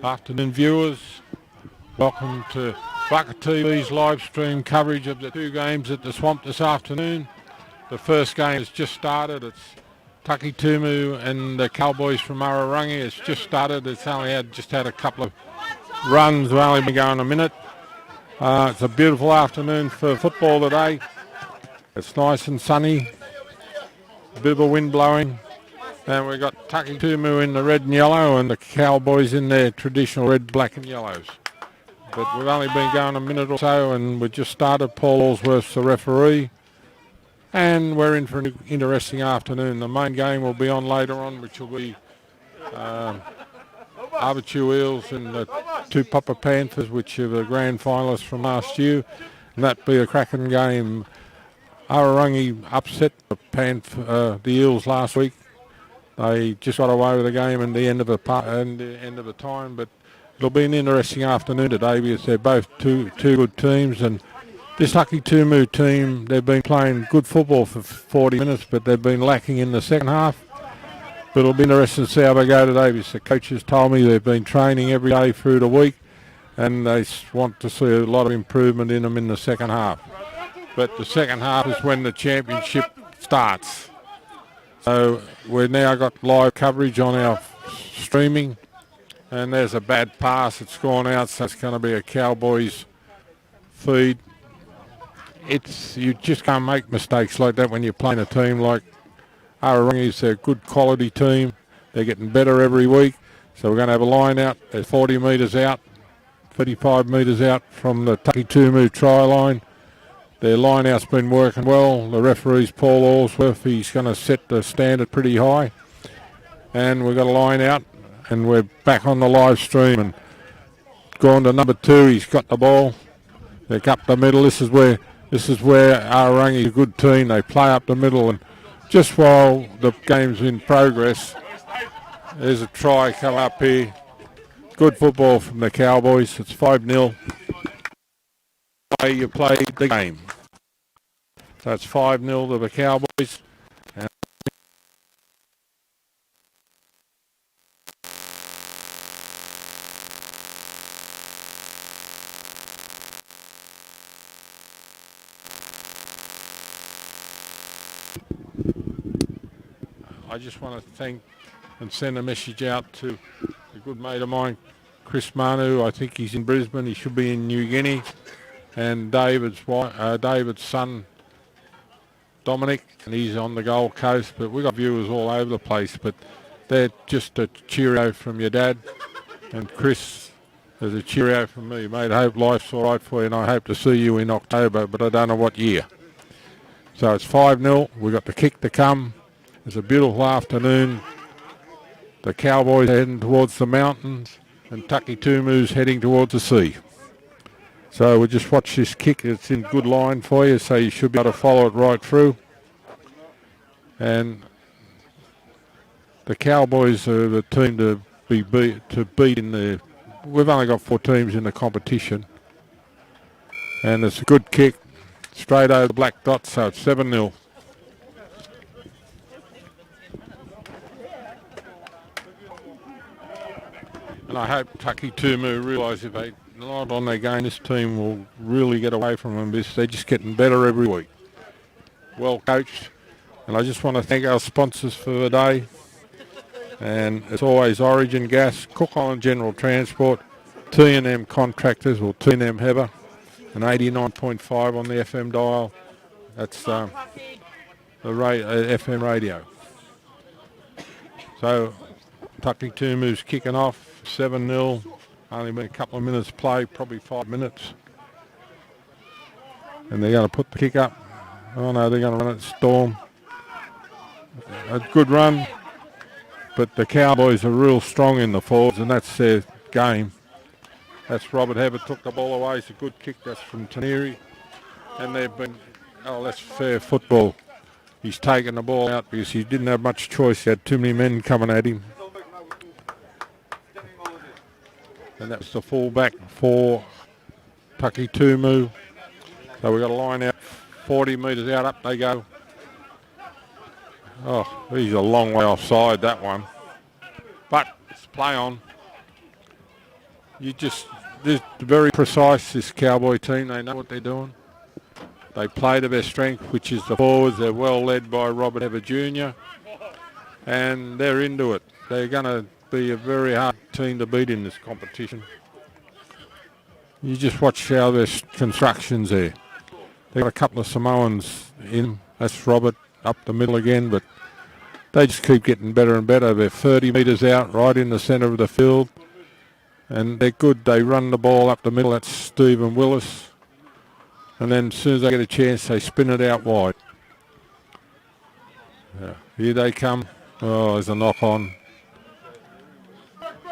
Afternoon viewers, welcome to Bucket TV's live stream coverage of the two games at the Swamp this afternoon. The first game has just started. It's Takitumu and the Cowboys from Ararangi. It's just started. It's only had a couple of runs. We've only been going a minute. It's a beautiful afternoon for football today. It's nice and sunny. A bit of a wind blowing. And we've got Takitumu in the red and yellow and the Cowboys in their traditional red, black and yellows. But we've only been going a minute or so and we've just started. Paul Allsworth's the referee. And we're in for an interesting afternoon. The main game will be on later on, which will be Avatiu Eels and the Tupapa Panthers, which are the grand finalists from last year. And that'll be a cracking game. Ararangi upset the Eels last week. They just got away with the game in the end of the time, but it'll be an interesting afternoon today because they're both two good teams. And this Takitumu team, they've been playing good football for 40 minutes, but they've been lacking in the second half. But it'll be interesting to see how they go today because the coaches told me they've been training every day through the week, and they want to see a lot of improvement in them in the second half. But the second half is when the championship starts. So we've now got live coverage on our streaming, and there's a bad pass. It's gone out, so it's going to be a Cowboys feed. You just can't make mistakes like that when you're playing a team like Ararangi. They're a good quality team. They're getting better every week. So we're going to have a line out. They're 40 metres out, 35 metres out from the Takitumu try line. Their line-out's been working well. The referee's Paul Allsworth. He's going to set the standard pretty high. And we've got a line out, and we're back on the live stream. And gone to number 2. He's got the ball. They're up the middle. This is where Ararangi's a good team. They play up the middle, and just while the game's in progress, there's a try come up here. Good football from the Cowboys. It's 5-0. You played the game. So it's 5-0 to the Cowboys. And I just want to thank and send a message out to a good mate of mine, Chris Manu. I think he's in Brisbane. He should be in New Guinea. And David's son, Dominic, and he's on the Gold Coast. But we've got viewers all over the place. But they're just a cheerio from your dad. And Chris is a cheerio from me. Mate, I hope life's all right for you, and I hope to see you in October, but I don't know what year. So it's 5-0. We've got the kick to come. It's a beautiful afternoon. The Cowboys are heading towards the mountains, and Takitumu's heading towards the sea. So we'll just watch this kick. It's in good line for you, so you should be able to follow it right through. And the Cowboys are the team to beat in the... We've only got 4 teams in the competition. And it's a good kick, straight over the black dot, so it's 7-0. And I hope Takitumu realise if they not on their game, this team will really get away from them because they're just getting better every week. Well coached. And I just want to thank our sponsors for the day. And it's always Origin Gas, Cook Island General Transport, T&M Contractors, or T&M Heber, and 89.5 on the FM dial. That's the FM radio. So Takitumu's kicking off, 7-0. Only been a couple of minutes play, probably 5 minutes. And they're going to put the kick up. Oh no, they're going to run it storm. A good run, but the Cowboys are real strong in the forwards, and that's their game. That's Robert Hebbert took the ball away. It's a good kick. That's from Taneri. And they've been, that's fair football. He's taken the ball out because he didn't have much choice. He had too many men coming at him. And that's the fullback for Takitumu. So we've got a line out 40 metres out, up they go. Oh, he's a long way offside, that one. But it's play on. They're very precise, this Cowboy team. They know what they're doing. They play to their strength, which is the forwards. They're well led by Robert Ever Jr. And they're into it. They're going to be a very hard team to beat in this competition. You just watch how their construction's there. They've got a couple of Samoans in. That's Robert up the middle again, but they just keep getting better and better. They're 30 metres out, right in the centre of the field. And they're good. They run the ball up the middle. That's Stephen Willis. And then as soon as they get a chance, they spin it out wide. Yeah. Here they come. Oh, there's a knock on.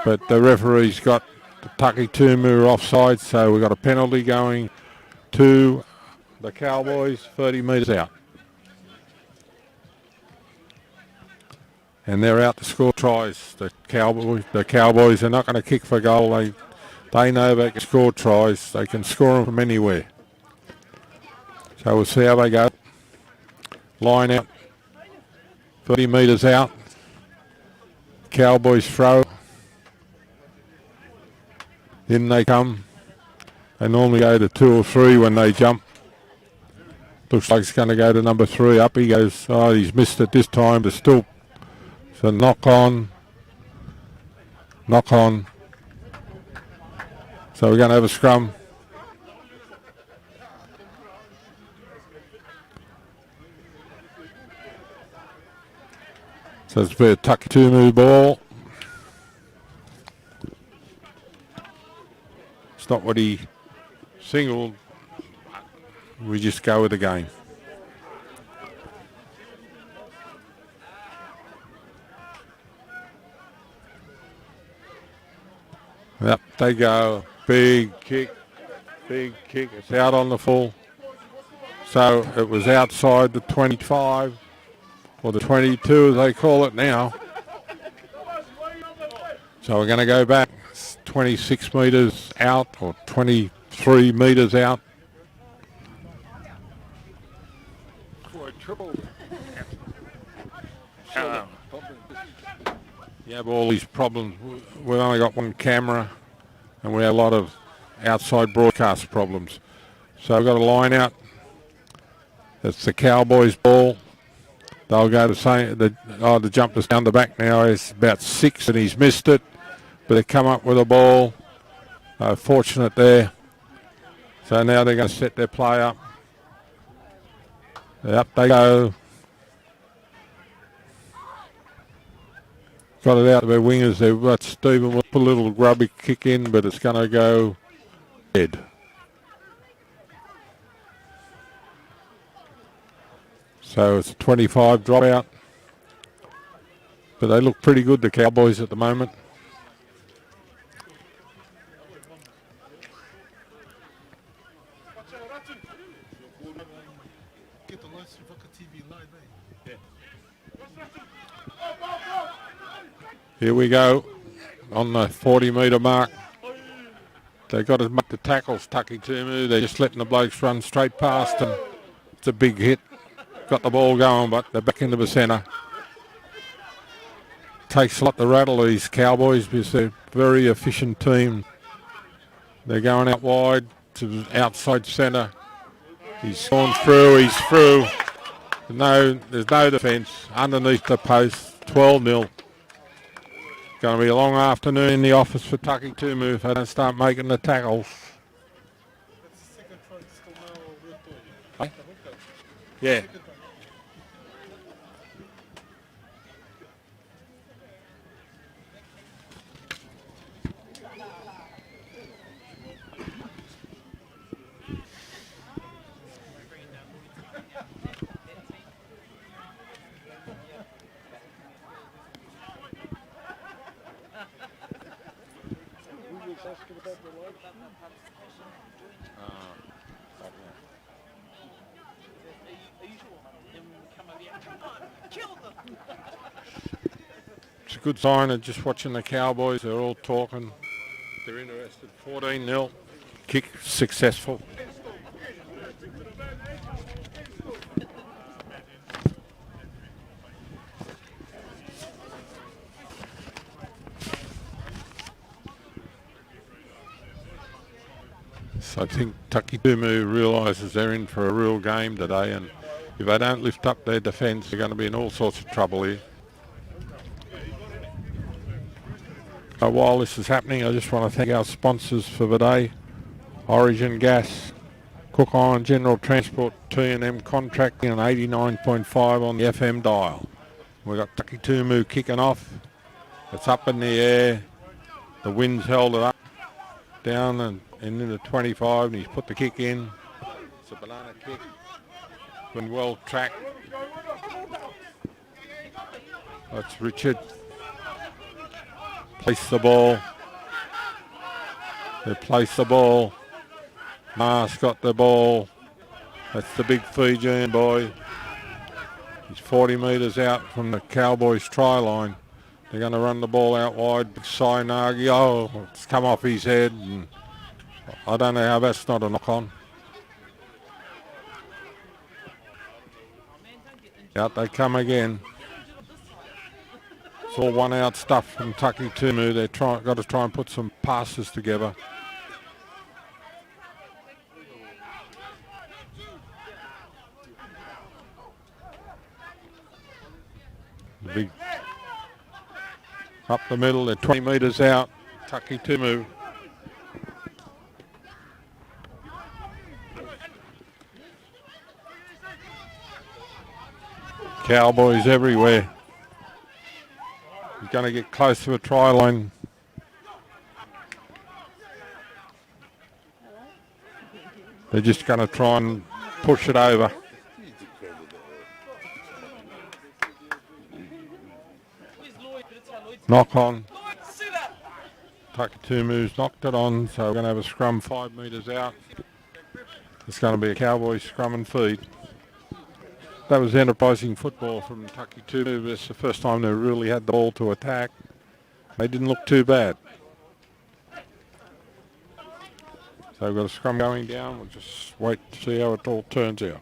But the referee's got the Takitumu offside, so we've got a penalty going to the Cowboys, 30 metres out. And they're out to score tries. The Cowboys are not going to kick for goal. They know they can score tries. They can score them from anywhere. So we'll see how they go. Line out, 30 metres out. Cowboys throw. In they come. They normally go to 2 or 3 when they jump. Looks like it's going to go to number 3. Up he goes. Oh, he's missed it this time, but still. So knock on. So we're going to have a scrum. So it's a Takitumu ball. It's not what he singled. We just go with the game. Yep, they go. Big kick. It's out on the full. So it was outside the 25, or the 22 as they call it now. So we're going to go back. It's 26 metres out, or 23 metres out. For a triple. You have all these problems. We've only got one camera and we have a lot of outside broadcast problems. So I've got a line out. It's the Cowboys ball. They'll go the jumper's down the back now. It's about 6 and he's missed it. But they come up with a ball. Fortunate there. So now they're going to set their play up. Up they go. Got it out of their wingers. They've got Stephen will put a little grubby kick in, but it's going to go dead. So it's a 25 dropout. But they look pretty good, the Cowboys, at the moment. Here we go on the 40-metre mark. They've got to make the tackles, Takitumu. They're just letting the blokes run straight past them. It's a big hit. Got the ball going, but they're back into the centre. Takes a lot to rattle these Cowboys because they're a very efficient team. They're going out wide to the outside centre. He's gone through, he's through. There's no defence underneath the post. 12-0. Going to be a long afternoon in the office for Takitumu if they don't start making the tackles. Yeah. It's a good sign of just watching the Cowboys. They're all talking. they're interested. 14-0. Kick successful. So I think Takitumu realises they're in for a real game today, and if they don't lift up their defence, they're going to be in all sorts of trouble here. So while this is happening, I just want to thank our sponsors for the day. Origin Gas, Cook Iron General Transport, T&M Contracting, and 89.5 on the FM dial. We've got Takitumu kicking off. It's up in the air. The wind's held it up, down and into 25, and he's put the kick in. It's a banana kick. Been well tracked. That's Richard. Place the ball. They place the ball. Mar's got the ball. That's the big Fijian boy. He's 40 metres out from the Cowboys try line. They're going to run the ball out wide. Sainagi, oh, it's come off his head. And I don't know how that's not a knock-on. Out they come again. It's all one-out stuff from Takitumu. They've got to try and put some passes together. Big up the middle. They're 20 metres out. Takitumu. Cowboys everywhere. He's going to get close to a try line. They're just going to try and push it over. Knock on. Takitumu's knocked it on, so we're going to have a scrum 5 metres out. It's going to be a Cowboys scrum and feed. That was enterprising football from Takitumu. It's the first time they really had the ball to attack. They didn't look too bad. So we've got a scrum going down. We'll just wait to see how it all turns out.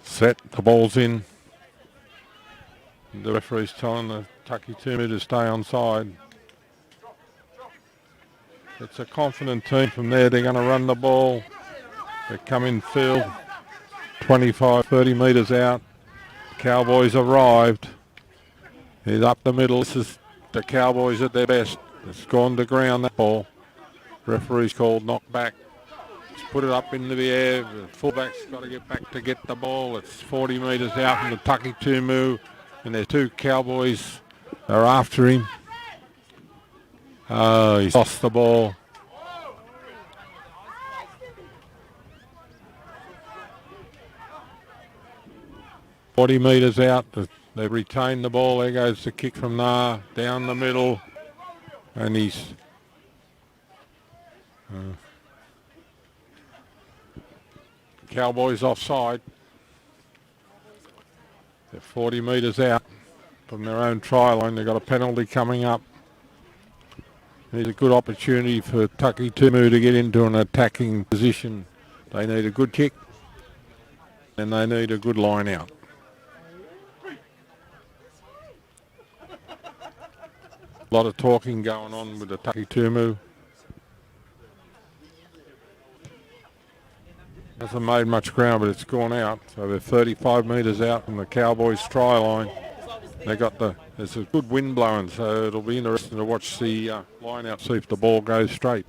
Set, the ball's in. The referee's telling the Takitumu to stay on side. It's a confident team from there. They're going to run the ball. They come in field, 25, 30 metres out. Cowboys arrived. He's up the middle. This is the Cowboys at their best. It's gone to ground, that ball. Referee's called knock back. Let's put it up into the air. The fullback's got to get back to get the ball. It's 40 metres out from the Takitumu. And their two Cowboys are after him. Oh, he's lost the ball. Forty metres out. They retain the ball. There goes the kick from Nah down the middle, and he's Cowboys offside. They're 40 metres out from their own try line. They've got a penalty coming up. It's a good opportunity for Takitumu to get into an attacking position. They need a good kick and they need a good line out. A lot of talking going on with the Takitumu. Hasn't made much ground, but it's gone out. So they're 35 metres out from the Cowboys try line. There's a good wind blowing, so it'll be interesting to watch the line out, see if the ball goes straight.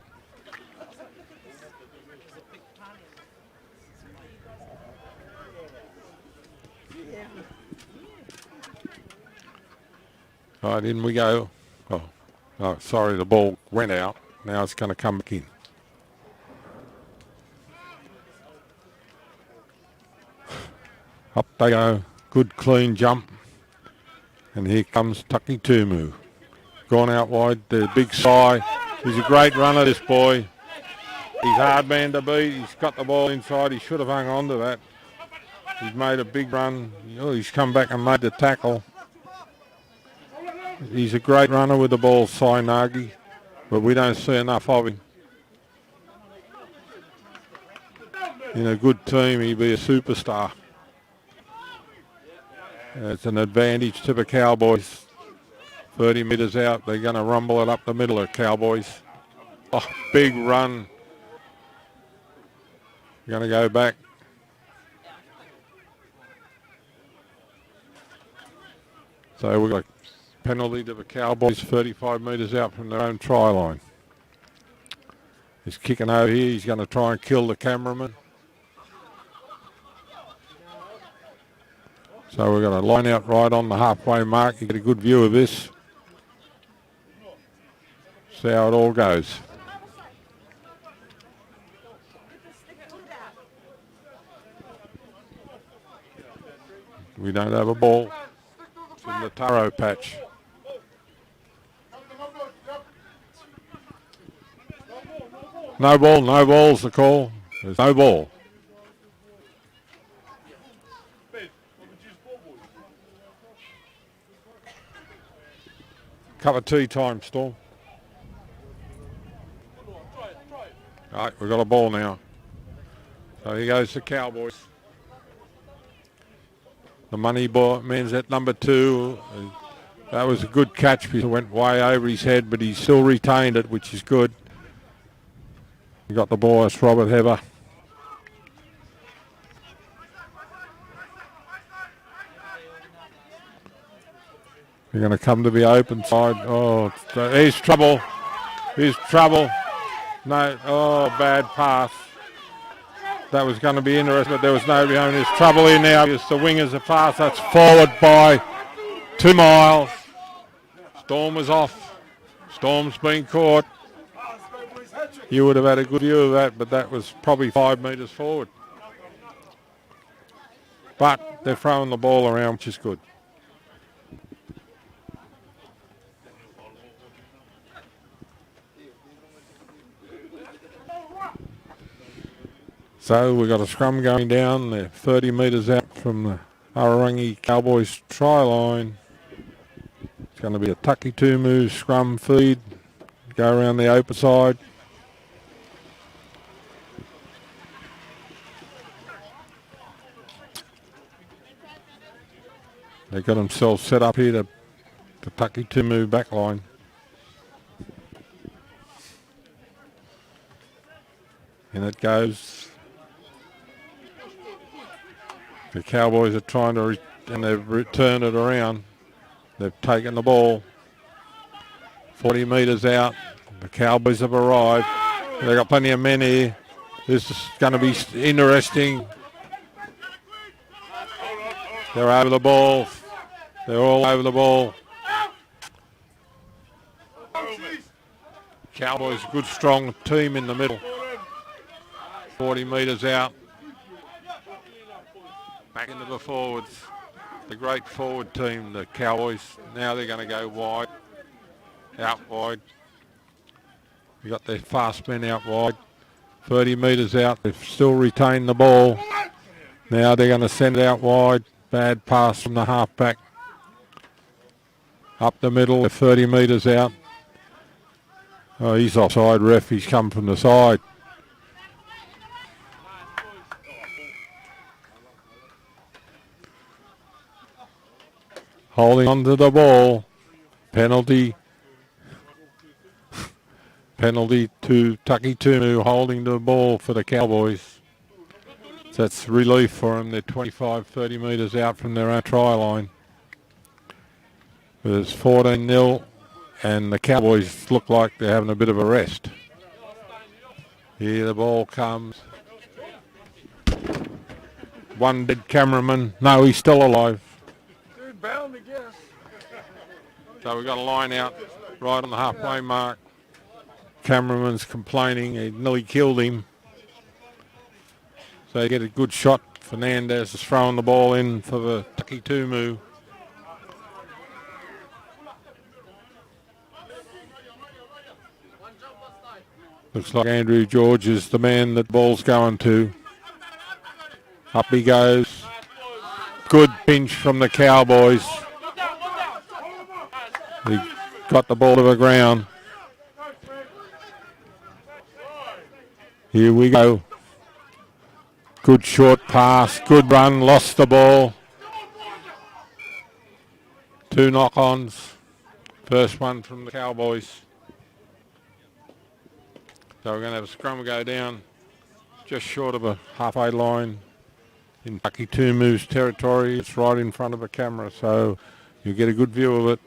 All right, in we go. Oh, sorry, the ball went out. Now it's going to come back in. Up they go. Good clean jump. And here comes Takitumu. Gone out wide. The big sigh. He's a great runner, this boy. He's hard man to beat. He's got the ball inside. He should have hung on to that. He's made a big run. Oh, he's come back and made the tackle. He's a great runner with the ball, Sainagi, but we don't see enough of him. In a good team, he'd be a superstar. It's an advantage to the Cowboys. 30 metres out, they're going to rumble it up the middle of Cowboys. Oh, big run. Going to go back. So we've got a penalty to the Cowboys 35 metres out from their own try line. He's kicking over here. He's going to try and kill the cameraman. So we've got a line out right on the halfway mark. You get a good view of this. See how it all goes. We don't have a ball. It's in the taro patch. No ball's the call. There's no ball. Cup of tea time, Storm. All right, we've got a ball now. So here goes the Cowboys. The money ball man's at number 2. That was a good catch because it went way over his head, but he still retained it, which is good. We got the ball, it's Robert Heather. They're going to come to the open side. Oh, here's trouble. Here's trouble. No, oh, bad pass. That was going to be interesting, but there was nobody home. There's trouble here now because the wingers are fast. That's forward by 2 miles. Storm was off. Storm's been caught. You would have had a good view of that, but that was probably 5 metres forward. But they're throwing the ball around, which is good. So we've got a scrum going down. They're 30 metres out from the Ararangi Cowboys try line. It's going to be a Takitumu scrum feed. Go around the open side. They've got themselves set up here to the Takitumu back line. And it goes. The Cowboys are trying to, and they've turned it around. They've taken the ball 40 metres out. The Cowboys have arrived. They've got plenty of men here. This is going to be interesting. They're over the ball. They're all over the ball. Cowboys, a good strong team in the middle. 40 metres out. Back into the forwards. The great forward team, the Cowboys. Now they're going to go wide. Out wide. You got their fast men out wide. 30 metres out. They've still retained the ball. Now they're going to send it out wide. Bad pass from the halfback. Up the middle. 30 metres out. Oh, he's offside, ref. He's come from the side. Holding onto the ball. Penalty. Penalty to Takitumu holding the ball for the Cowboys. So that's relief for them. They're 25, 30 metres out from their own try line. There's 14-0 and the Cowboys look like they're having a bit of a rest. Here the ball comes. One dead cameraman. No, he's still alive. Bound to guess. So we've got a line out right on the halfway mark. Cameraman's complaining. He nearly killed him. So they get a good shot. Fernandez is throwing the ball in for the Takitumu. Looks like Andrew George is the man that the ball's going to. Up he goes. Good pinch from the Cowboys. He got the ball to the ground. Here we go. Good short pass. Good run. Lost the ball. 2 knock-ons. First one from the Cowboys. So we're going to have a scrum go down just short of a halfway line in Takitumu's territory. It's right in front of the camera, so you get a good view of it.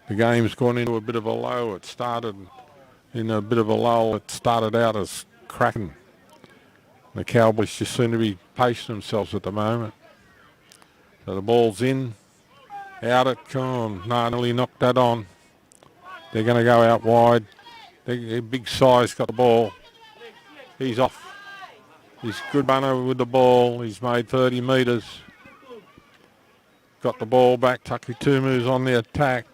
The game's gone into a bit of a low. It started in a bit of a lull. It started out as cracking. The Cowboys just seem to be pacing themselves at the moment. So the ball's in. Out it comes. No, nearly knocked that on. They're going to go out wide. Their big size got the ball. He's off. He's a good runner with the ball. He's made 30 metres. Got the ball back. Takitumu's on the attack.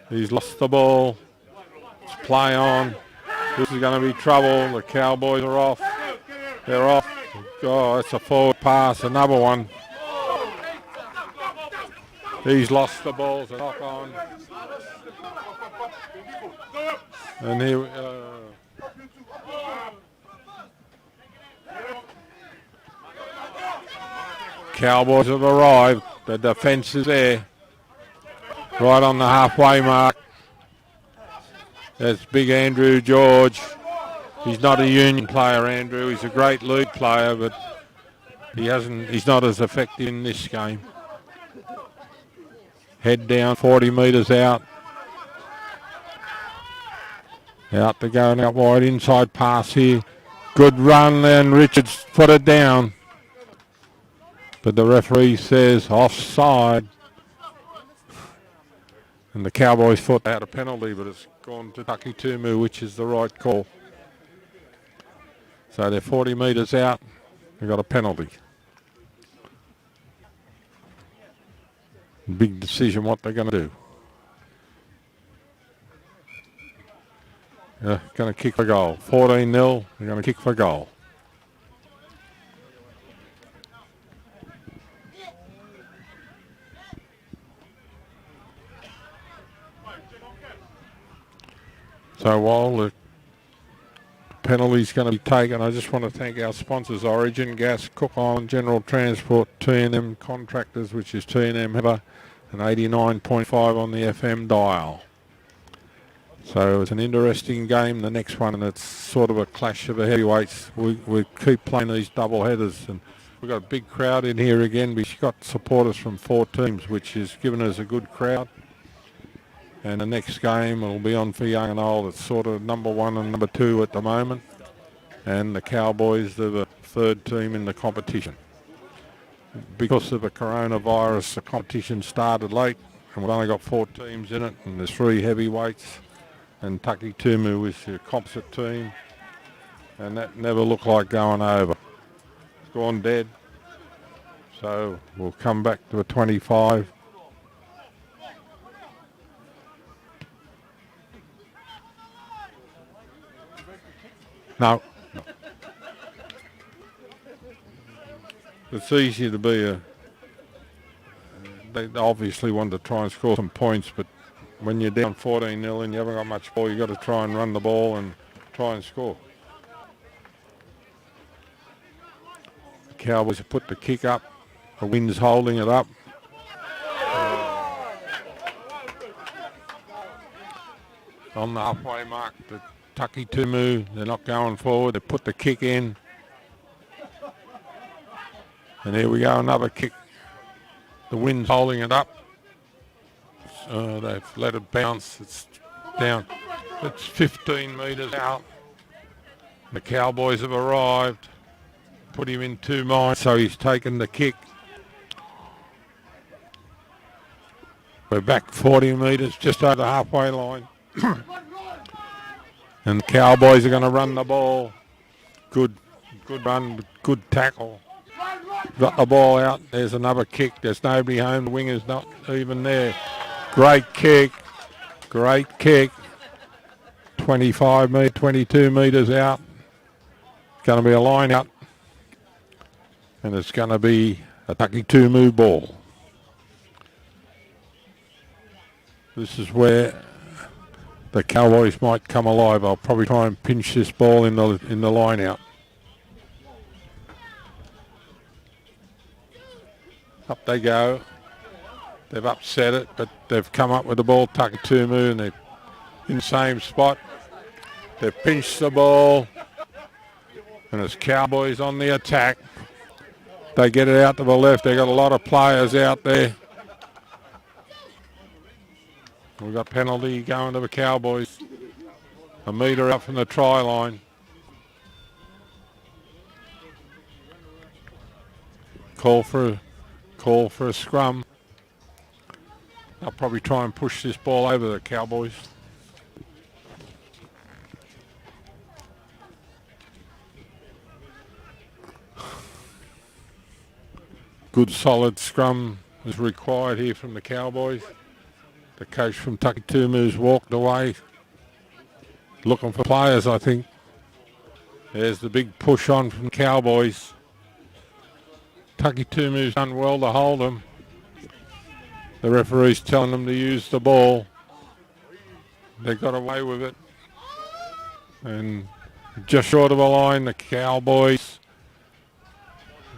He's lost the ball. It's play on. This is going to be trouble. The Cowboys are off. They're off. Oh, it's a forward pass. Another one. He's lost the ball. It's a knock on. And here, Cowboys have arrived. The defence is there. Right on the halfway mark. That's big Andrew George. He's not a union player, Andrew. He's a great league player, but he's not as effective in this game. Head down, 40 metres out. Out to go, out wide, inside pass here. Good run, and Richards put it down. But the referee says offside. And the Cowboys thought they had a penalty, but it's gone to Takitumu, which is the right call. So they're 40 metres out. They've got a penalty. Big decision what they're going to do. Going to kick for goal. 14-0. They're going to kick for goal. So while the penalty's going to be taken, I just want to thank our sponsors, Origin, Gas, Cook Island, General Transport, T&M Contractors, which is T&M Heather, and 89.5 on the FM dial. So it's an interesting game, the next one, and it's sort of a clash of the heavyweights. We keep playing these double headers, and we've got a big crowd in here again. We've got supporters from 4 teams, which has given us a good crowd. And the next game will be on for young and old. It's sort of number 1 and number 2 at the moment. And the Cowboys are the 3rd team in the competition. Because of the coronavirus, the competition started late, and we've only got 4 teams in it, and there's 3 heavyweights. And Takitumu is the composite team, and that never looked like going over. It's gone dead. So we'll come back to a 25. No. It's easy to be they obviously want to try and score some points, but when you're down 14-0 and you haven't got much ball, you've got to try and run the ball and try and score. The Cowboys have put the kick up. The wind's holding it up. On the halfway mark, the Takitumu, they're not going forward. They put the kick in. And here we go, another kick. The wind's holding it up. They've let it bounce. It's down. It's 15 metres out. The Cowboys have arrived. Put him in 2 minds, so he's taken the kick. We're back 40 metres, just over the halfway line. And the Cowboys are going to run the ball. Good run, good tackle. Got the ball out. There's another kick. There's nobody home. The winger's not even there. Great kick. Great kick. 25 metres, 22 metres out. It's going to be a line out. And it's going to be a Takitumu ball. This is where the Cowboys might come alive. I'll probably try and pinch this ball in the line out. Up they go. They've upset it, but they've come up with the ball, Takitumu, and they're in the same spot. They've pinched the ball, and it's Cowboys on the attack. They get it out to the left. They've got a lot of players out there. We've got penalty going to the Cowboys. A metre up from the try line. Call for a scrum. I'll probably try and push this ball over the Cowboys. Good solid scrum is required here from the Cowboys. The coach from Takitumu's walked away looking for players, I think. There's the big push on from the Cowboys. Takitumu's done well to hold them. The referee's telling them to use the ball. They got away with it. And just short of a line, the Cowboys.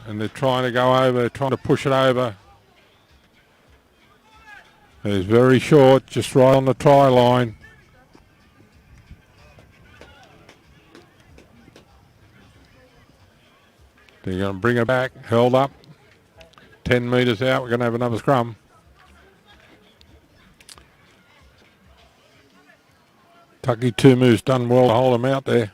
And they're trying to go over, they're trying to push it over. It's very short, just right on the try line. They're going to bring it back, held up. 10 metres out, we're going to have another scrum. Takitumu's done well to hold him out there.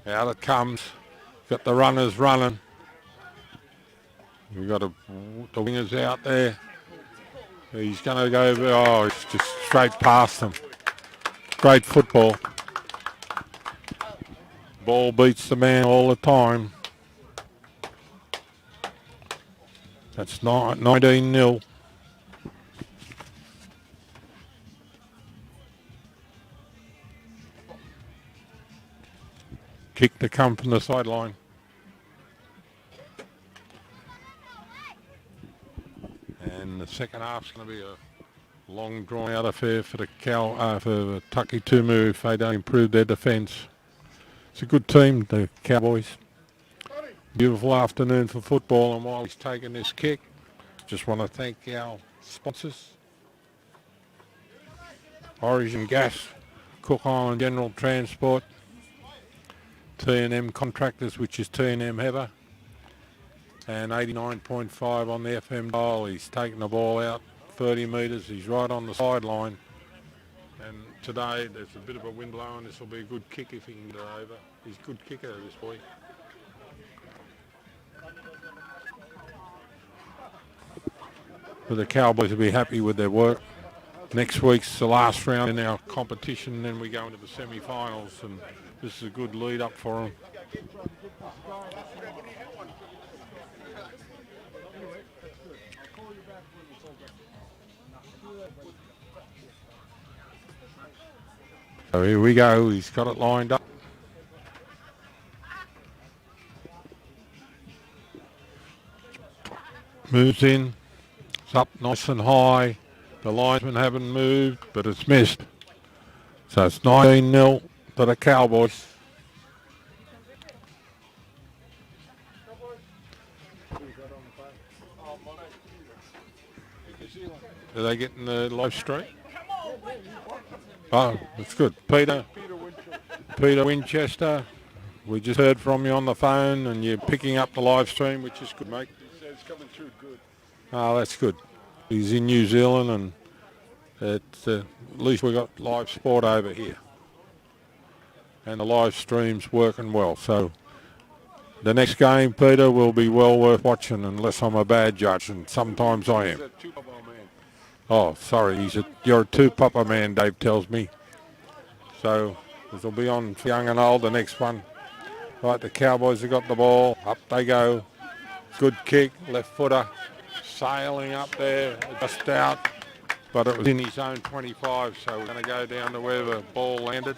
Out it comes. Got the runners running. We've got the wingers out there. He's going to go, oh, it's just straight past them. Great football. Ball beats the man all the time. That's 19-0. Kick to come from the sideline. And the second half's going to be a long drawn-out affair for the Takitumu if they don't improve their defence. It's a good team, the Cowboys. Beautiful afternoon for football, and while he's taking this kick, just want to thank our sponsors. Origin Gas, Cook Island General Transport, T&M Contractors, which is T&M Heather, and 89.5 on the FM dial. He's taken the ball out 30 metres. He's right on the sideline. And today there's a bit of a wind blowing. This will be a good kick if he can get it over. He's a good kicker, this boy. But the Cowboys will be happy with their work. Next week's the last round in our competition, then we go into the semi-finals, and this is a good lead up for them. So here we go, he's got it lined up. Moves in, it's up nice and high. The linesmen haven't moved, but it's missed. So it's 19-0 to the Cowboys. Are they getting the live stream? Oh, that's good. Peter Winchester, we just heard from you on the phone and you're picking up the live stream, which is good, mate. He said it's coming through good. Oh, that's good. He's in New Zealand, and at least we got live sport over here. And the live stream's working well, so The next game, Peter, will be well worth watching unless I'm a bad judge, and sometimes I am. Oh, sorry, you're a Tupapa man, Dave tells me. So it'll be on for young and old, the next one. Right, the Cowboys have got the ball. Up they go. Good kick, left footer, sailing up there, just out. But it was in his own 25, so we're going to go down to where the ball landed.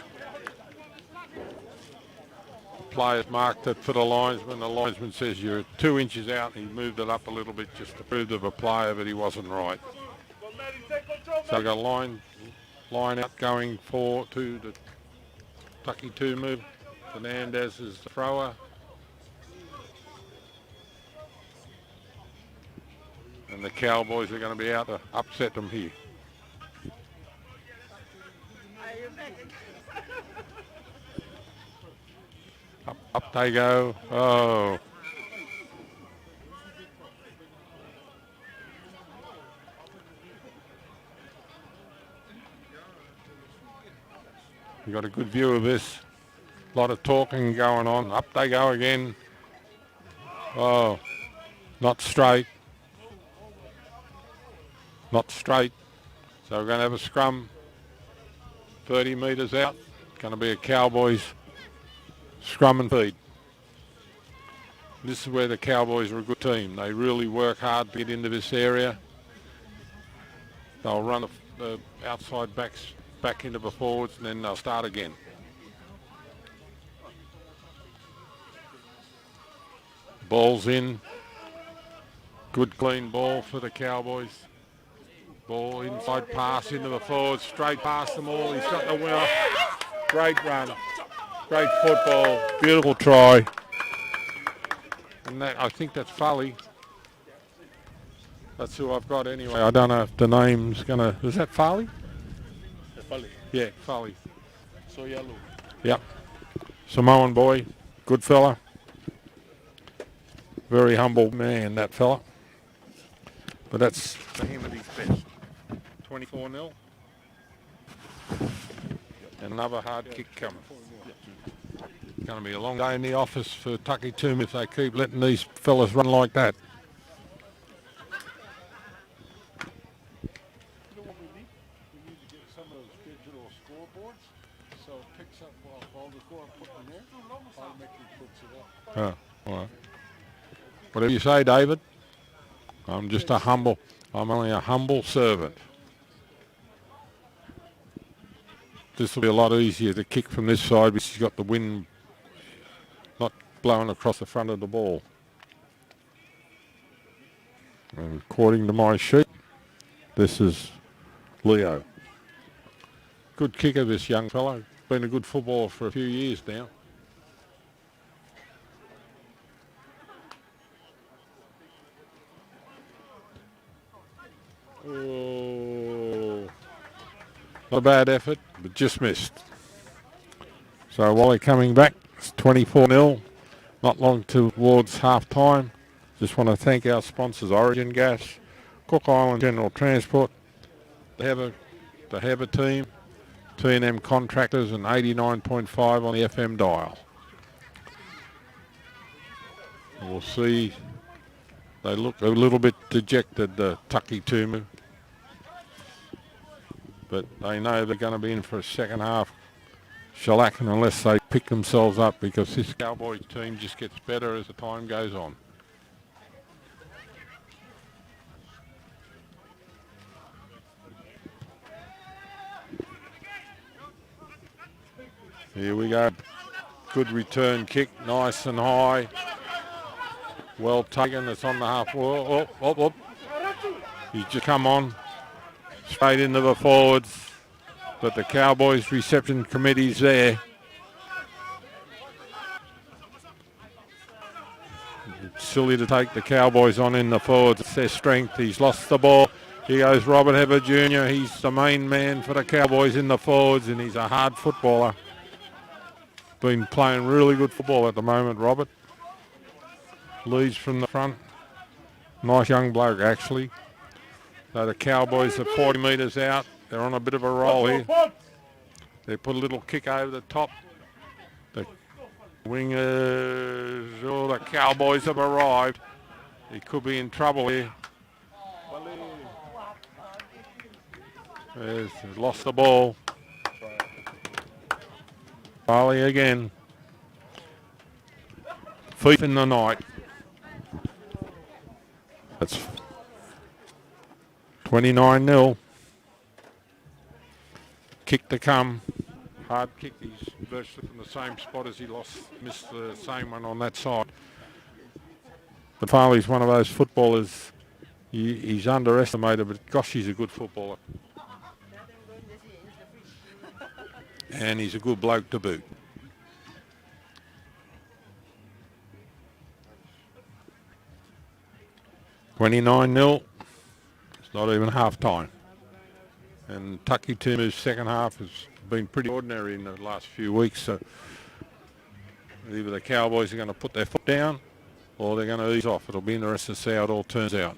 The players marked it for the linesman. The linesman says you're 2 inches out. He moved it up a little bit just to prove to the player, but he wasn't right. So we've got line out going to the Takitumu. Fernandez is the thrower. And the Cowboys are going to be out to upset them here. Up they go. Oh. You got a good view of this. A lot of talking going on. Up they go again. Oh, not straight. Not straight. So we're going to have a scrum 30 metres out. It's going to be a Cowboys scrum and feed. This is where the Cowboys are a good team. They really work hard to get into this area. They'll run the outside backs back into the forwards and then they'll start again. Ball's in. Good clean ball for the Cowboys. Ball inside pass into the forwards, straight past them all. He's got the winner. Great run. Great football. Beautiful try. And that, I think that's Foley. That's who I've got anyway. I don't know if the name's going to... Is that Foley? Foley. Yeah, Foley. So yellow. Yep. Samoan boy. Good fella. Very humble man, that fella. But that's for him at his best. 24-0. And another hard kick coming. It's going to be a long day in the office for Takitumu if they keep letting these fellas run like that. You know what we need? We need to get some of those digital scoreboards. So it picks up all the score and put them there. Automatically puts it up. Oh, all right. Whatever you say, David. I'm only a humble servant. This will be a lot easier to kick from this side because you've got the wind not blowing across the front of the ball. And according to my sheet, this is Leo. Good kicker, this young fellow. Been a good footballer for a few years now. Oh, not a bad effort, but just missed. So while they're coming back, it's 24-0. Not long towards half time. Just want to thank our sponsors, Origin Gas, Cook Island General Transport, the Heber team, T&M Contractors, and 89.5 on the FM dial. And we'll see. They look a little bit dejected, the Takitumu. But they know they're going to be in for a second half shellacking unless they pick themselves up, because this Cowboys team just gets better as the time goes on. Here we go. Good return kick, nice and high. Well taken, it's on the half. Oh. He's just come on. Straight into the forwards. But the Cowboys reception committee's there. It's silly to take the Cowboys on in the forwards. It's their strength. He's lost the ball. Here goes Robert Heber Jr. He's the main man for the Cowboys in the forwards, and he's a hard footballer. Been playing really good football at the moment, Robert. Leads from the front. Nice young bloke, actually. So the Cowboys are 40 metres out. They're on a bit of a roll here. They put a little kick over the top. The Wingers, oh, the Cowboys have arrived. He could be in trouble here. He's lost the ball. Farley again. Thief in the night. That's 29-0. Kick to come. Hard kick. He's virtually from the same spot as he missed the same one on that side. But Farley's one of those footballers. He's underestimated, but gosh, he's a good footballer. And he's a good bloke to boot. $29-0. It's not even half time. And Takitumu's second half has been pretty ordinary in the last few weeks. So either the Cowboys are going to put their foot down or they're going to ease off. It'll be interesting to see how it all turns out.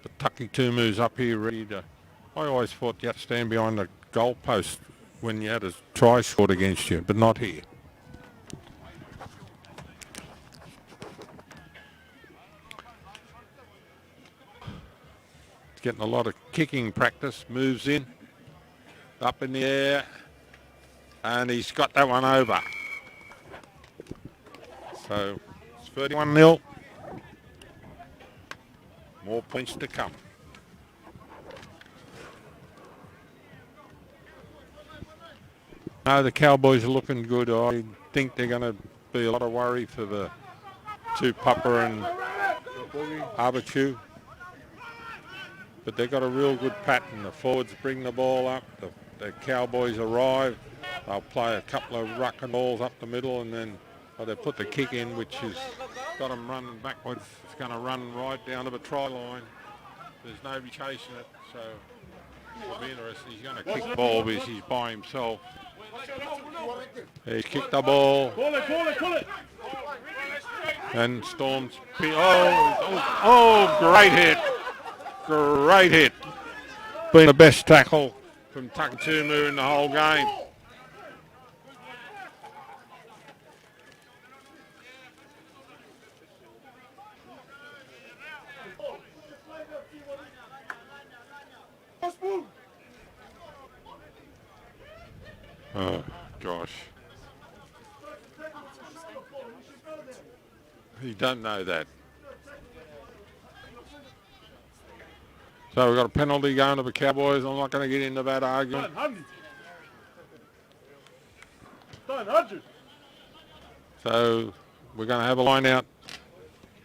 But Takitumu's up here ready to... I always thought you had to stand behind the goal post when you had a try scored against you, but not here. He's getting a lot of kicking practice. Moves in, up in the air, and he's got that one over. So it's 31-0. More points to come. No, the Cowboys are looking good. I think they're going to be a lot of worry for the Tupapa and Avatiu. But they've got a real good pattern. The forwards bring the ball up. The Cowboys arrive. They'll play a couple of ruck and balls up the middle, and then they put the kick in, which has got them running backwards. It's going to run right down to the try line. There's nobody chasing it, so it'll be interesting. He's going to kick the ball because he's by himself. He's kicked the ball. Call it. And Storm's... Oh, great hit. Great hit. Been the best tackle from Takitumu in the whole game. Oh, gosh. You don't know that. So we've got a penalty going to the Cowboys. I'm not going to get into that argument. So we're going to have a line out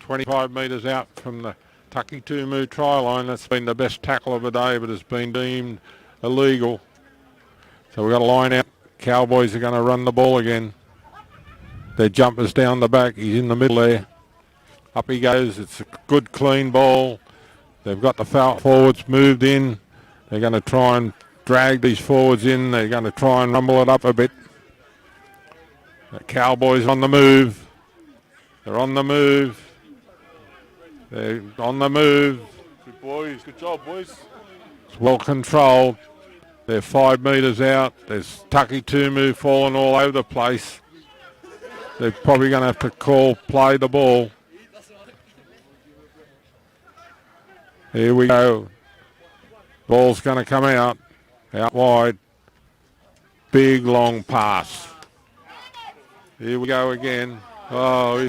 25 metres out from the Takitumu try line. That's been the best tackle of the day, but it's been deemed illegal. So we've got a line out. Cowboys are going to run the ball again. Their jumper's down the back. He's in the middle there. Up he goes. It's a good, clean ball. They've got the foul forwards moved in. They're going to try and drag these forwards in. They're going to try and rumble it up a bit. The Cowboys on the move. They're on the move. They're on the move. Good boys. Good job, boys. It's well controlled. They're 5 metres out. There's Takitumu falling all over the place. They're probably going to have to play the ball. Here we go. Ball's going to come out wide. Big long pass. Here we go again. Oh,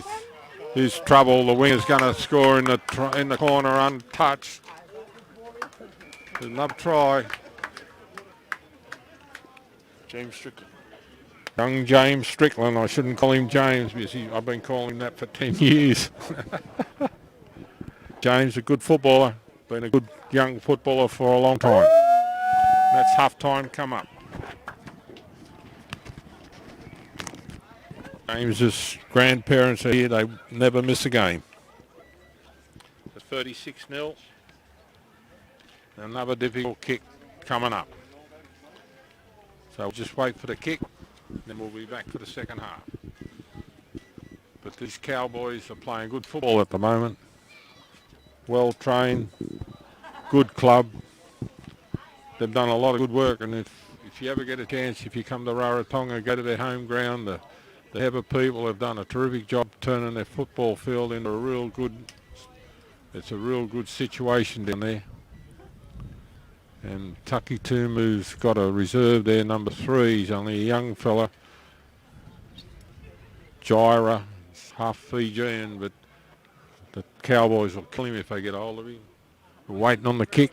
he's trouble. The winger's going to score in the corner untouched. There's another try. James Strickland. Young James Strickland. I shouldn't call him James because I've been calling him that for 10 years. James, a good footballer. Been a good young footballer for a long time. That's half time come up. James's grandparents are here. They never miss a game. The 36-0. Another difficult kick coming up. So we'll just wait for the kick, then we'll be back for the second half. But these Cowboys are playing good football at the moment. Well trained, good club. They've done a lot of good work, and if you ever get a chance, if you come to Rarotonga, go to their home ground, the The Heber people have done a terrific job turning their football field into a real good, it's a real good situation down there. And Takitumu's got a reserve there, number 3. He's only a young fella. Gyra, half Fijian, but the Cowboys will kill him if they get hold of him. We're waiting on the kick.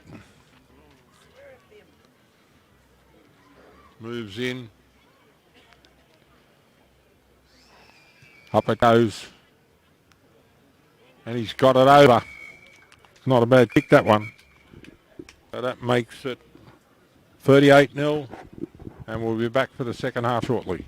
Moves in. Up it goes. And he's got it over. Not a bad kick, that one. So that makes it 38-0. And we'll be back for the second half shortly.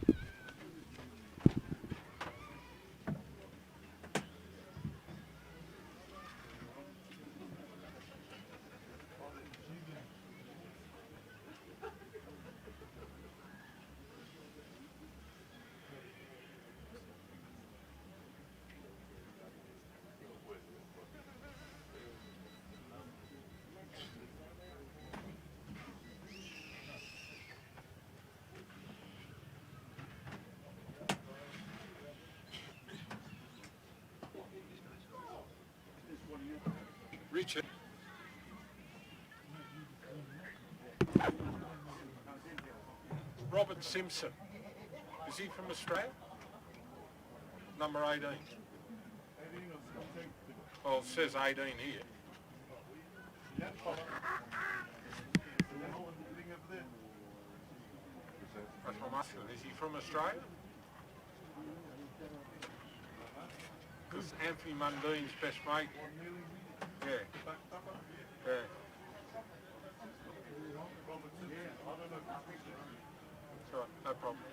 Richard. Robert Simpson. Is he from Australia? Number 18. Well, it says 18 here. That's what I'm asking. Is he from Australia? Because Anthony Mundine's best mate. Yeah. Yeah. That's right, no problem.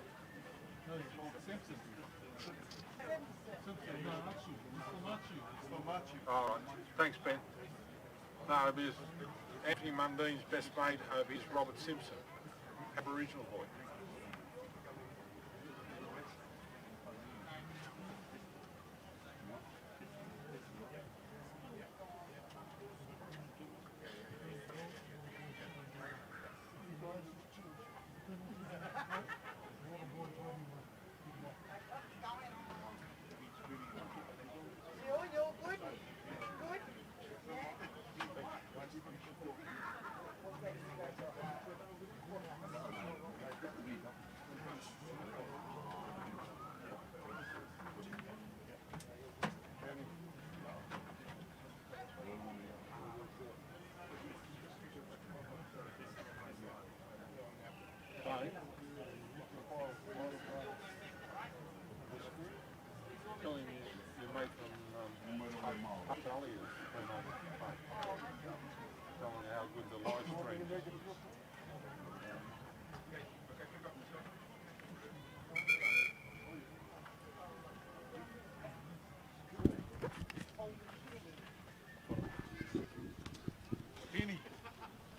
All right, thanks, Ben. No, because Anthony Mundine's best mate is Robert Simpson, Aboriginal boy. Tell him you made from Australia when telling how good the live stream is. Penny,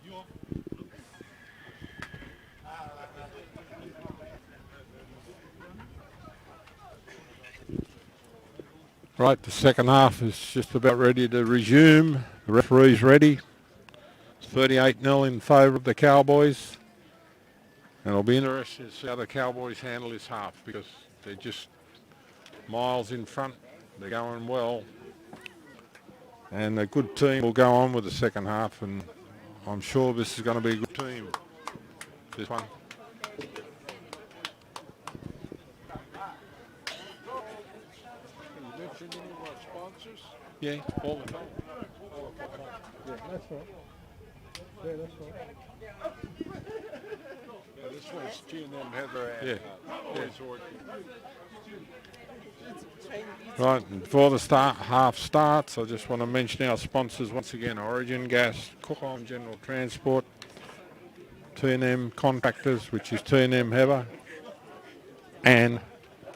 you on? Right, the second half is just about ready to resume. The referee's ready. It's 38-0 in favour of the Cowboys. And it'll be interesting to see how the Cowboys handle this half because they're just miles in front. They're going well. And a good team will go on with the second half, and I'm sure this is going to be a good team, this one. You mentioned any of our sponsors? Yeah, all the time. Yeah, that's right. Yeah, that's right. Yeah, this one's G&M Heather and Yeah. Resort. Right, and before the half starts, I just want to mention our sponsors once again: Origin Gas, Cookon General Transport, T&M Contractors, which is T&M Heber, and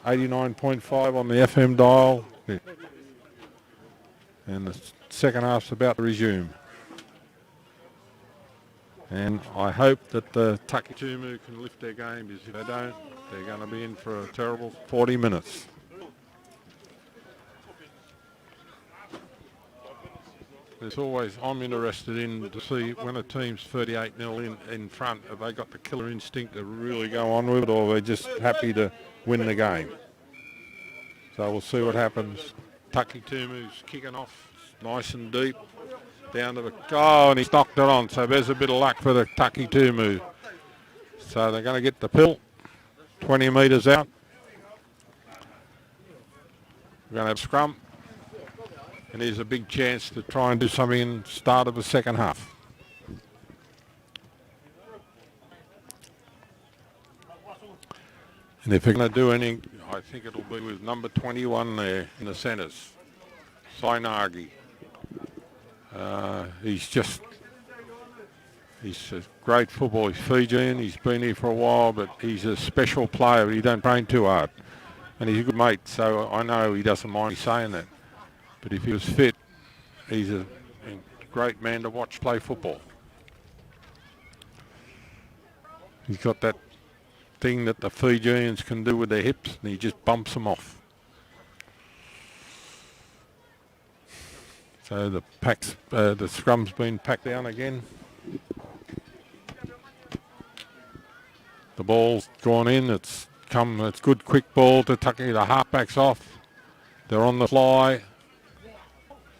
89.5 on the FM dial. Yeah. And the second half's about to resume. And I hope that the Takitumu can lift their game, because if they don't, they're going to be in for a terrible 40 minutes. There's always, I'm interested in to see when a team's 38-0 in front, have they got the killer instinct to really go on with it, or are they just happy to win the game? So we'll see what happens. Takitumu's kicking off nice and deep. Down to the... Oh, and he's knocked it on. So there's a bit of luck for the Takitumu. So they're going to get the pill. 20 metres out. We're going to have scrum. And here's a big chance to try and do something in the start of the second half. And if they're going to do anything, I think it'll be with number 21 there in the centres, Sainagi. He's a great football. He's Fijian. He's been here for a while, but he's a special player. But he don't train too hard. And he's a good mate, so I know he doesn't mind me saying that. But if he was fit, he's a great man to watch play football. He's got that thing that the Fijians can do with their hips, and he just bumps them off. So the scrum's been packed down again. The ball's gone in. It's good quick ball to Tucky. The halfback's off. They're on the fly.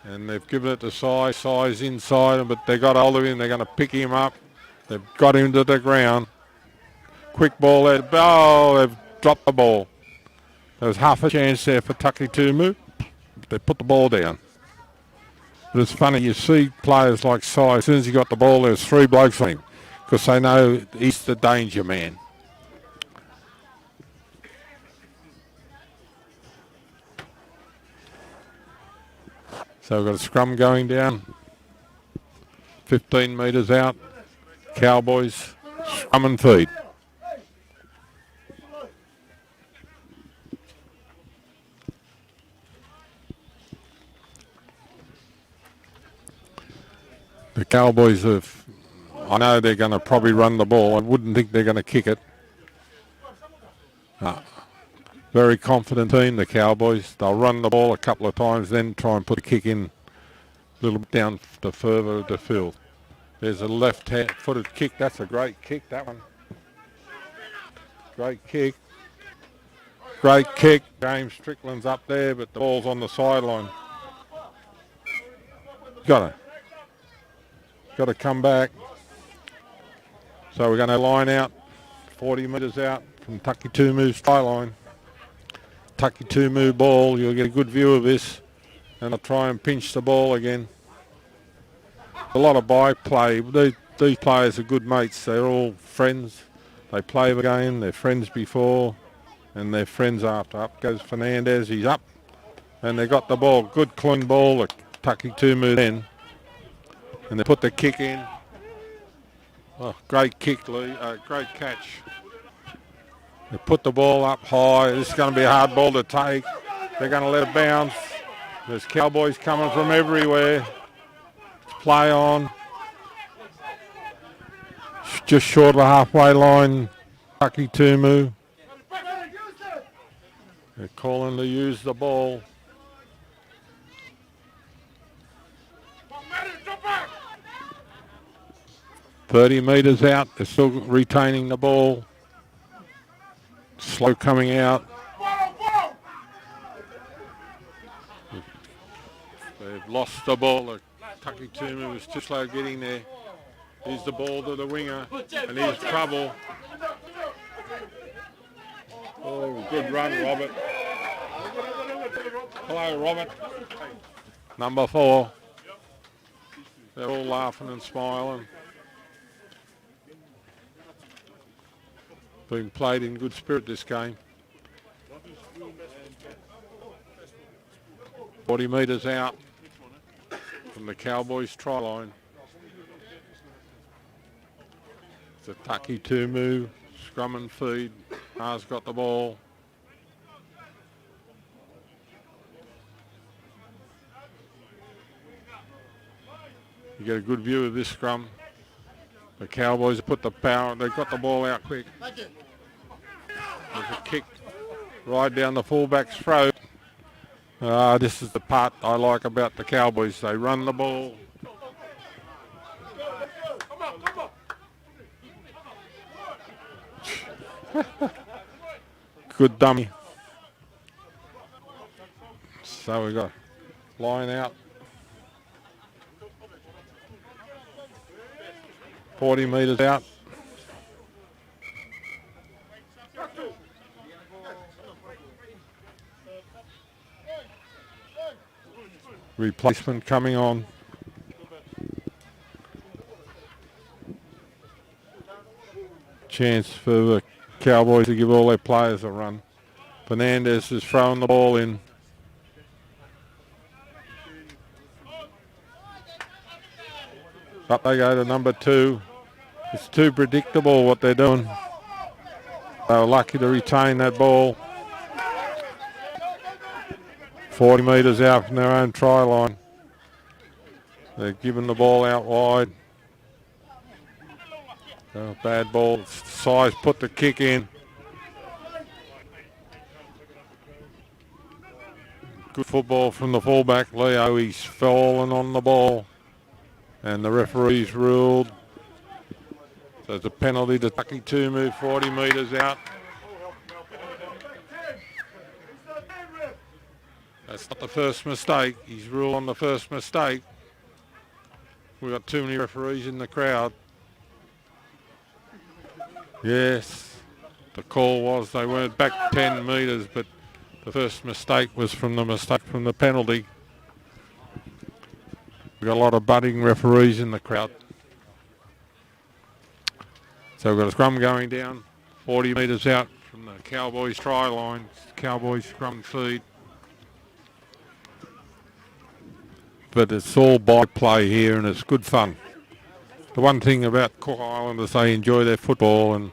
And they've given it to Size inside, but they got hold of him. They're going to pick him up. They've got him to the ground. Quick ball there. Oh, they've dropped the ball. There was half a chance there for Takitumu. They put the ball down. But it's funny, you see players like Sai, as soon as he got the ball, there's 3 blokes on him because they know he's the danger man. So we've got a scrum going down. 15 metres out. Cowboys, scrum and feed. The Cowboys I know they're going to probably run the ball. I wouldn't think they're going to kick it. Very confident team, the Cowboys. They'll run the ball a couple of times, then try and put a kick in a little bit down the further of the field. There's a left-footed kick. That's a great kick, that one. Great kick. Great kick. James Strickland's up there, but the ball's on the sideline. Got to come back. So we're going to line out 40 metres out from Takitumu's try line. Takitumu ball, you'll get a good view of this, and I'll try and pinch the ball again. A lot of by-play. These players are good mates. They're all friends. They play the game. They're friends before, and they're friends after. Up goes Fernandez. He's up, and they got the ball. Good clean ball at Takitumu then. And they put the kick in. Oh, great kick, Lee. Great catch. They put the ball up high. This is going to be a hard ball to take. They're going to let it bounce. There's Cowboys coming from everywhere. Play on. Just short of the halfway line, Takitumu. They're calling to use the ball. "30 metres out, they're still retaining the ball. Slow coming out. They've lost the ball. Takitumu was too slow getting there. Here's the ball to the winger, and here's trouble. Oh, good run, Robert. Hello, Robert. Number 4. They're all laughing and smiling. Being played in good spirit this game. 40 metres out from the Cowboys try line. It's a Takitumu, scrum and feed. Ha's got the ball. You get a good view of this scrum. The Cowboys have put the power, they've got the ball out quick. There's a kick right down the fullback's throat. This is the part I like about the Cowboys. They run the ball. Good dummy. So we've got line out. 40 metres out. Replacement coming on. Chance for the Cowboys to give all their players a run. Fernandez is throwing the ball in. Up they go to number 2. It's too predictable what they're doing. They were lucky to retain that ball. 40 metres out from their own try line. They're giving the ball out wide. Oh, bad ball. Size put the kick in. Good football from the fullback, Leo. He's fallen on the ball. And the referee's ruled. So it's a penalty to Takitumu, 40 metres out. That's not the first mistake. He's ruled on the first mistake. We've got too many referees in the crowd. Yes, the call was they weren't back 10 metres, but the first mistake was from the penalty. We've got a lot of budding referees in the crowd. So we've got a scrum going down, 40 metres out from the Cowboys try line. Cowboys scrum feed. But it's all by play here and it's good fun. The one thing about Cook Island is they enjoy their football, and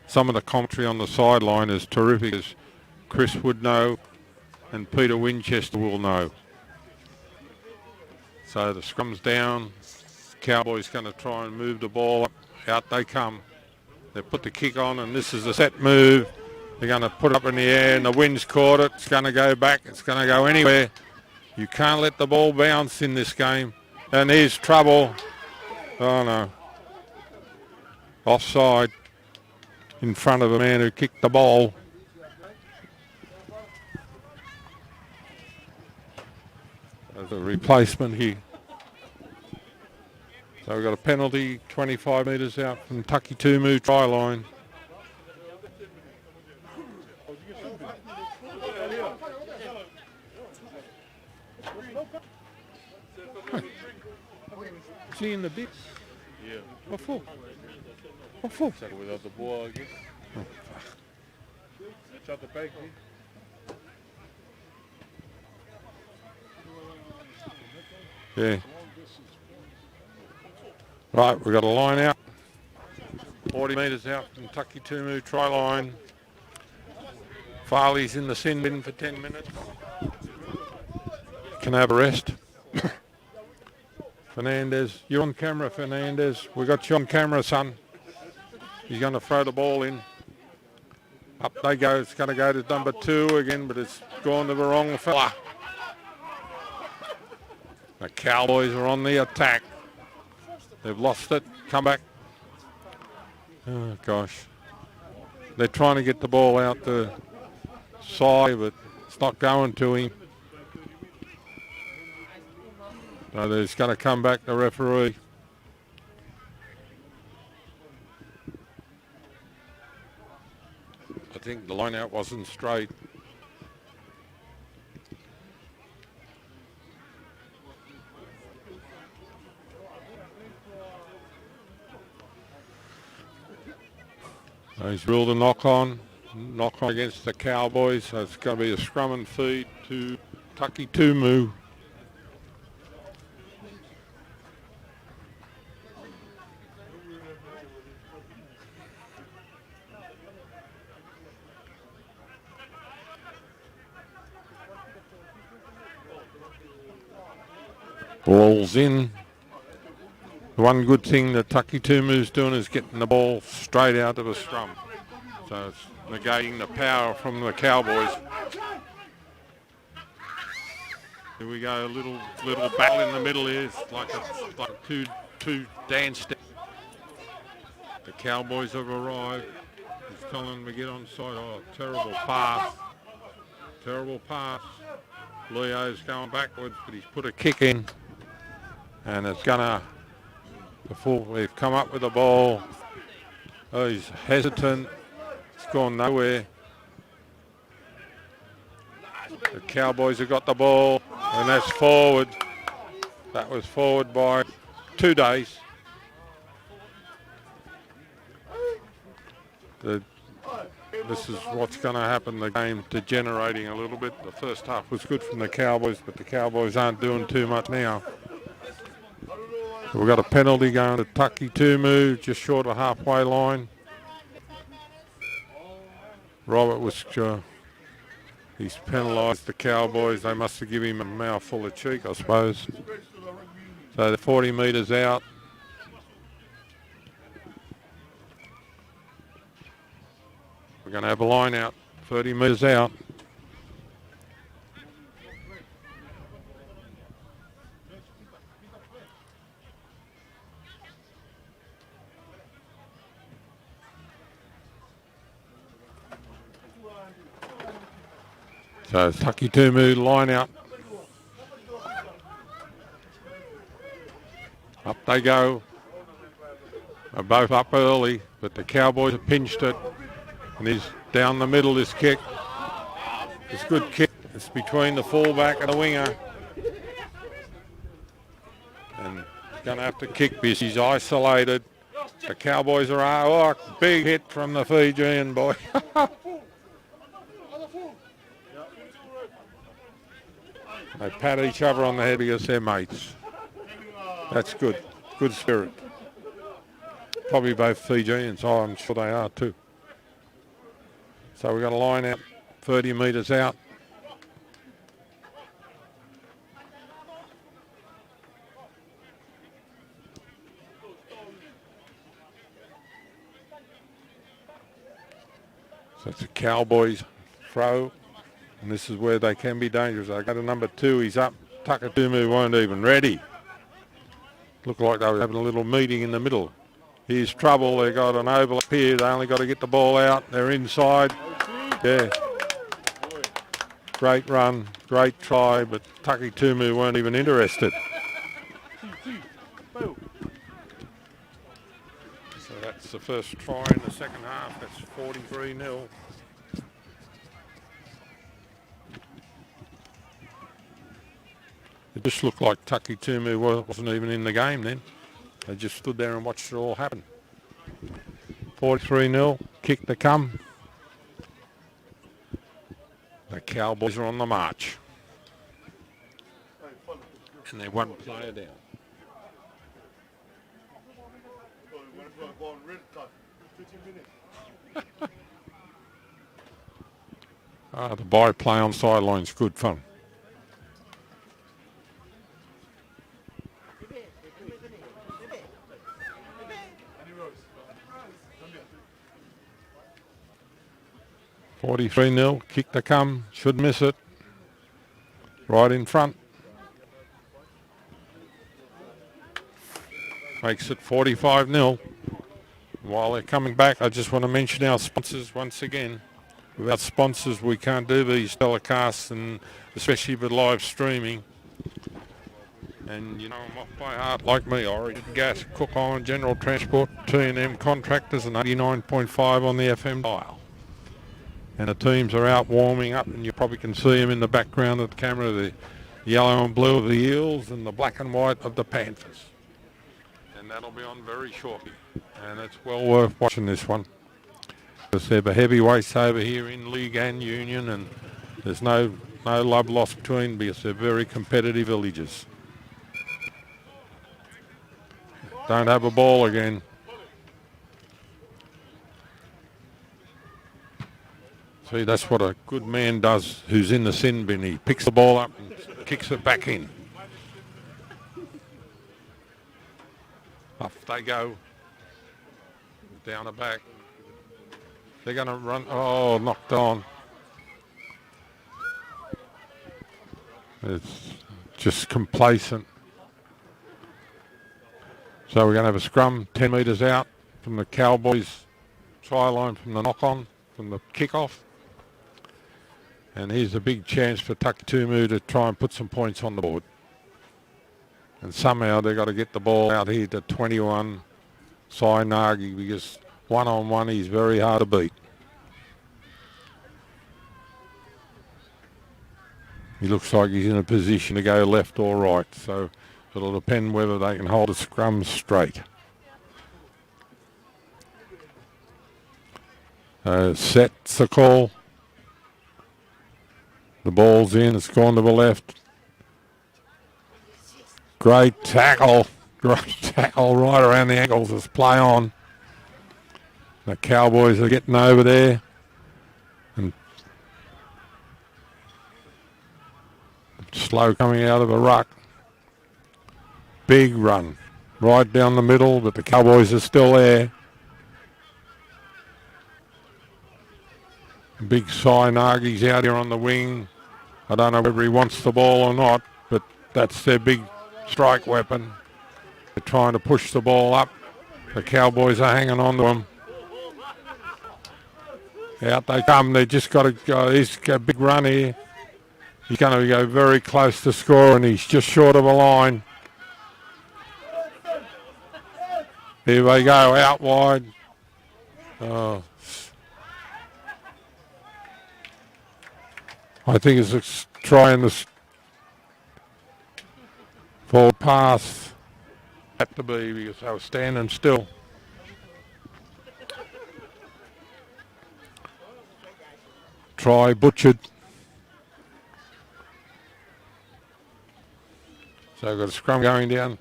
some of the commentary on the sideline is terrific, as Chris would know and Peter Winchester will know. So the scrum's down. Cowboys going to try and move the ball up. Out they come. They put the kick on, and this is a set move. They're going to put it up in the air, and the wind's caught it. It's going to go back. It's going to go anywhere. You can't let the ball bounce in this game. And here's trouble. Oh, no. Offside in front of a man who kicked the ball. There's a replacement here. So we've got a penalty 25 metres out from Takitumu try line. Is he in the bits? Yeah. What for? What for? Second without the ball, I guess. Oh, Shut the back, yeah. Right, we've got a line out. 40 metres out from Takitumu try line. Farley's in the sin bin for 10 minutes. Can have a rest. Fernandez, you're on camera, Fernandez. We got you on camera, son. He's going to throw the ball in. Up they go. It's going to go to number 2 again, but it's gone to the wrong fella. The Cowboys are on the attack. They've lost it. Come back. Oh, gosh. They're trying to get the ball out the side, but it's not going to him. So there's going to come back the referee. I think the line out wasn't straight. So he's ruled a knock on against the Cowboys. So it's going to be a scrum and feed to Takitumu. Ball's in. The one good thing that Takitumu's doing is getting the ball straight out of a scrum. So it's negating the power from the Cowboys. Here we go, a little battle in the middle here. It's like two dance steps. The Cowboys have arrived. He's telling them to get on side. Oh, terrible pass. Terrible pass. Leo's going backwards, but he's put a kick in, and it's gonna. We've come up with the ball. Oh, he's hesitant. It's gone nowhere. The Cowboys have got the ball, and that's forward. That was forward by 2 days. This is what's going to happen. The game degenerating a little bit. The first half was good from the Cowboys, but the Cowboys aren't doing too much now. We've got a penalty going to Takitumu, just short of halfway line. Robert was, he's penalised the Cowboys. They must have given him a mouthful of cheek, I suppose. So they're 40 metres out. We're going to have a line out, 30 metres out. So Takitumu line out. Up they go. They're both up early, but the Cowboys have pinched it. And he's down the middle, this kick. It's a good kick. It's between the fullback and the winger. And he's going to have to kick this. He's isolated. The Cowboys are out. Oh, big hit from the Fijian boy. They pat each other on the head because they're mates. That's good. Good spirit. Probably both Fijians. Oh, I'm sure they are too. So we've got a line out, 30 metres out. So it's a Cowboys throw, and this is where they can be dangerous. They go to number 2, he's up. Takitumu weren't even ready. Looked like they were having a little meeting in the middle. Here's trouble, they got an overlap here, they only got to get the ball out, they're inside. Yeah. Great run, great try, but Takitumu weren't even interested. So that's the first try in the second half, that's 43-0. It just looked like Takitumu wasn't even in the game then. They just stood there and watched it all happen. 43-0, kick to come. The Cowboys are on the march. And they're one player down. The by-play on sideline's good fun. $43-0, kick to come, should miss it. Right in front. Makes it 45-0. While they're coming back, I just want to mention our sponsors once again. Without sponsors, we can't do these telecasts, and especially with live streaming. And you know, I'm off by heart like me. Origin Gas, Cook Island General Transport, T&M Contractors, and 89.5 on the FM dial. And the teams are out warming up, and you probably can see them in the background of the camera, the yellow and blue of the Eels and the black and white of the Panthers. And that'll be on very shortly. And it's well worth watching this one. Because they're the heavyweights over here in League and Union, and there's no love lost between because they're very competitive villages. Don't have a ball again. See, that's what a good man does who's in the sin bin. He picks the ball up and kicks it back in. Off they go. Down the back. They're going to run. Oh, knocked on. It's just complacent. So we're going to have a scrum 10 metres out from the Cowboys try line, from the knock-on, from the kick-off. And here's a big chance for Takitumu to try and put some points on the board. And somehow they've got to get the ball out here to 21 Sainagi, because one-on-one he's very hard to beat. He looks like he's in a position to go left or right, so it'll depend whether they can hold a scrum straight. Sets the call. The ball's in, it's gone to the left. Great tackle right around the ankles. It's play on. The Cowboys are getting over there. And slow coming out of a ruck. Big run right down the middle, but the Cowboys are still there. Big Sainagi's out here on the wing. I don't know whether he wants the ball or not, but that's their big strike weapon. They're trying to push the ball up. The Cowboys are hanging on to him. Out they come. They just got to go. He's got a big run here. He's going to go very close to score, and he's just short of a line. Here they go, out wide. Oh. I think it's trying this forward pass. Had to be, because they were standing still. Try butchered. So we've got a scrum going down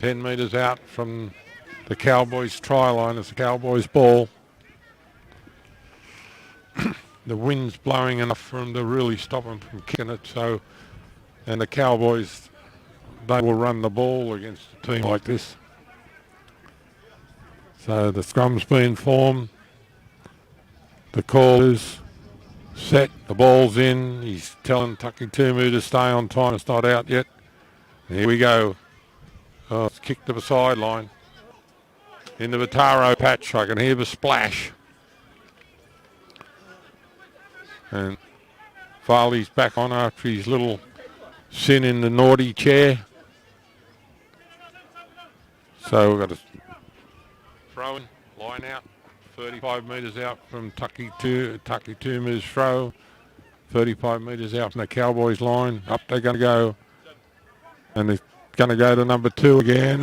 10 metres out from the Cowboys try line. It's the Cowboys ball. The wind's blowing enough for them to really stop them from kicking it. So, and the Cowboys, they will run the ball against a team like this. So the scrum's been formed. The call is set. The ball's in. He's telling Takitumu to stay on time. It's not out yet. Here we go. Oh, it's kicked to the sideline. Into the taro patch. I can hear the splash. And Farley's back on after his little sin in the naughty chair. So we've got a throw in, line out, 35 metres out from Takitumu's throw, 35 metres out from the Cowboys line. Up they're going to go. And they're going to go to number 2 again.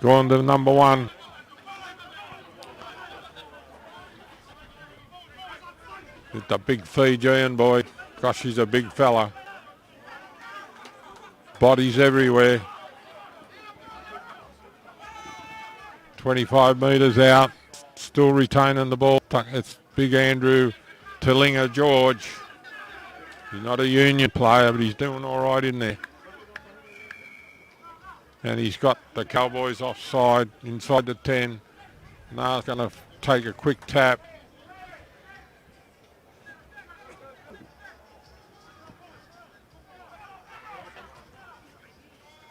Going to number 1. It's a big Fijian boy. Gosh, he's a big fella. Bodies everywhere. 25 metres out. Still retaining the ball. It's big Andrew Talinga George. He's not a union player, but he's doing all right in there. And he's got the Cowboys offside inside the 10. Now he's going to take a quick tap.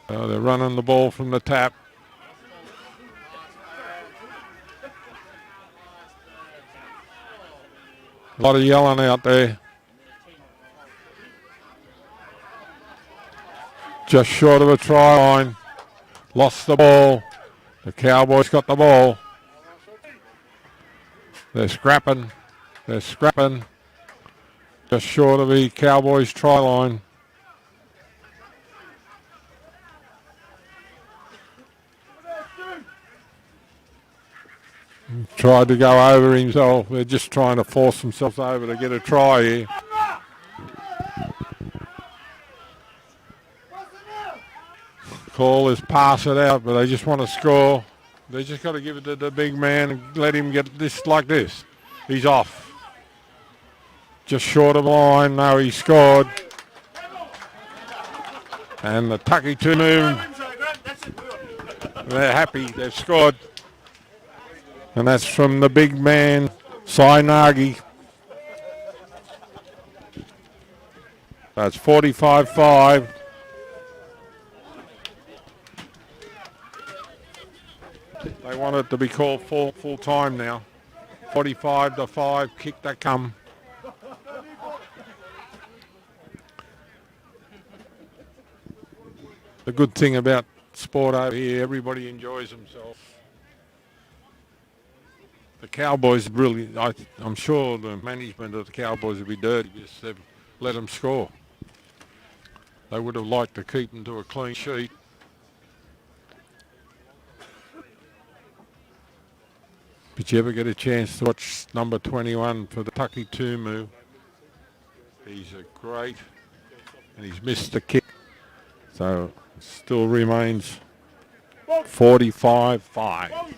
So they're running the ball from the tap. A lot of yelling out there. Just short of a try line. Lost the ball. The Cowboys got the ball. They're scrapping. They're scrapping. Just short of the Cowboys try line. Tried to go over himself. They're just trying to force themselves over to get a try here. Call is pass it out, but they just want to score. They just got to give it to the big man and let him get this like this. He's off. Just short of the line. No, he scored. And the Takitumu, they're happy. They've scored. And that's from the big man, Sainagi. That's 45-5. They want it to be called full time now. 45-5, kick to come. The good thing about sport over here, everybody enjoys themselves. The Cowboys really, I'm sure the management of the Cowboys would be dirty if they've let them score. They would have liked to keep them to a clean sheet. But you ever get a chance to watch number 21 for the Takitumu? He's a great, and he's missed the kick. So it still remains 45-5.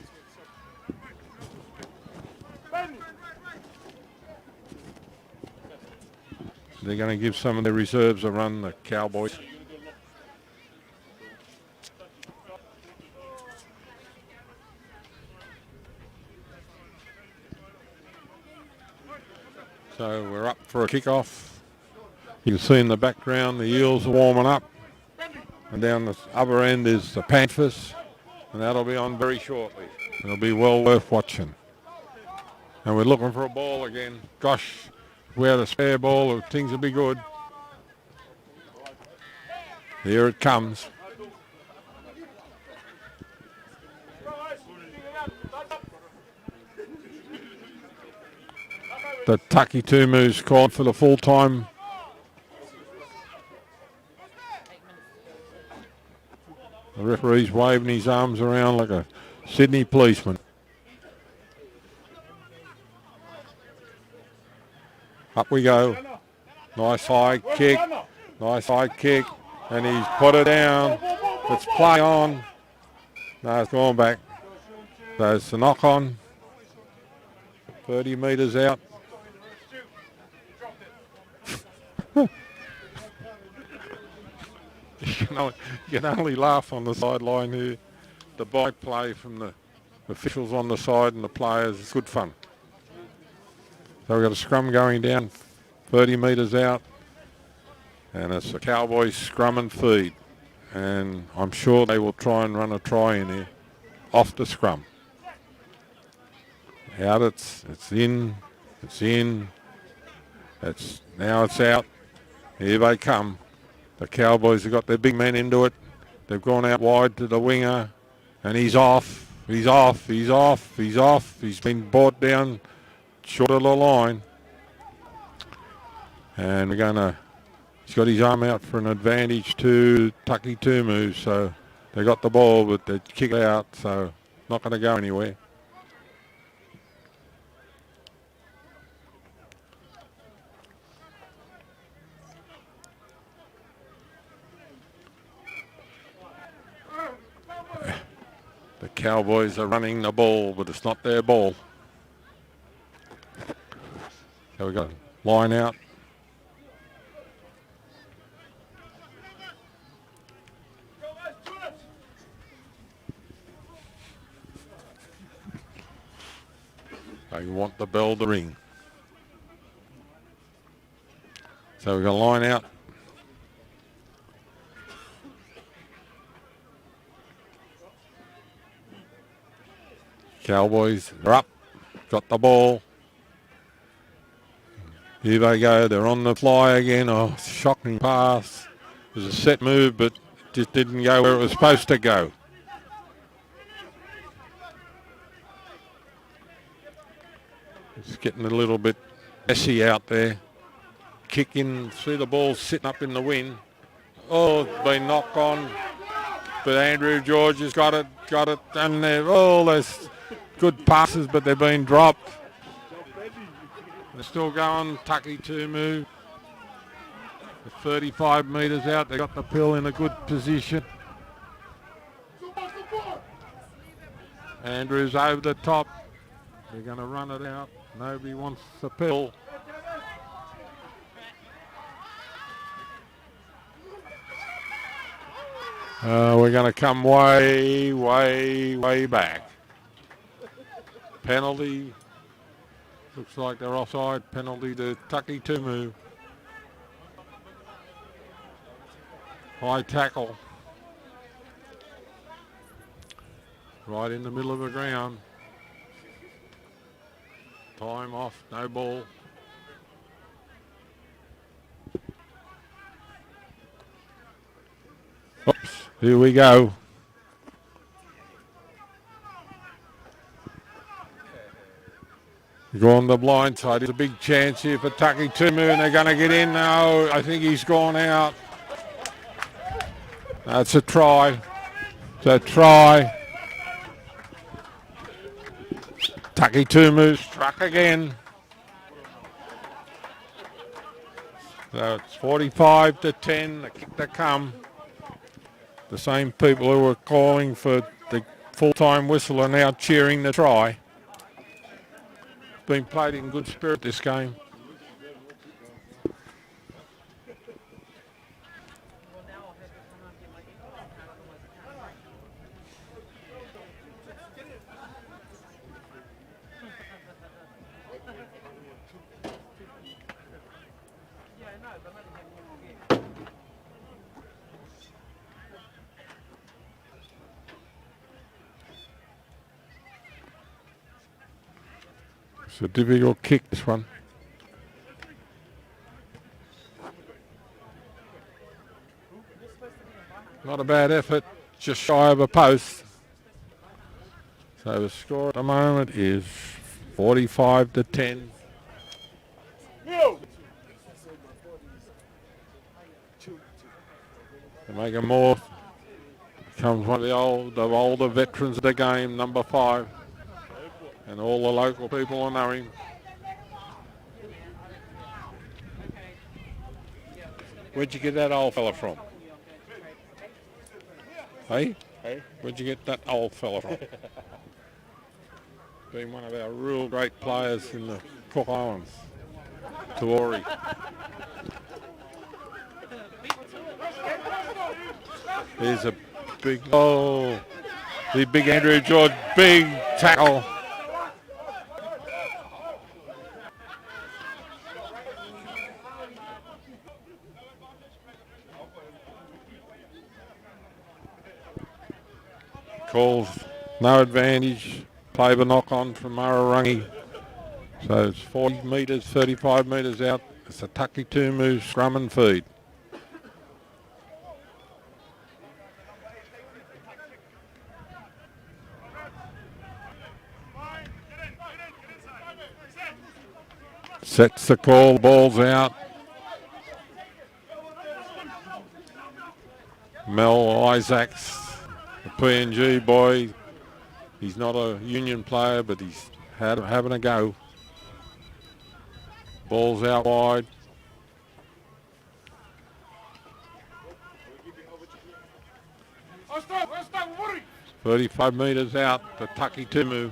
They're going to give some of their reserves a run, the Cowboys. So we're up for a kickoff. You can see in the background the Eels are warming up. And down the other end is the Panthers. And that'll be on very shortly. It'll be well worth watching. And we're looking for a ball again. Gosh, if we had a spare ball, things would be good. Here it comes. The Takitumu's called for the full time. The referee's waving his arms around like a Sydney policeman. Up we go. Nice high kick. Nice high kick. And he's put it down. It's play on. No, it's gone back. There's the knock on. 30 metres out. You can only laugh on the sideline here. The byplay from the officials on the side and the players is good fun. So we've got a scrum going down 30 metres out. And it's the Cowboys scrum and feed. And I'm sure they will try and run a try in here off the scrum. Out it's in, now it's out. Here they come. The Cowboys have got their big men into it. They've gone out wide to the winger, and he's off. He's been brought down short of the line. And he's got his arm out for an advantage to Takitumu, so they got the ball, but they kick it out, so not going to go anywhere. The Cowboys are running the ball, but it's not their ball. So we've got line out. They want the bell to ring. So we've got line out. Cowboys are up, got the ball. Here they go, they're on the fly again. Oh, shocking pass. It was a set move, but it just didn't go where it was supposed to go. It's getting a little bit messy out there. Kicking, see the ball sitting up in the wind. Oh, it's been knocked on. But Andrew George has got it, and there's good passes, but they've been dropped. They're still going, Takitumu. 35 metres out, they got the pill in a good position. Andrews over the top. They're going to run it out. Nobody wants the pill. We're going to come way, way, way back. Penalty. Looks like they're offside. Penalty to Takitumu. High tackle. Right in the middle of the ground. Time off, no ball. Oops, here we go. Go on the blind side. It's a big chance here for Takitumu, and they're going to get in now. I think he's gone out. That's a try. It's a try. Takitumu struck again. So it's 45-10, the kick to come. The same people who were calling for the full-time whistle are now cheering the try. It's been played in good spirit, this game. It's a difficult kick, this one. Not a bad effort, just shy of a post. So the score at the moment is 45-10. To make it more, comes one of the older veterans of the game, number 5. And all the local people will know him. Where'd you get that old fella from? Hey? Hey? Where'd you get that old fella from? Been one of our real great players in the Cook Islands. Taori. There's a big, the big Andrew George, big tackle. Calls no advantage. Play the knock on from Mararangi. So it's 40 metres, 35 metres out. It's a Takitumu scrum and feed. Sets the call, ball's out. Mel Isaacs, the PNG boy. He's not a union player, but he's having a go. Ball's out wide. Worry. 35 metres out to Takitumu.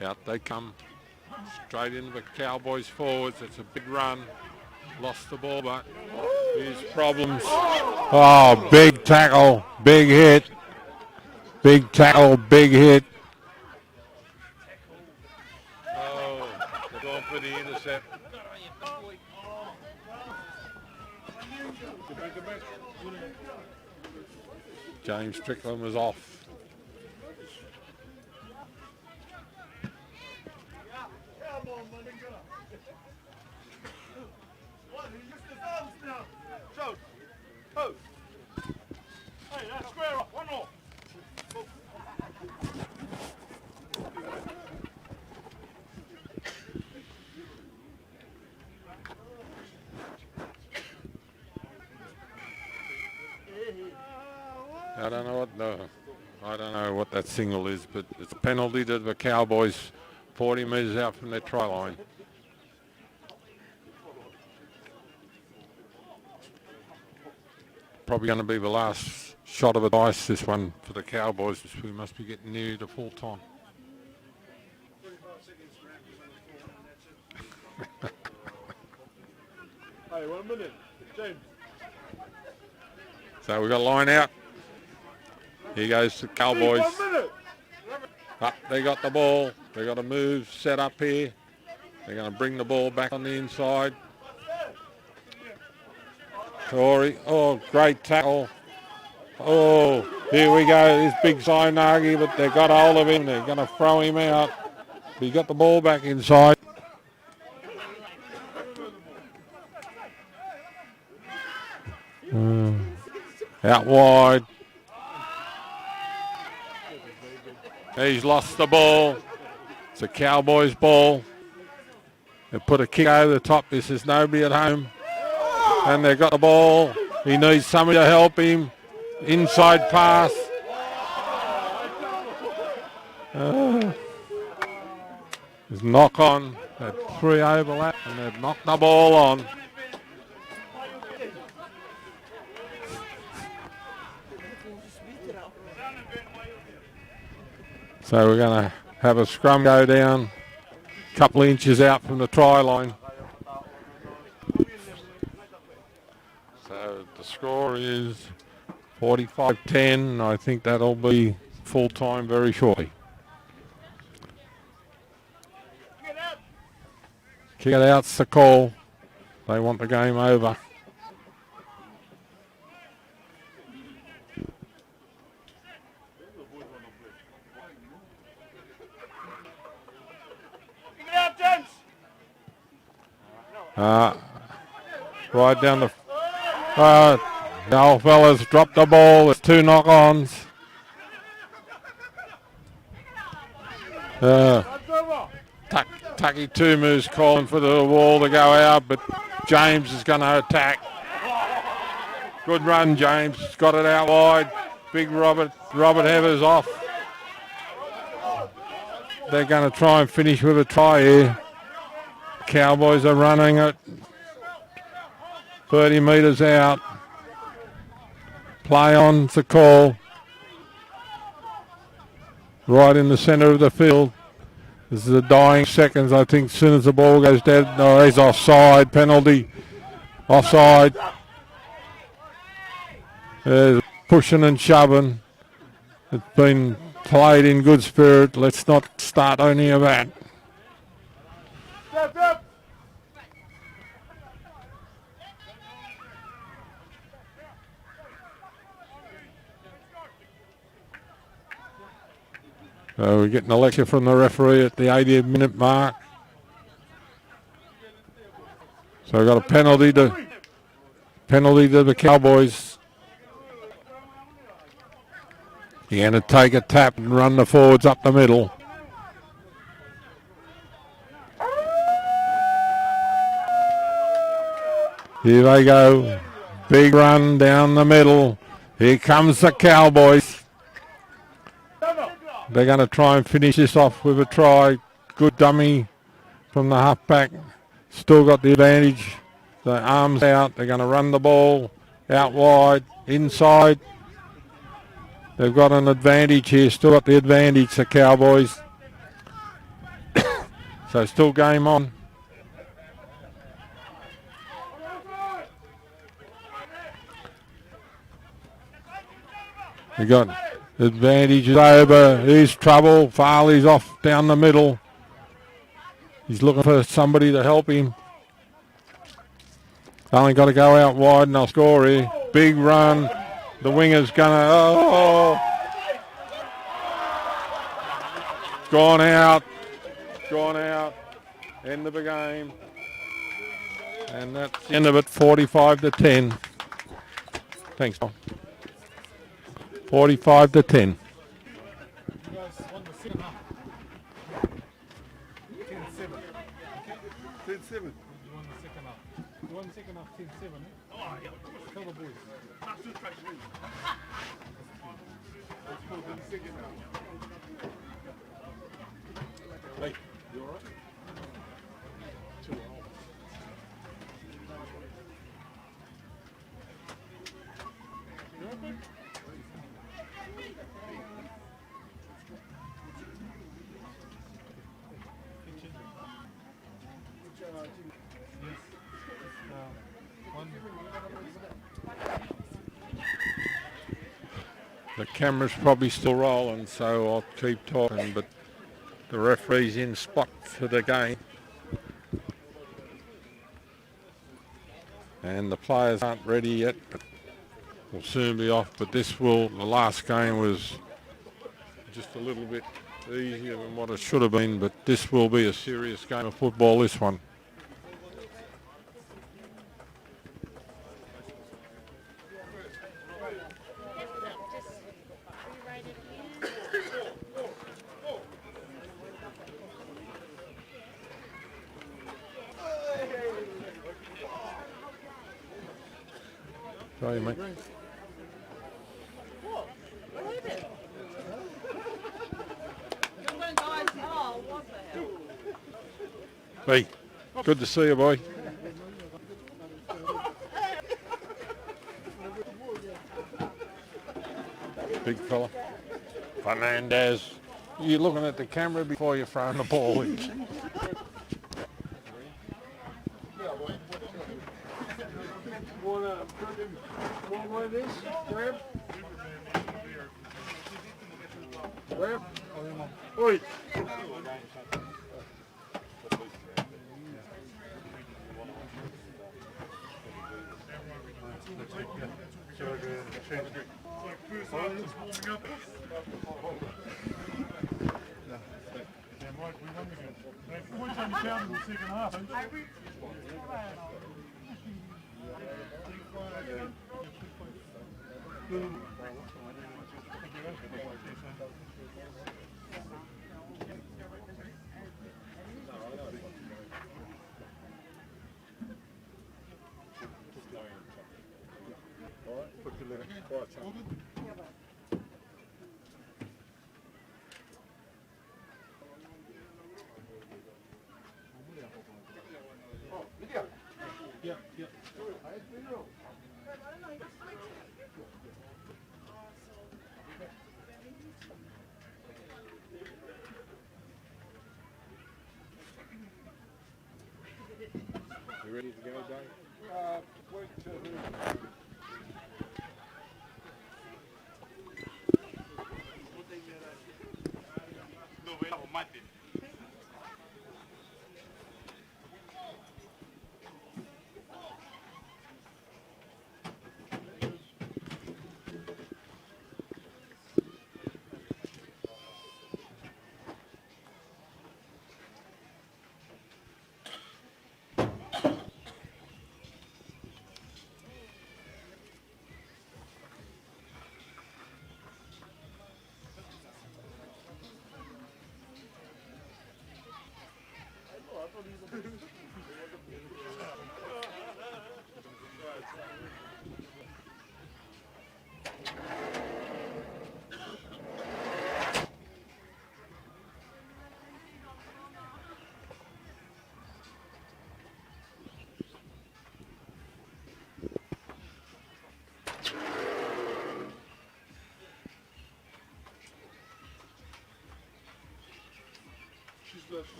Out they come. Straight into the Cowboys forwards. It's a big run. Lost the ball, but here's problems. Oh, big tackle, big hit. Big tackle, big hit. Oh, they're going for the intercept. James Strickland was off. I don't know what that signal is, but it's a penalty to the Cowboys 40 metres out from their try line. Probably going to be the last shot of the dice, this one, for the Cowboys. We must be getting near to full time. Hey, 1 minute. James. So we've got a line out. Here goes the Cowboys. 1 minute. Up, they got the ball. They got a move set up here. They're going to bring the ball back on the inside. Corey, oh, great tackle. Oh, Here we go, this big Sinagi, but they've got hold of him. They're going to throw him out. He got the ball back inside. Out wide. He's lost the ball. It's a Cowboys ball. They put a kick over the top. This is nobody at home. And they've got the ball. He needs somebody to help him. Inside pass. There's knock on. Had 3 overlap and they've knocked the ball on. So we're going to have a scrum go down a couple of inches out from the try line. So the score is 45-10. I think that'll be full time very shortly. Kick it out's the call. They want the game over. Right down the... the old fella's dropped the ball. There's 2 knock-ons. Takitumu's calling for the wall to go out, but James is going to attack. Good run, James. Got it out wide. Big Robert Heather's off. They're going to try and finish with a try here. Cowboys are running it 30 metres out. Play on the call. Right in the centre of the field. This is the dying seconds. I think as soon as the ball goes dead. No, he's offside. Penalty. Offside. There's pushing and shoving. It's been played in good spirit. Let's not start any of that. So we're getting a lecture from the referee at the 80th minute mark. So we've got a penalty to the Cowboys. You're going to take a tap and run the forwards up the middle. Here they go. Big run down the middle. Here comes the Cowboys. They're going to try and finish this off with a try. Good dummy from the halfback. Still got the advantage. The arms out. They're going to run the ball out wide, inside. They've got an advantage here. Still got the advantage, the Cowboys. So still game on. They got advantage over. Here's trouble. Farley's off down the middle. He's looking for somebody to help him. Only got to go out wide and they'll score here. Big run. The winger's gonna... Oh! Gone out. Gone out. End of the game. And that's the end of it, 45-10. Thanks, Tom. 45-10. The camera's probably still rolling, so I'll keep talking, but the referee's in spot for the game. And the players aren't ready yet, but will soon be off, but the last game was just a little bit easier than what it should have been, but this will be a serious game of football, this one. Sorry, mate. Hey, good to see you, boy. Big fella. Fernandez. You're looking at the camera before you're throwing the ball in. Want one of these? Grab. Grab. Oi. You ready to go, Dave? Wait till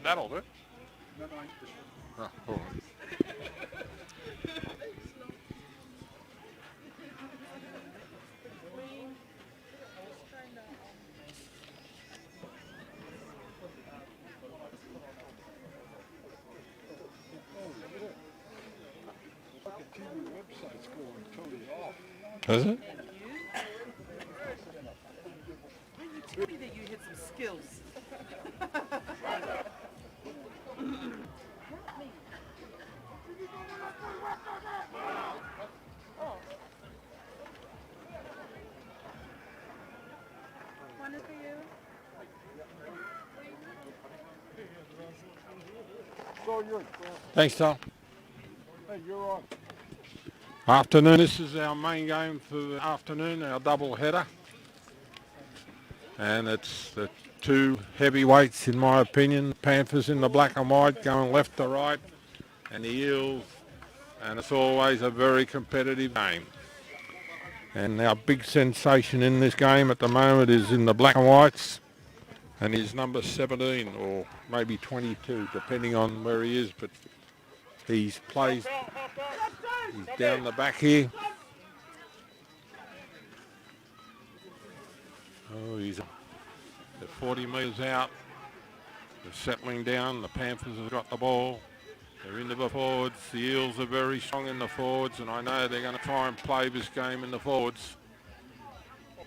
That'll do. Oh, all right. website's going totally off. Is it? Tell me that you hit some skills. One is for you. So you're, Thanks, Tom. hey, you're on. Afternoon. This is our main game for the afternoon, our double header. And it's the two heavyweights, in my opinion. Panthers in the black and white going left to right, and the Eels. And it's always a very competitive game. And our big sensation in this game at the moment is in the black and whites. And he's number 17 or maybe 22, depending on where he is. But he's down the back here. Oh, he's at 40 metres out. They're settling down. The Panthers have got the ball. They're into the forwards. The Eels are very strong in the forwards, and I know they're going to try and play this game in the forwards.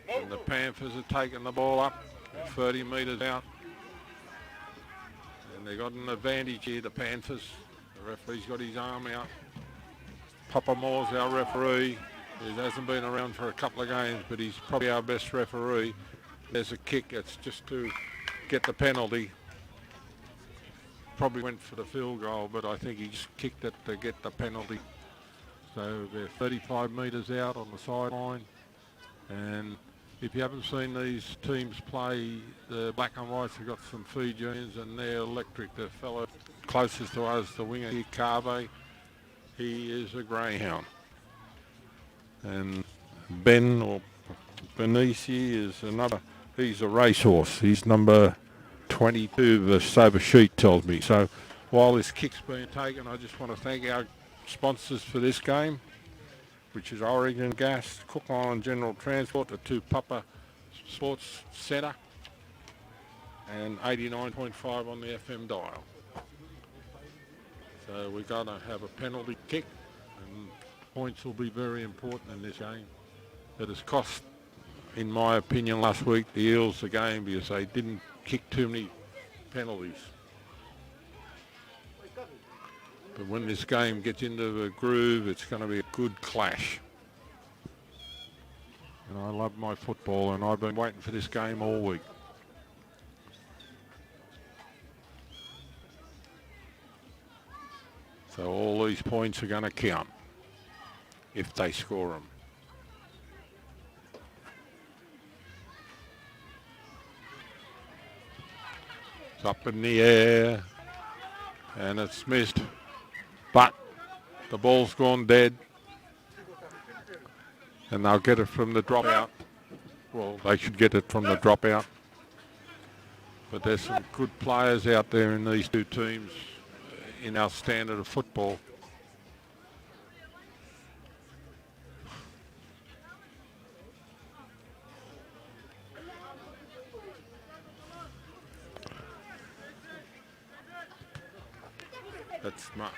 And the Panthers are taking the ball up. They're 30 metres out. And they've got an advantage here, the Panthers. The referee's got his arm out. Papa Moore's our referee. He hasn't been around for a couple of games, but he's probably our best referee. There's a kick. It's just to get the penalty. Probably went for the field goal, but I think he just kicked it to get the penalty. So they're 35 metres out on the sideline. And if you haven't seen these teams play, the Black and Whites have got some Fijians and they're electric. The fellow closest to us, the winger here, Cowboys, he is a greyhound. And Ben, or Benici, is another, he's a racehorse. He's number 22, the sober sheet tells me. So while this kick's being taken, I just want to thank our sponsors for this game, which is Oregon Gas, Cook Island General Transport, the Tupapa Sports Centre, and 89.5 on the FM dial. So we're going to have a penalty kick, and points will be very important in this game. It has cost, in my opinion, last week the Eels the game because they didn't kick too many penalties. But when this game gets into a groove, it's going to be a good clash. And I love my football, and I've been waiting for this game all week. So all these points are going to count if they score them. It's up in the air, and it's missed. But the ball's gone dead, and they'll get it from the dropout. Well, they should get it from the dropout. But there's some good players out there in these two teams in our standard of football. That's smart.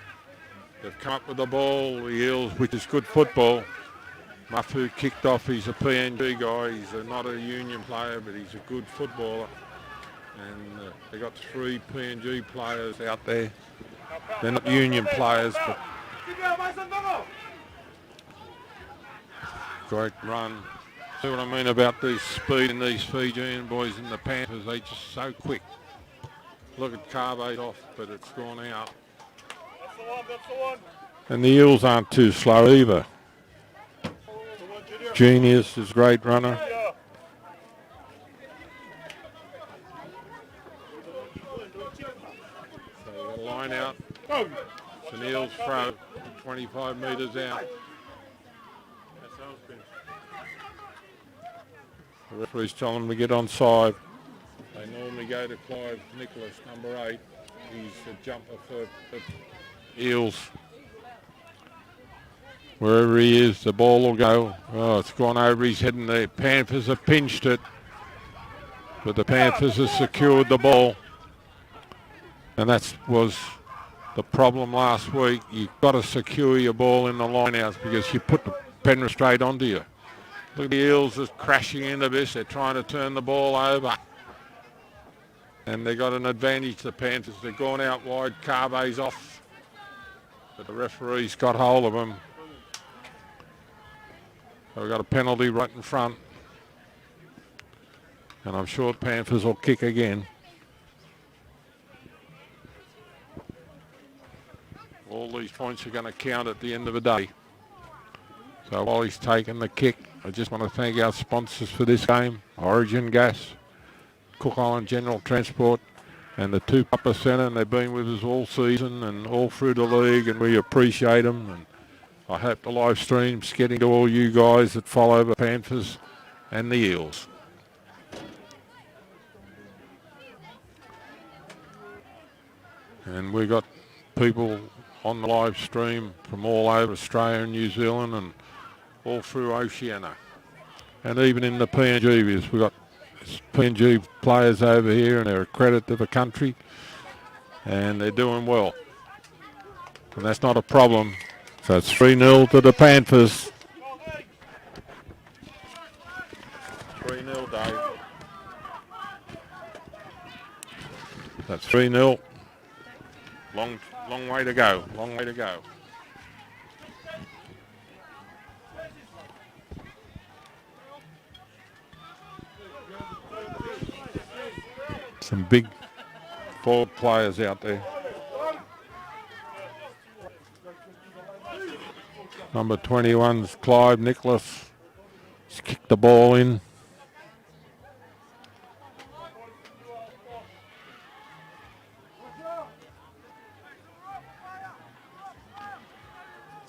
They've come up with the ball, the Eels, which is good football. Mafu kicked off. He's a PNG guy. He's not a union player, but he's a good footballer. And they got 3 PNG players out there. They're not union players, but great run. See what I mean about the speed in these Fijian boys in the Panthers? They're just so quick. Look at Carbate off, but it's gone out. That's the one. And the Eels aren't too slow either. Genius is a great runner. So we've got a line out. It's an Eels throw, 25 metres out. The referee's telling them to get onside. They normally go to Clive Nicholas, number 8. He's a jumper for the Eels. Wherever he is, the ball will go. Oh, it's gone over his head, and the Panthers have pinched it. But the Panthers have secured the ball. And that was the problem last week. You've got to secure your ball in the lineouts because you put the Penrith straight onto you. Look at the Eels are crashing into this. They're trying to turn the ball over. And they got an advantage, the Panthers. They're gone out wide. Carve's off. But the referee's got hold of him. So we've got a penalty right in front. And I'm sure the Panthers will kick again. All these points are going to count at the end of the day. So while he's taking the kick, I just want to thank our sponsors for this game. Origin Gas, Cook Island General Transport, and the Tupapa Centre. And they've been with us all season and all through the league, and we appreciate them. And I hope the live stream's getting to all you guys that follow the Panthers and the Eels. And we got people on the live stream from all over Australia and New Zealand and all through Oceania. And even in the PNG, because we've got PNG players over here, and they're a credit to the country, and they're doing well. And that's not a problem. So it's 3-0 to the Panthers. 3-0, Dave. That's 3-0. Long way to go. Long way to go. Some big forward players out there. Number 21's Clive Nicholas. He's kicked the ball in.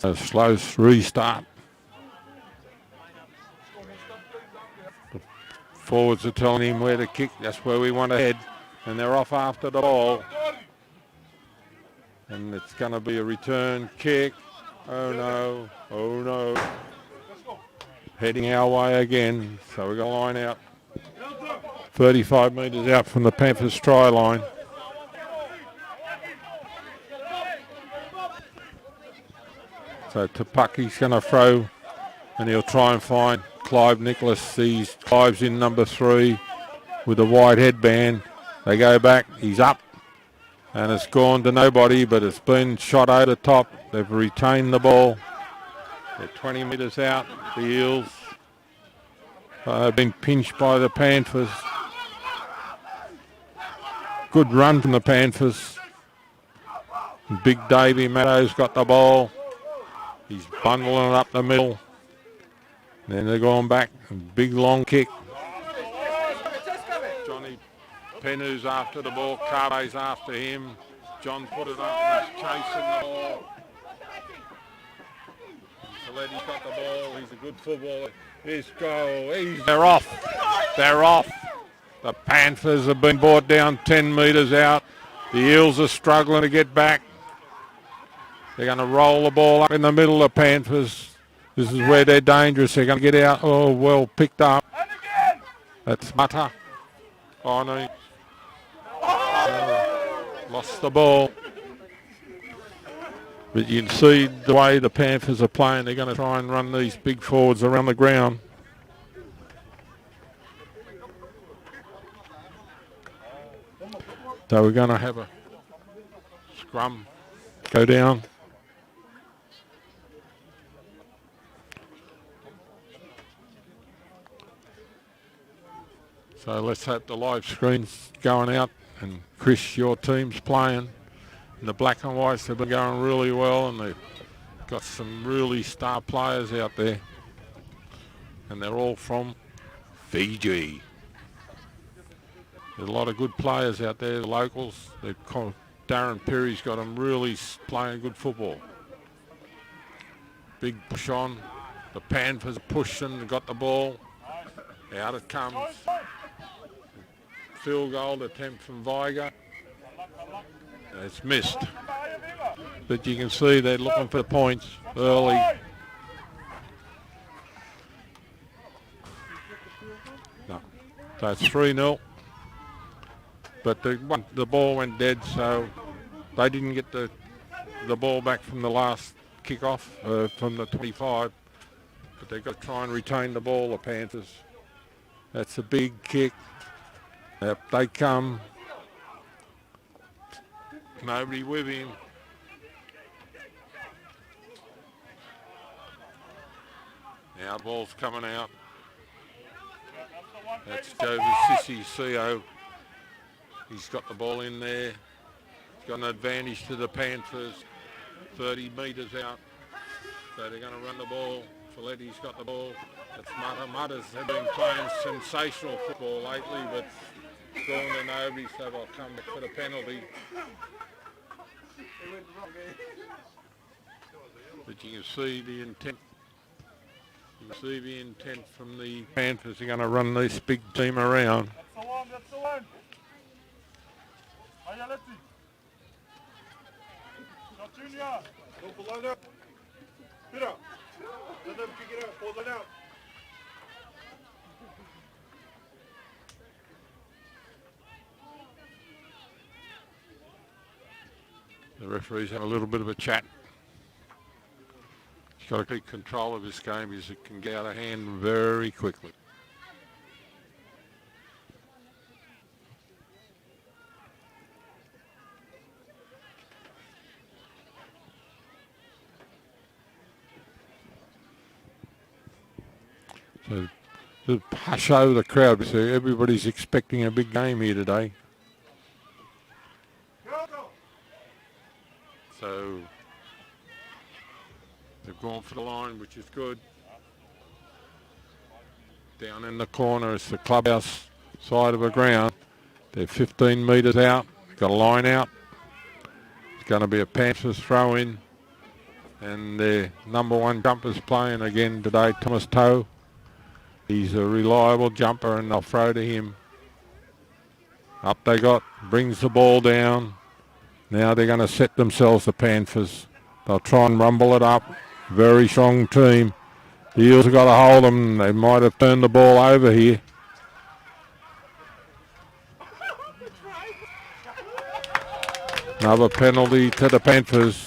A slow restart. The forwards are telling him where to kick. That's where we want to head. And they're off after the ball. And it's going to be a return kick. Oh no, oh no. Heading our way again. So we're going to line out 35 metres out from the Panthers try line. So Tupaki's going to throw, and he'll try and find Clive Nicholas. Clive's in number 3 with the white headband. They go back, he's up, and it's gone to nobody, but it's been shot over the top. They've retained the ball. They're 20 metres out, the Eels. They've been pinched by the Panthers. Good run from the Panthers. Big Davey Meadows got the ball. He's bundling it up the middle. Then they're going back. Big long kick. Johnny Penu's after the ball. Carve's after him. John put it up. He's chasing the ball. Coletti's got the ball. He's a good footballer. Here's goal. They're off. They're off. The Panthers have been brought down 10 metres out. The Eels are struggling to get back. They're going to roll the ball up in the middle of the Panthers. This is where they're dangerous. They're going to get out. Oh, well picked up. That's Mata. Oh, no. Lost the ball. But you can see the way the Panthers are playing. They're going to try and run these big forwards around the ground. So we're going to have a scrum go down. So let's hope the live screen's going out, and Chris, your team's playing. And the black and whites have been going really well, and they've got some really star players out there. And they're all from Fiji. There's a lot of good players out there, the locals. Darren Perry's got them really playing good football. Big push on. The Panthers pushing, they got the ball. Out it comes. Field goal attempt from Viger. It's missed. But you can see they're looking for the points early. No. So it's 3-0. But the ball went dead, so they didn't get the ball back from the last kickoff from the 25. But they've got to try and retain the ball, the Panthers. That's a big kick. Yep, they come. Nobody with him. Now the ball's coming out. That's Jovi Sissy CO. He's got the ball in there. He's got an advantage to the Panthers. 30 metres out. So they're going to run the ball. Coletti's got the ball. That's Mutters have been playing sensational football lately, but gone to nobody, so they'll come back for the penalty. But you can see the intent. You can see the intent from the Panthers. They're going to run this big team around. That's the one, that's the one. Hiya, let's see. Junior. Go below that. Get up. Let them kick it out. Hold it out. The referees have a little bit of a chat. He's got to keep control of this game because it can get out of hand very quickly. So just hush over the crowd. So everybody's expecting a big game here today. So they've gone for the line, which is good. Down in the corner is the clubhouse side of the ground. They're 15 metres out. They've got a line out. It's going to be a Panthers throw in. And their number one jumper's playing again today, Thomas Toe. He's a reliable jumper and they'll throw to him. Up they got, brings the ball down. Now they're going to set themselves, the Panthers. They'll try and rumble it up. Very strong team. The Eels have got to hold them. They might have turned the ball over here. Another penalty to the Panthers.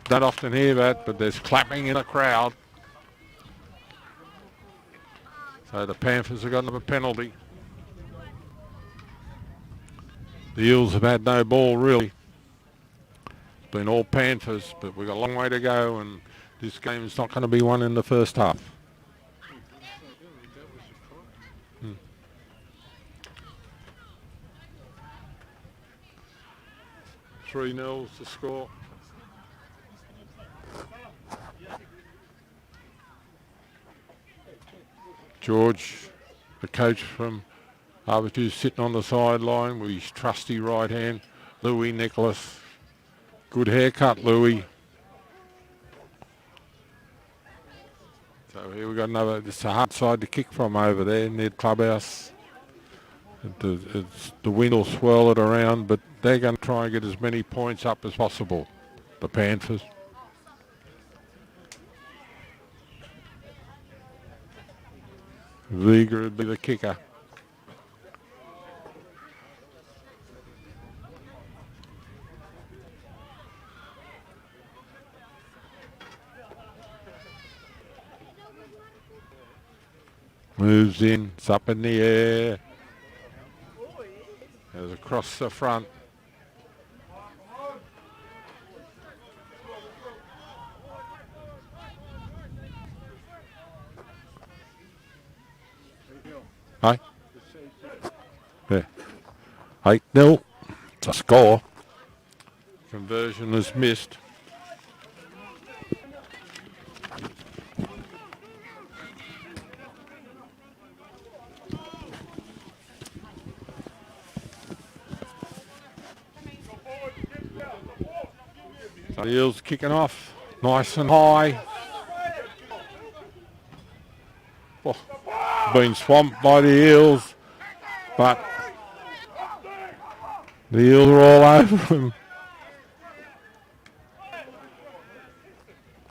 Don't often hear that, but there's clapping in the crowd. So the Panthers have got another penalty. The Eels have had no ball really. It's been all Panthers, but we've got a long way to go and this game's not going to be won in the first half. 3-0 to score. George, the coach from Avatiu, sitting on the sideline with his trusty right hand. Louis Nicholas. Good haircut, Louis. So here we got another, it's a hard side to kick from over there near the clubhouse. The wind will swirl it around, but they're going to try and get as many points up as possible, the Panthers. Vega would be the kicker. Moves in, it's up in the air. Goes across the front. Hi. There. 8-0. It's a score. Conversion is missed. So the Eels kicking off, nice and high. Oh, been swamped by the Eels, but the Eels are all over them.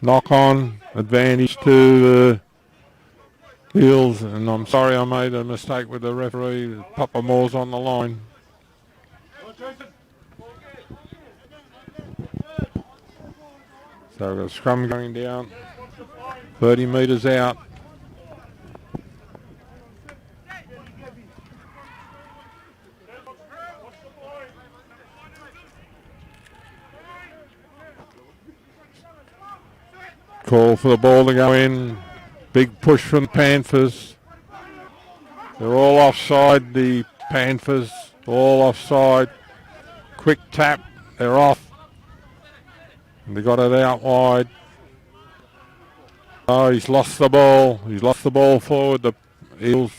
Knock on, advantage to the Eels, and I'm sorry I made a mistake with the referee. Papa Moore's on the line. So the scrum going down, 30 metres out. Call for the ball to go in. Big push from the Panthers. They're all offside, the Panthers, all offside. Quick tap, they're off. And they got it out wide. Oh, he's lost the ball. He's lost the ball forward. The Eels,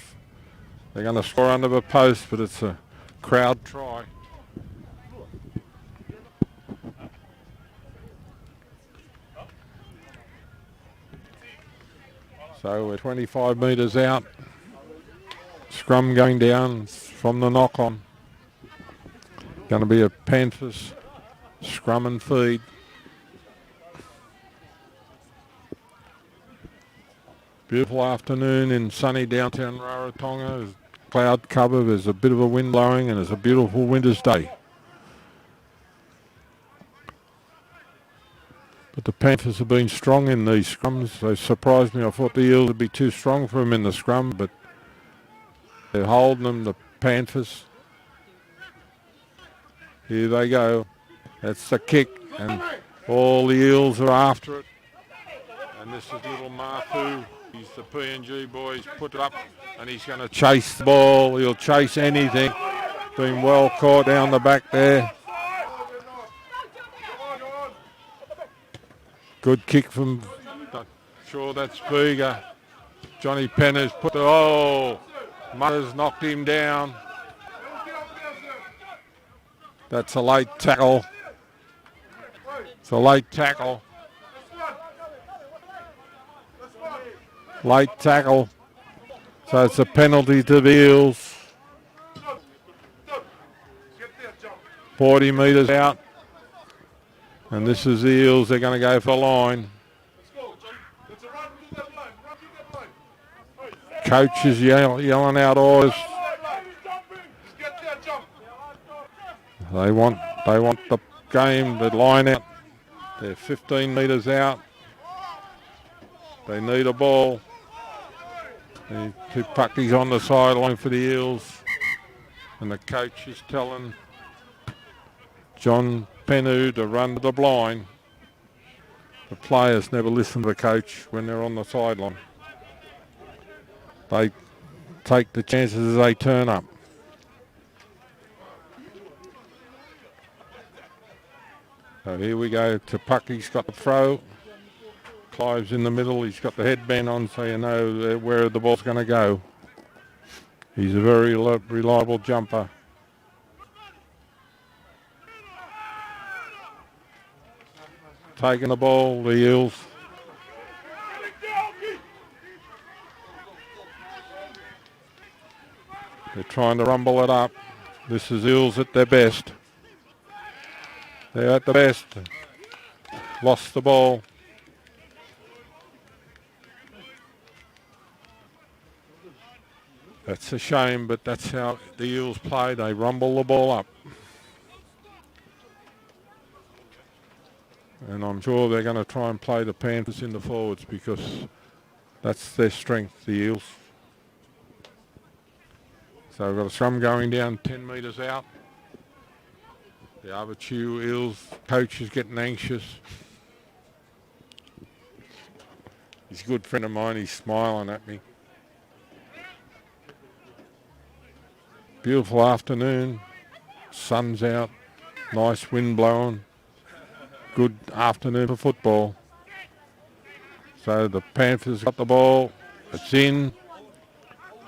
they're going to score under the post, but it's a crowd try. So we're 25 metres out. Scrum going down from the knock-on. Going to be a Panthers scrum and feed. Beautiful afternoon in sunny downtown Rarotonga. There's cloud cover, there's a bit of a wind blowing and it's a beautiful winter's day. But the Panthers have been strong in these scrums. They surprised me. I thought the Eels would be too strong for them in the scrum, but they're holding them, the Panthers. Here they go. That's the kick, and all the Eels are after it. And this is little Mafu. He's the PNG boy. He's put it up, and he's going to chase the ball. He'll chase anything. Been well caught down the back there. Good kick from, not sure that's Vega. Johnny Penner's put the, Mutters knocked him down. That's a late tackle. It's a late tackle. Late tackle. So it's a penalty to the Eels. 40 metres out. And this is the Eels. They're going to go for the line. Coach is yelling out orders. They want the game, the line out. They're 15 metres out. They need a ball. Two puckies on the sideline for the Eels. And the coach is telling John Penu to run to the blind. The players never listen to the coach when they're on the sideline. They take the chances as they turn up. So here we go. Tupucky's got the throw. Clive's in the middle. He's got the headband on, so you know where the ball's going to go. He's a very reliable jumper. Taking the ball, the Eels. They're trying to rumble it up. This is Eels at their best. They're at the best. Lost the ball. That's a shame, but that's how the Eels play. They rumble the ball up. And I'm sure they're going to try and play the Panthers in the forwards because that's their strength, the Eels. So we've got a scrum going down 10 metres out. The Avatiu Eels coach is getting anxious. He's a good friend of mine. He's smiling at me. Beautiful afternoon. Sun's out. Nice wind blowing. Good afternoon for football. So the Panthers got the ball. It's in.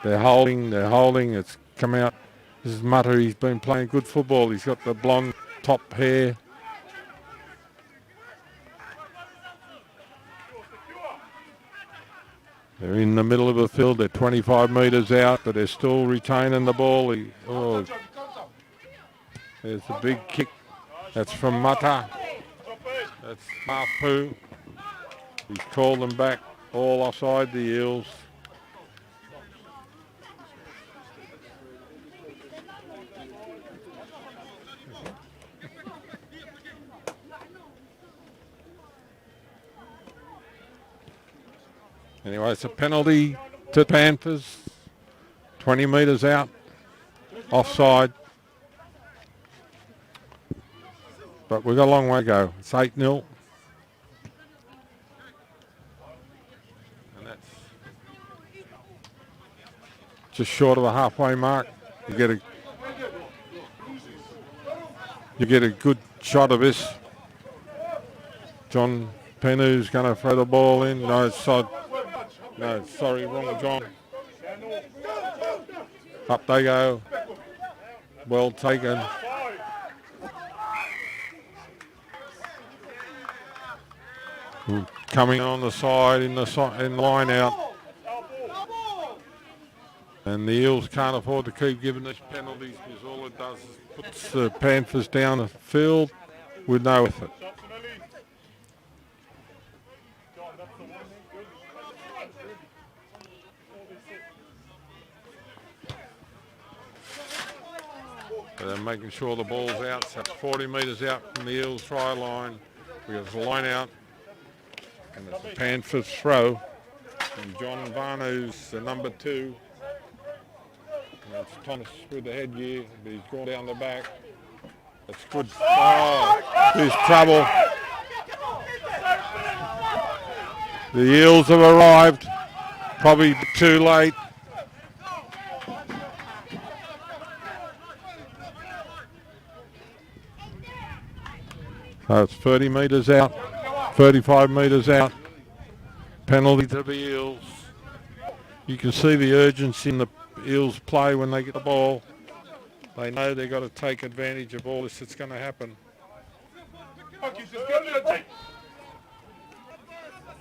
They're holding. It's come out. This is Mutter. He's been playing good football. He's got the blonde top hair. They're in the middle of the field. They're 25 metres out, but they're still retaining the ball. There's a big kick. That's from Mutter. That's Mafu. He's called them back, all offside the Eels. Anyway, it's a penalty to Panthers. 20 metres out, offside. But we've got a long way to go. It's 8-0. And that's just short of the halfway mark. You get a good shot of this. John Penu's going to throw the ball in. No, it's side. No, sorry, wrong John. Up they go. Well taken. Coming on the side in line out. And the Eels can't afford to keep giving these penalties because all it does is puts the Panthers down the field with no effort. They're making sure the ball's out. So it's 40 metres out from the Eels try line. We got the line out. And it's the Panthers throw. And John Varnu's the number 2. And it's Thomas with the headgear, but he's gone down the back. That's good. Oh, there's trouble. The Eels have arrived. Probably too late. So it's 30 metres out, 35 metres out. Penalty to the Eels. You can see the urgency in the Eels play when they get the ball. They know they've got to take advantage of all this that's going to happen.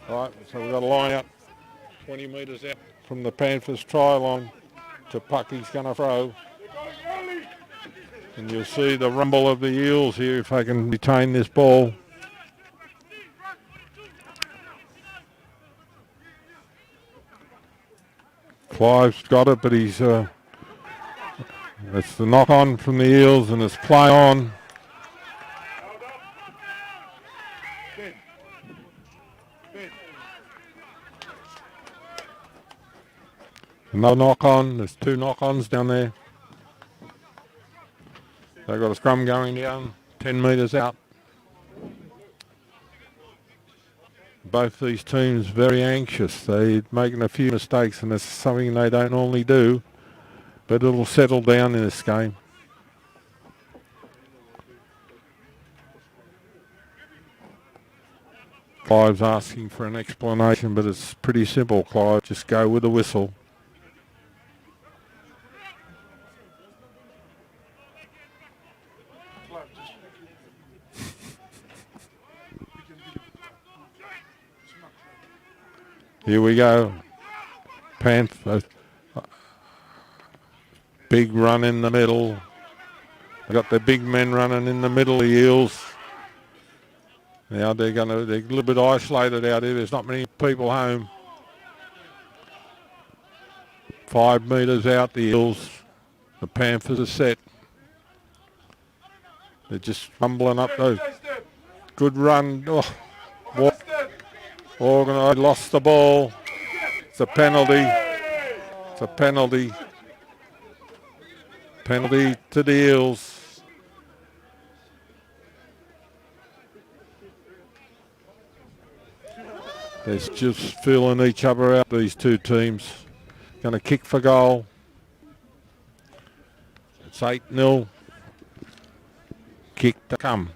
Right, so we've got a line out 20 metres out from the Panthers try line to puck he's going to throw. And you'll see the rumble of the Eels here if they can retain this ball. Clive's got it, but he's it's the knock on from the Eels and it's play on. Another knock on. There's 2 knock-ons down there. They've got a scrum going down 10 metres out. Both these teams very anxious. They're making a few mistakes and it's something they don't normally do, but it'll settle down in this game. Clive's asking for an explanation, but it's pretty simple, Clive. Just go with the whistle. Here we go. Panthers. Big run in the middle. They got the big men running in the middle, the Eels. Now they're a little bit isolated out here. There's not many people home. 5 metres out, the Eels. The Panthers are set. They're just rumbling up those. Good run. Oh, organised, lost the ball. It's a penalty. It's a penalty. Penalty to the Eels. They're just feeling each other out, these two teams. Going to kick for goal. It's 8-0. Kick to come.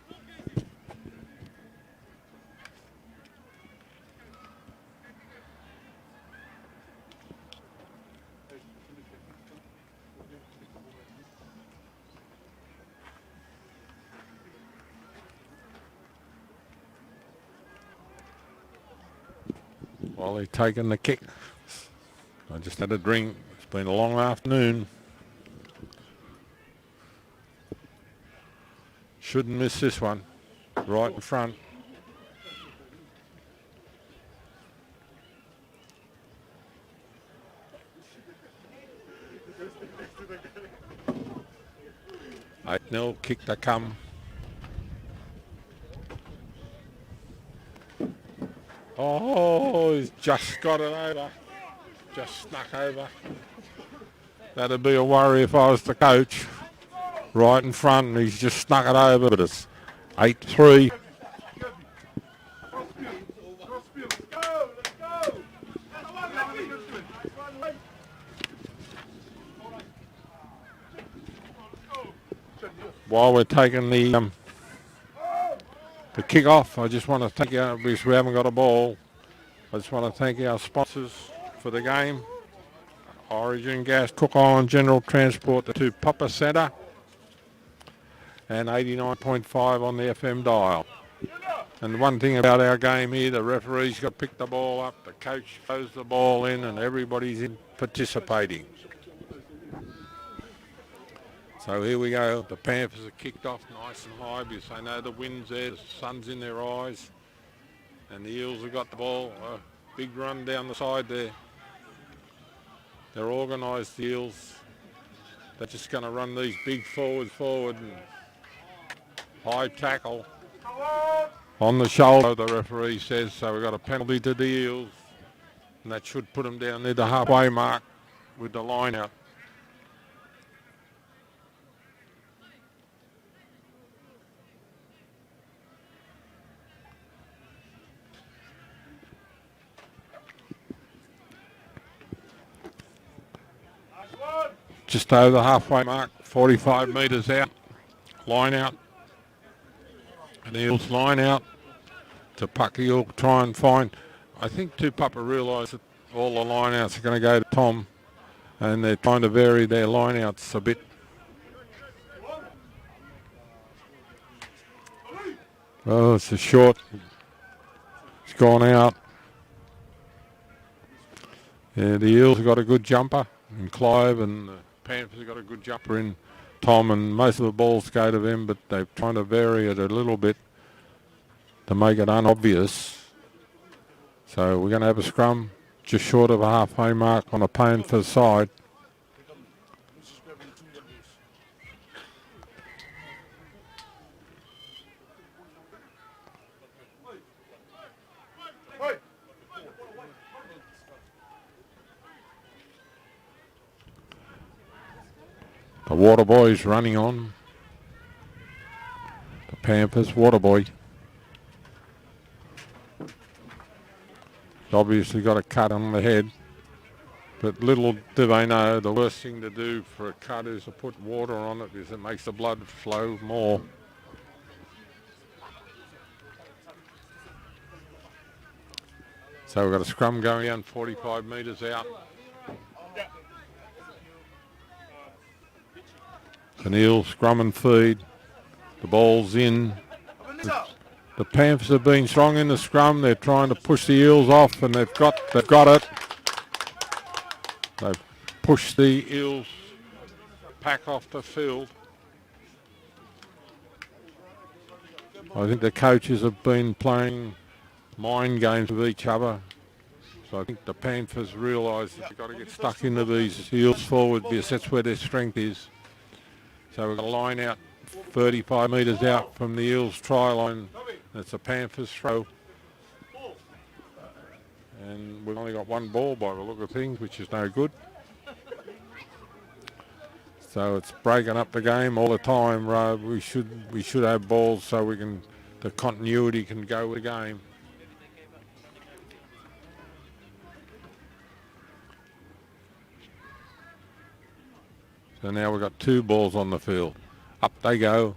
While they're taking the kick. I just had a drink. It's been a long afternoon. Shouldn't miss this one. Right in front. Eight 0 kick to come. Oh, he's just got it over. Just snuck over. That'd be a worry if I was the coach. Right in front, and he's just snuck it over, but it's 8-3. While we're taking the kick-off, I just want to thank you, because we haven't got a ball, I just want to thank our sponsors for the game. Origin Gas, Cook Island General Transport, the Tupapa Centre, and 89.5 on the FM dial. And the one thing about our game here, the referee's got to pick the ball up, the coach throws the ball in, and everybody's participating. So here we go. The Panthers are kicked off nice and high because they know the wind's there, the sun's in their eyes. And the Eels have got the ball. A big run down the side there. They're organised, the Eels. They're just going to run these big forward and high tackle. On the shoulder, the referee says, so we've got a penalty to the Eels, and that should put them down near the halfway mark with the line out. Just over the halfway mark, 45 metres out, line out. And Eels line out. Tupapa will try and find. I think Tupapa realise that all the line outs are going to go to Tom, and they're trying to vary their line outs a bit. Oh, it's a short. It's gone out. Yeah, the Eels have got a good jumper in Clive, and the Panthers have got a good jumper in Tom, and most of the balls go to them, but they're trying to vary it a little bit to make it unobvious. So we're going to have a scrum just short of a halfway mark on the Panthers side. The Water Boy's running on. The Panthers, Water Boy. He's obviously got a cut on the head. But little do they know, the worst thing to do for a cut is to put water on it because it makes the blood flow more. So we've got a scrum going down 45 metres out. The Eels scrum and feed. The ball's in. The Panthers have been strong in the scrum. They're trying to push the Eels off, and they've got it. They've pushed the Eels pack off the field. I think the coaches have been playing mind games with each other. So I think the Panthers realise that they've got to get stuck into these Eels forward because that's where their strength is. So we've got a line out 35 metres out from the Eels try line. That's a Panthers throw. And we've only got one ball by the look of things, which is no good. So it's breaking up the game all the time. We should have balls so the continuity can go with the game. So now we've got two balls on the field. Up they go.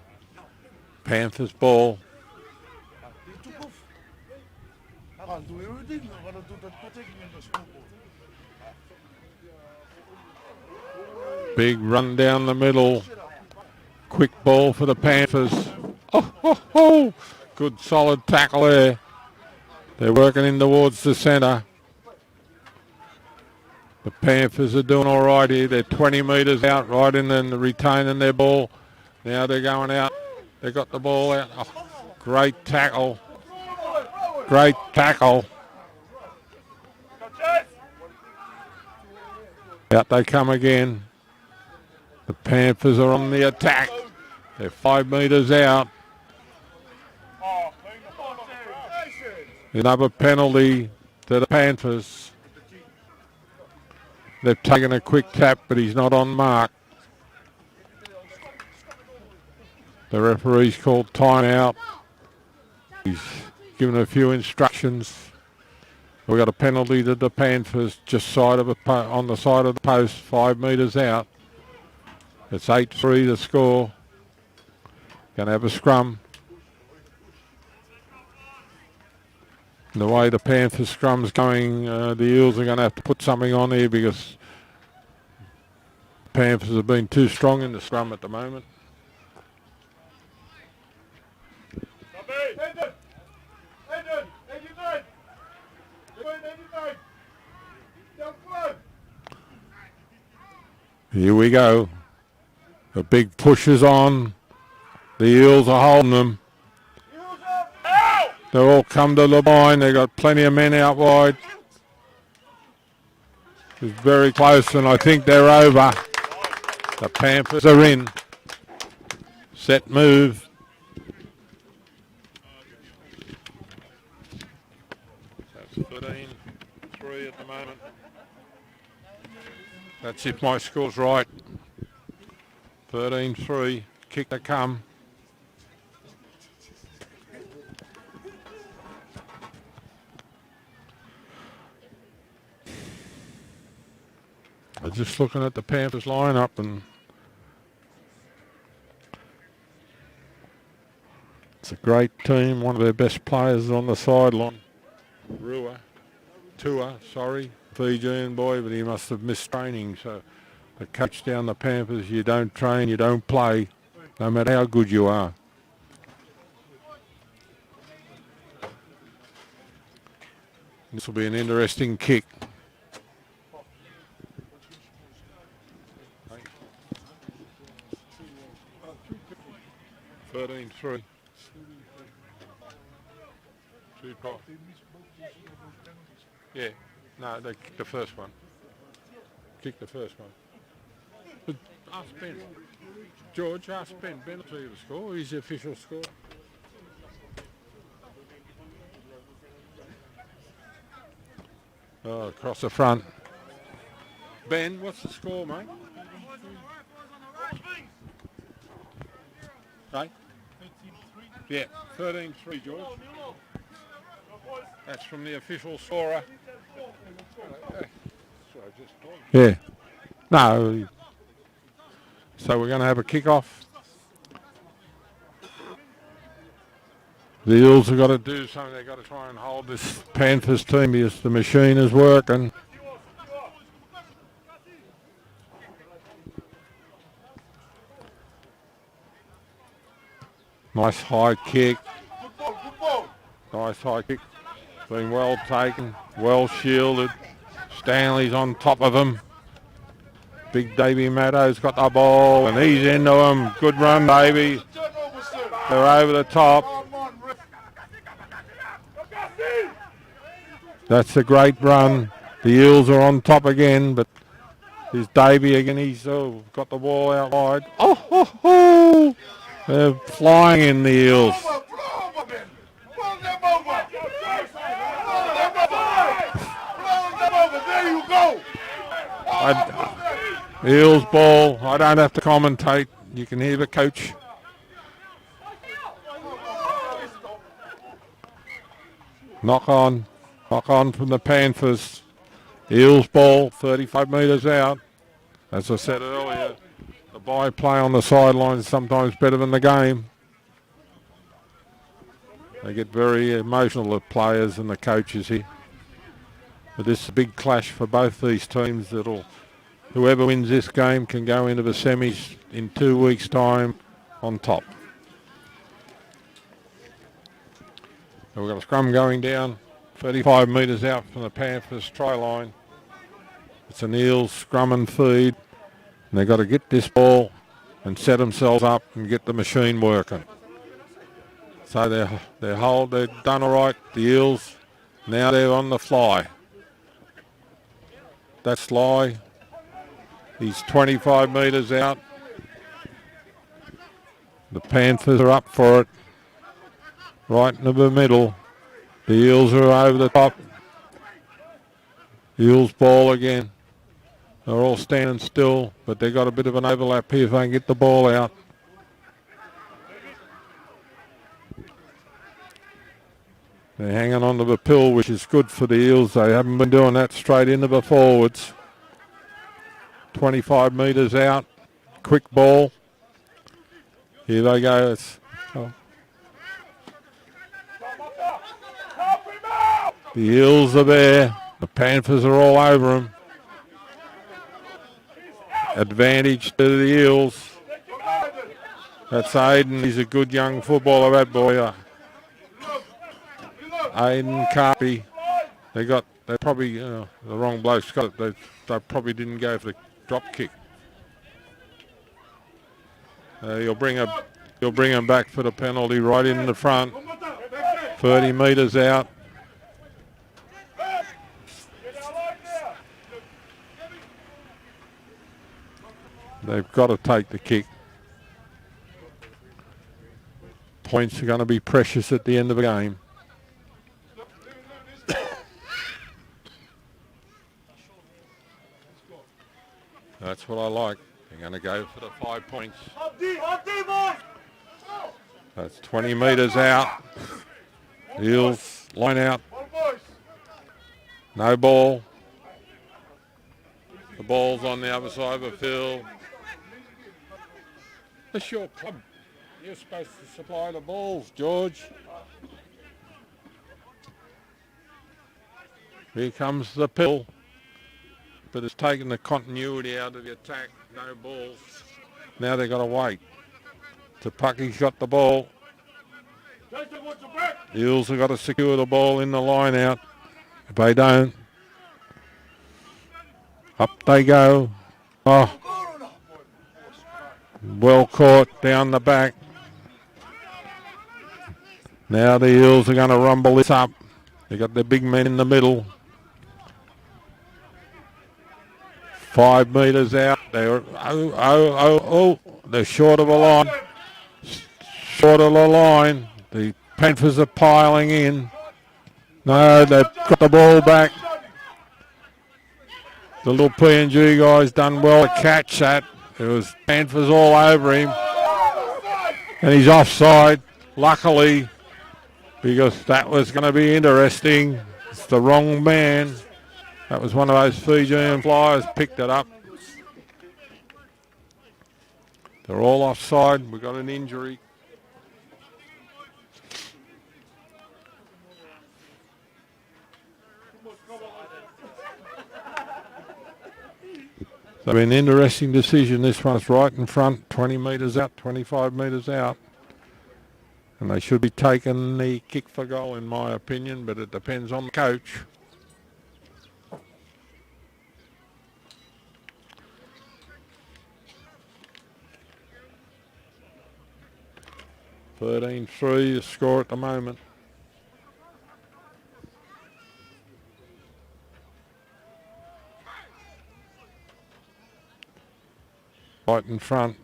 Panthers ball. Big run down the middle. Quick ball for the Panthers. Oh. Good solid tackle there. They're working in towards the centre. The Panthers are doing all right here. They're 20 metres out, right in and retaining their ball. Now they're going out. They got the ball out. Oh, great tackle. Great tackle. Out they come again. The Panthers are on the attack. They're 5 metres out. Another penalty to the Panthers. They've taken a quick tap, but he's not on mark. The referee's called timeout. He's given a few instructions. We've got a penalty to the Panthers just on the side of the post, 5 metres out. It's 8-3 to score. Going to have a scrum. And the way the Panthers scrum's going, the Eels are going to have to put something on here because the Panthers have been too strong in the scrum at the moment. Here we go. The big push is on. The Eels are holding them. They'll all come to the line. They've got plenty of men out wide. It's very close, and I think they're over. The Panthers are in. Set move. 13-3 at the moment. That's if my score's right. 13-3, kick to come. I'm just looking at the Panthers lineup, and it's a great team. One of their best players on the sideline. Tua, Fijian boy, but he must have missed training. So the coach down the Panthers, you don't train, you don't play, no matter how good you are. This will be an interesting kick. (13-3). Yeah, no, they kicked the first one. But ask Ben. George, ask Ben. Ben will tell you the score. He's the official score. Oh, across the front. Ben, what's the score, mate? Right? Yeah, 13-3, George. That's from the official scorer. Yeah. No. So we're going to have a kick-off. The Eels have got to do something. They've got to try and hold this Panthers team because the machine is working. Nice high kick. Nice high kick. Been well taken, well shielded. Stanley's on top of him. Big Davey Maddo's got the ball and he's into him. Good run, Davey. They're over the top. That's a great run. The Eels are on top again, but there's Davey again. He's got the ball out wide. Oh! They're flying in, the Eels. Eels ball. I don't have to commentate. You can hear the coach. Knock on from the Panthers. Eels ball, 35 metres out. As I said earlier, the by-play on the sideline is sometimes better than the game. They get very emotional, the players and the coaches here. But this is a big clash for both these teams. Whoever wins this game can go into the semis in 2 weeks' time on top. So we've got a scrum going down, 35 metres out from the Panthers try line. It's an Eels scrum and feed. And they've got to get this ball and set themselves up and get the machine working. So they're done all right, the Eels. Now they're on the fly. That's Sly. He's 25 metres out. The Panthers are up for it. Right into the middle. The Eels are over the top. Eels ball again. They're all standing still, but they've got a bit of an overlap here if they can get the ball out. They're hanging on to the pill, which is good for the Eels. They haven't been doing that straight into the forwards. 25 metres out. Quick ball. Here they go. The Eels are there. The Panthers are all over them. Advantage to the Eels. That's Aiden. He's a good young footballer, that boy. Aiden Carpy. They probably, the wrong bloke's got it. They probably didn't go for the drop kick. You'll bring him back for the penalty right in the front. 30 metres out. They've got to take the kick. Points are going to be precious at the end of the game. That's what I like. They're going to go for the 5 points. That's 20 metres out. Eels line out. No ball. The ball's on the other side of the field. It's your club. You're supposed to supply the balls, George. Here comes the pill. But it's taken the continuity out of the attack. No balls. Now they've got to wait. Tupaki's got the ball. The Eels have got to secure the ball in the line out. If they don't, up they go. Oh, well caught down the back. Now the Eels are going to rumble this up. They got their big men in the middle. 5 metres out. They're they're short of a line. Short of the line. The Panthers are piling in. No, they've got the ball back. The little PNG guy's done well to catch that. It was Panthers all over him. And he's offside, luckily, because that was going to be interesting. It's the wrong man. That was one of those Fijian flyers, picked it up. They're all offside. We've got an injury. So an interesting decision. This one's right in front, 20 metres out, 25 metres out. And they should be taking the kick for goal, in my opinion, but it depends on the coach. (13-3) the score at the moment. Right in front.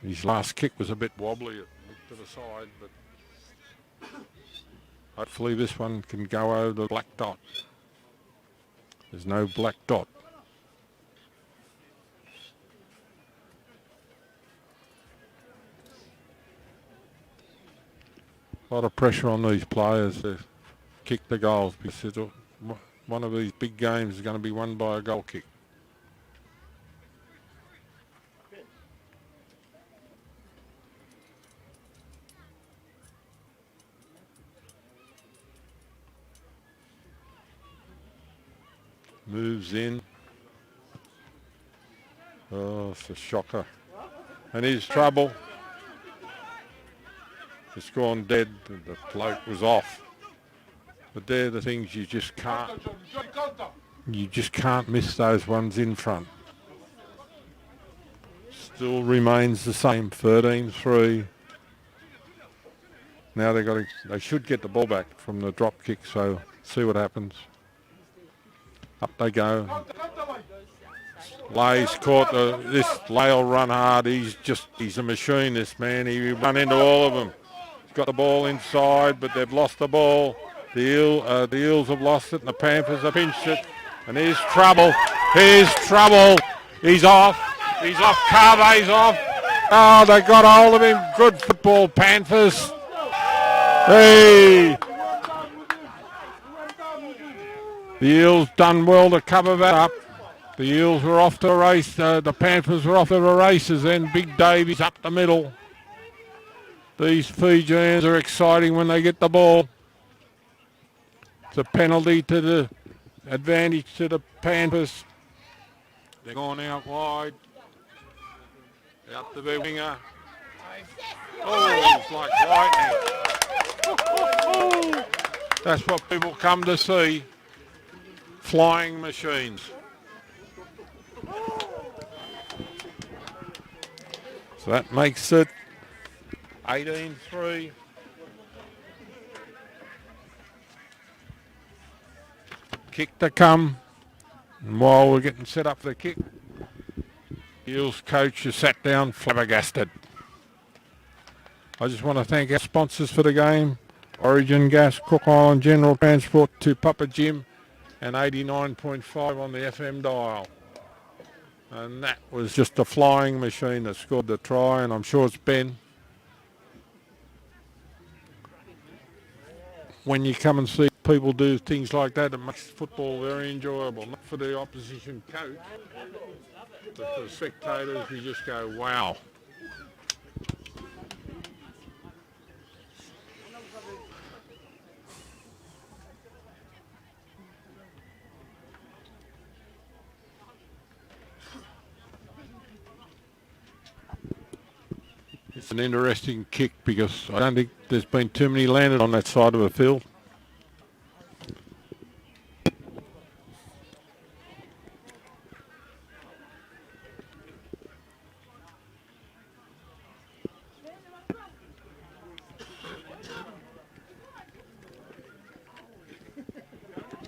His last kick was a bit wobbly. It looked to the side, but hopefully this one can go over the black dot. There's no black dot. A lot of pressure on these players to kick the goals because one of these big games is going to be won by a goal kick. Moves in. Oh, it's a shocker. And here's trouble. It's gone dead. The float was off. But they're the things you just can't miss those ones in front. Still remains the same, 13-3. Now they should get the ball back from the drop kick, so see what happens. Up they go. Lay's caught this Lay will run hard. He's a machine, this man. He run into all of them. He's got the ball inside, but they've lost the ball. The Eels have lost it, and the Panthers have pinched it. And here's trouble. Here's trouble. He's off. He's off. Carvey's off. Oh, they got hold of him. Good football, Panthers. Hey. The Eels done well to cover that up. The Eels were off to a race. The Panthers were off to the races then. Big Davies up the middle. These Fijians are exciting when they get the ball. It's a penalty to the advantage to the Panthers. They're going out wide. Out to the winger. Oh, it's like lightning. That's what people come to see. Flying machines. So that makes it 18-3. Kick to come. And while we're getting set up for the kick, Eels coach has sat down flabbergasted. I just want to thank our sponsors for the game. Origin Gas, Cook Island General Transport, Tupapa Gym, and 89.5 on the FM dial. And that was just a flying machine that scored the try, and I'm sure it's Ben. When you come and see people do things like that, it makes football very enjoyable. Not for the opposition coach, but for the spectators, you just go, wow. It's an interesting kick because I don't think there's been too many landed on that side of the field.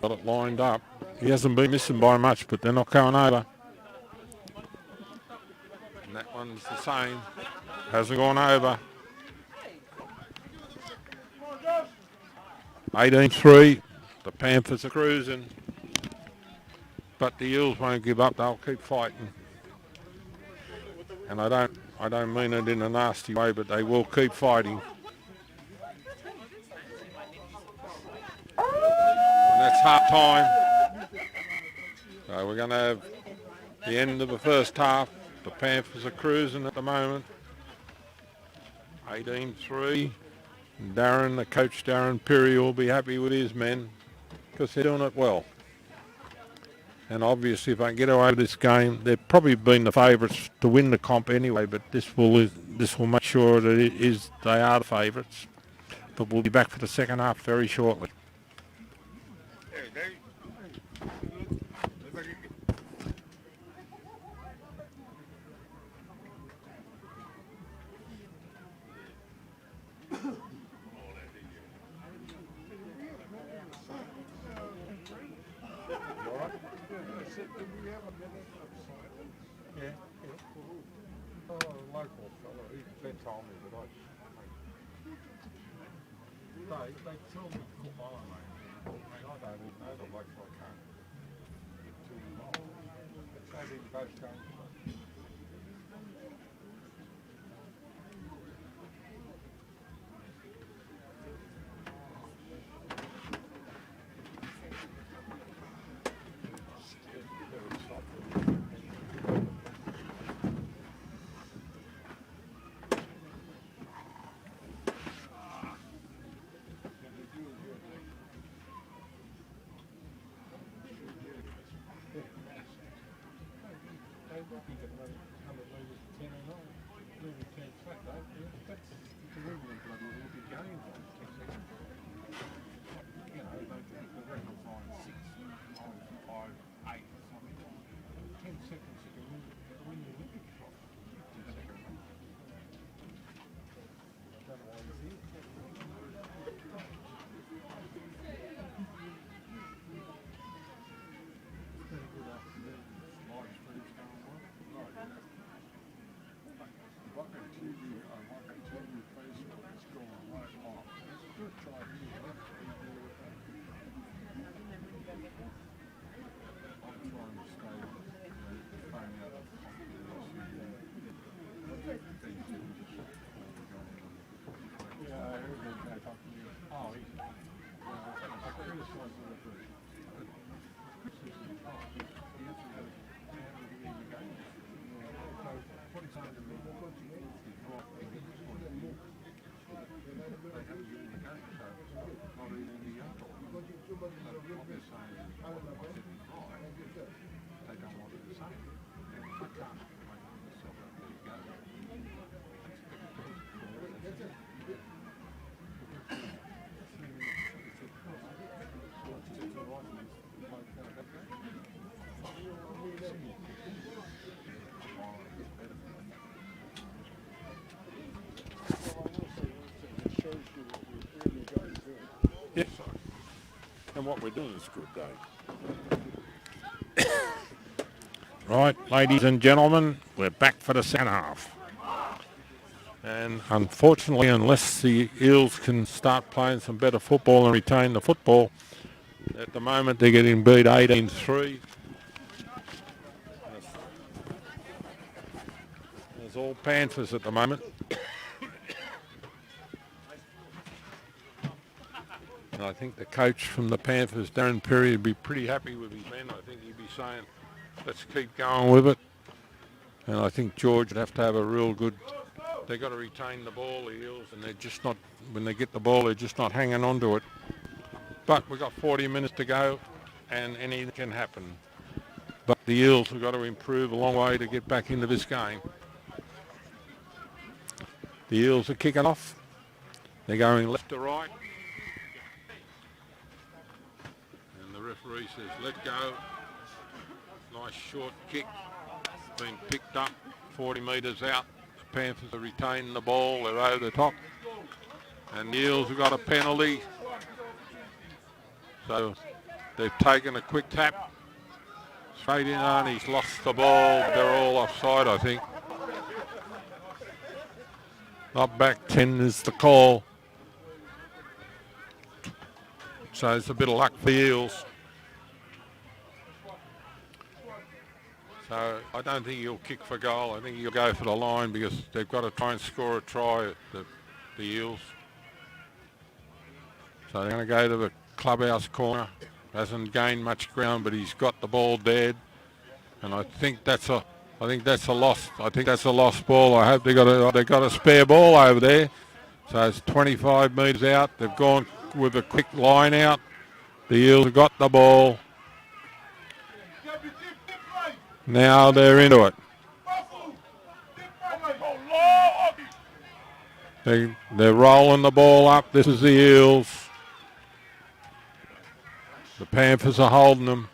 Got it lined up. He hasn't been missing by much, but they're not going over. And that one's the same. Hasn't gone over. 18-3. The Panthers are cruising. But the Eels won't give up. They'll keep fighting. And I don't mean it in a nasty way, but they will keep fighting. And that's half time. So we're going to have the end of the first half. The Panthers are cruising at the moment. 18-3. Darren, the coach Darren Perry, will be happy with his men because they're doing it well. And obviously if they get away with this game, they've probably been the favourites to win the comp anyway, but this will make sure that they are the favourites. But we'll be back for the second half very shortly. They tell me to put on, mate. I don't even know the blokes, I can't get too involved. It's as in both games. Yes. And what we're doing is good, Dave. Right, ladies and gentlemen, we're back for the second half. And unfortunately, unless the Eels can start playing some better football and retain the football, at the moment they're getting beat 18-3. It's all Panthers at the moment. And I think the coach from the Panthers, Darren Perry, would be pretty happy with his men. I think he'd be saying, let's keep going with it. And I think George would have to have a real good... They've got to retain the ball, the Eels, and they're just not... When they get the ball, they're just not hanging on to it. But we've got 40 minutes to go, and anything can happen. But the Eels have got to improve a long way to get back into this game. The Eels are kicking off. They're going left to right. And the referee says, let go. Nice short kick. Been picked up 40 metres out. The Panthers are retaining the ball. They're over the top. And the Eels have got a penalty. So they've taken a quick tap. Straight in on, he's lost the ball. They're all offside, I think. Not back 10 is the call. So it's a bit of luck for the Eels. So I don't think he'll kick for goal. I think he'll go for the line because they've got to try and score a try at the Eels. So they're going to go to the clubhouse corner. Hasn't gained much ground, but he's got the ball dead. And I think that's a loss. I think that's a lost ball. I hope they got a spare ball over there. So it's 25 metres out. They've gone with a quick line out. The Eels have got the ball. Now they're into it. They're rolling the ball up. This is the Eels. The Panthers are holding them.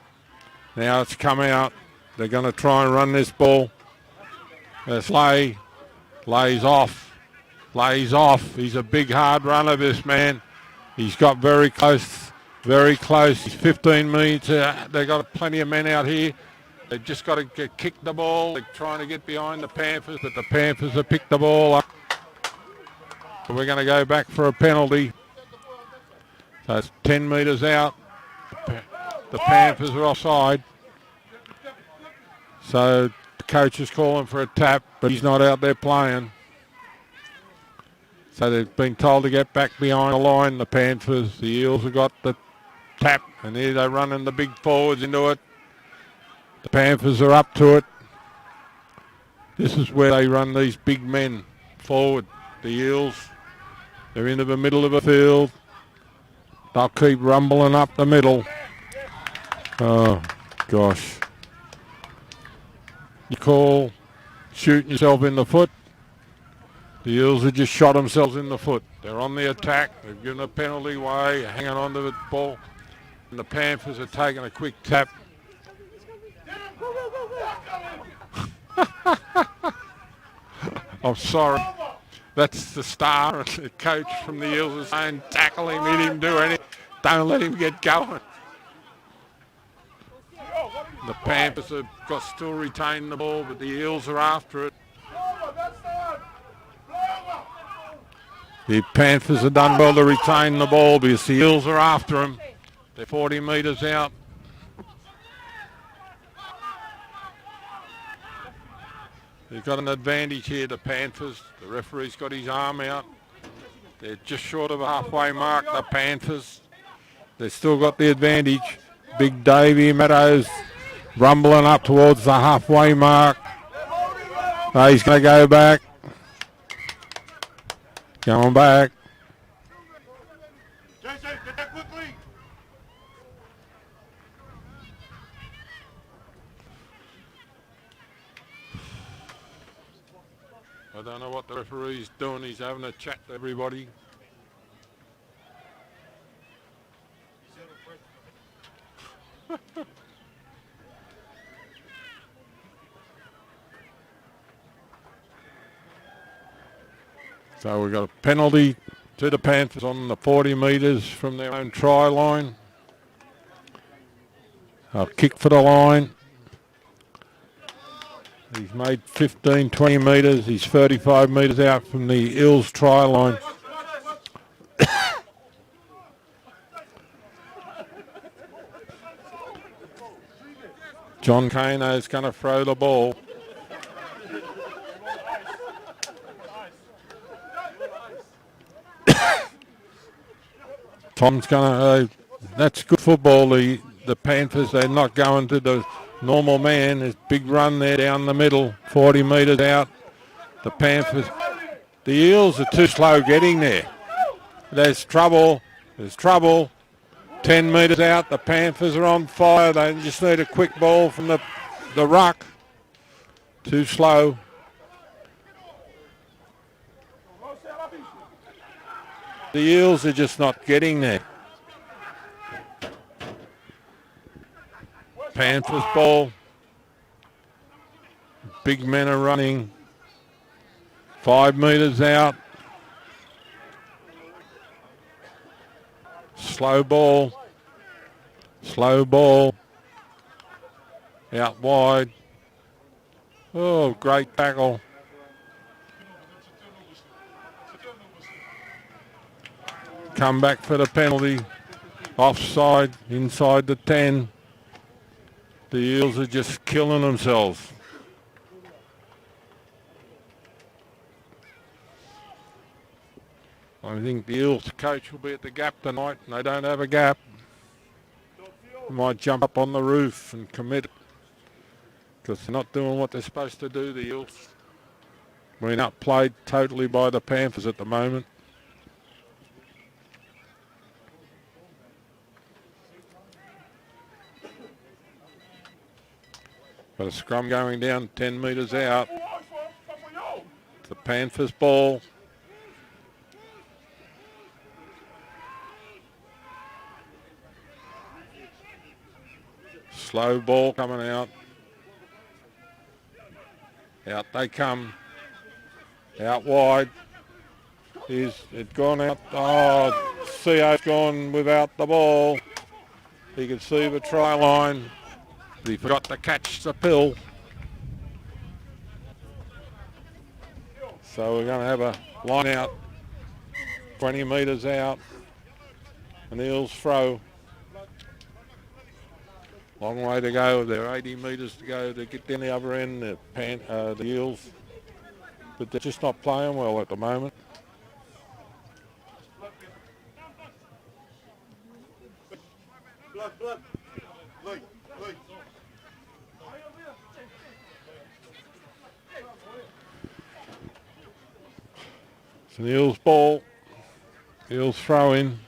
Now it's come out. They're going to try and run this ball. There's Lays off. Lays off. He's a big, hard runner, this man. He's got very close, very close. He's 15 metres. They've got plenty of men out here. They've just got to kick the ball. They're trying to get behind the Panthers, but the Panthers have picked the ball up. So we're going to go back for a penalty. So it's 10 metres out. The Panthers are offside. So the coach is calling for a tap, but he's not out there playing. So they've been told to get back behind the line, the Panthers. The Eels have got the tap, and here they're running the big forwards into it. The Panthers are up to it. This is where they run these big men forward. The Eels, they're into the middle of the field. They'll keep rumbling up the middle. Oh, gosh. You call shooting yourself in the foot. The Eels have just shot themselves in the foot. They're on the attack. They've given a penalty away, hanging on to the ball. And the Panthers are taking a quick tap. I'm sorry. That's the star. The coach from the Eels is saying, tackle him, he didn't do anything. Don't let him get going. The Panthers have still retained the ball, but the Eels are after it. The Panthers have done well to retain the ball because the Eels are after them. They're 40 metres out. They've got an advantage here, the Panthers. The referee's got his arm out. They're just short of a halfway mark, the Panthers. They've still got the advantage. Big Davey Meadows rumbling up towards the halfway mark. He's going to go back. Going back. I don't know what the referee's doing. He's having a chat to everybody. So we've got a penalty to the Panthers on the 40 metres from their own try line. A kick for the line. He's made 15, 20 metres. He's 35 metres out from the Eels try line. John Kano's going to throw the ball. Tom's going to... that's good football. The Panthers, they're not going to the normal man. There's a big run there down the middle, 40 metres out. The Panthers... The Eels are too slow getting there. There's trouble. There's trouble. 10 metres out. The Panthers are on fire. They just need a quick ball from the ruck. Too slow. The Eels are just not getting there. Panthers ball. Big men are running. 5 metres out. Slow ball. Slow ball. Out wide. Oh, great tackle. Come back for the penalty. Offside, inside the 10. The Eels are just killing themselves. I think the Eels coach will be at the gap tonight, and they don't have a gap. They might jump up on the roof and commit it, because they're not doing what they're supposed to do, the Eels. Being outplayed totally by the Panthers at the moment. Got a scrum going down 10 metres out. The Panthers ball. Slow ball coming out. Out they come. Out wide. Is it gone out? Oh, CO's gone without the ball. He can see the try line. He forgot to catch the pill. So we're going to have a line out. 20 metres out. An Eels throw. Long way to go. They're 80 metres to go to get down the other end. The Eels. But they're just not playing well at the moment. It's an Eels ball. Eels throw in.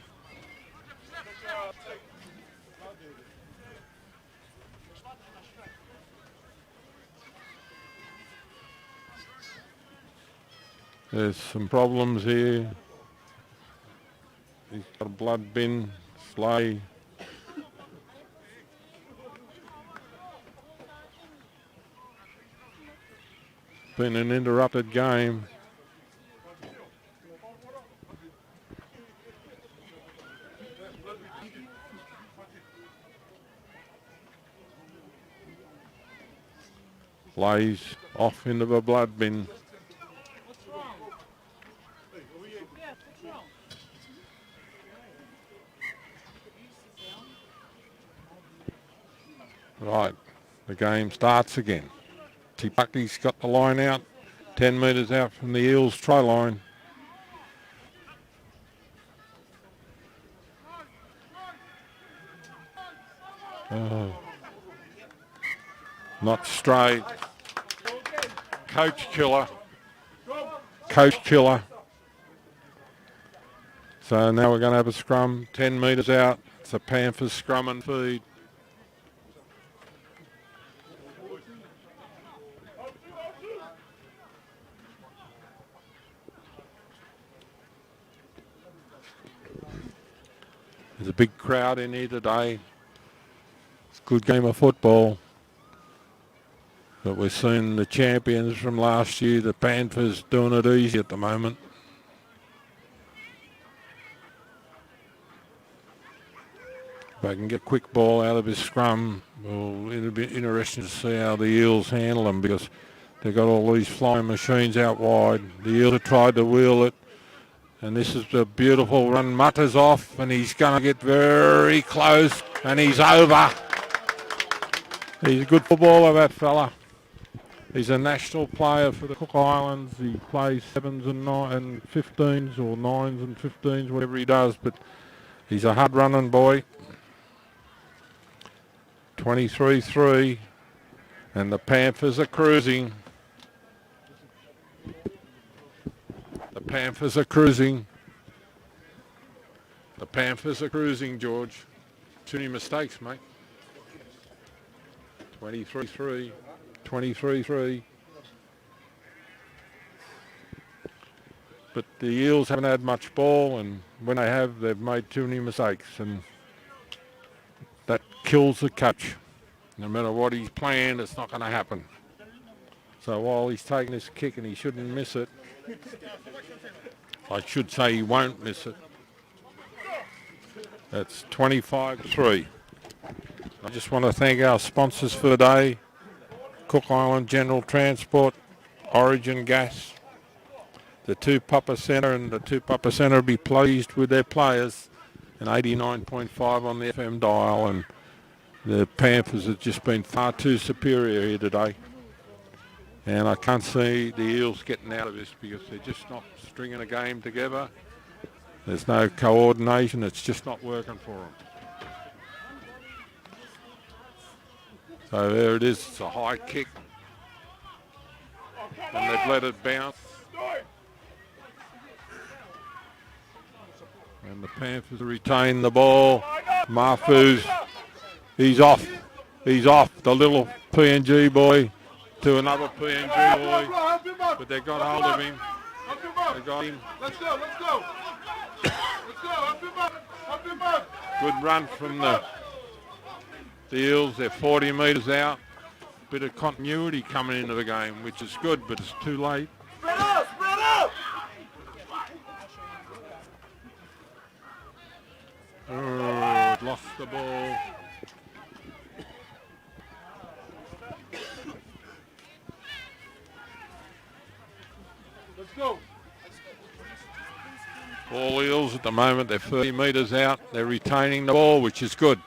There's some problems here. He's got a blood bin, Slay. Been an interrupted game. Lays off into the blood bin. Right, the game starts again. Tipaki's got the line out, 10 metres out from the Eels try line. Oh. Not straight. Coach killer. Coach killer. So now we're going to have a scrum, 10 metres out. It's a Panthers scrum and feed. There's a big crowd in here today. It's a good game of football. But we're seeing the champions from last year, the Panthers, doing it easy at the moment. If I can get a quick ball out of his scrum, well, it'll be interesting to see how the Eels handle them, because they've got all these flying machines out wide. The Eels have tried to wheel it. And this is the beautiful run. Mutters off, and he's going to get very close, and he's over. He's a good footballer, that fella. He's a national player for the Cook Islands. He plays 7s and 15s, or 9s and 15s, whatever he does. But He's a hard running boy. 23-3. And the Panthers are cruising. The Panthers are cruising. The Panthers are cruising, George. Too many mistakes, mate. 23-3. 23-3. But the Eels haven't had much ball, and when they have, they've made too many mistakes, and that kills the catch. No matter what he's playing, it's not going to happen. So while he's taking this kick and he shouldn't miss it, I should say he won't miss it. That's 25-3. I just want to thank our sponsors for the day: Cook Island General Transport, Origin Gas, the Tupapa Centre, and the Tupapa Centre will be pleased with their players, and 89.5 on the FM dial, and the Panthers have just been far too superior here today. And I can't see the Eels getting out of this because they're just not stringing a game together. There's no coordination. It's just not working for them. So there it is. It's a high kick. And they've let it bounce. And the Panthers retain the ball. Mafu's, he's off. He's off. The little PNG boy to another PNG boy. But they got hold of him. They got him. Let's go, let's go. Let's go, up him up. Up him up. Good run from the Eels. They're 40 metres out. Bit of continuity coming into the game, which is good, but it's too late. Spread out, spread out. Oh, it lost the ball. Let's go. All Eels at the moment, they're 30 metres out. They're retaining the ball, which is good.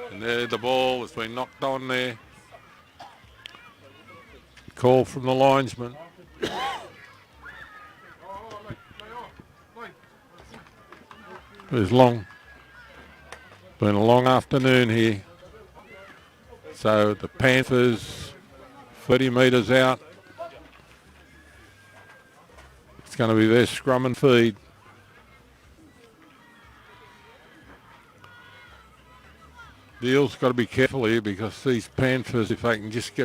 And there the ball has been knocked on there. Call from the linesman. It's long. Been a long afternoon here. So the Panthers 30 metres out. It's going to be their scrum and feed. The Eels got to be careful here because these Panthers, if they can just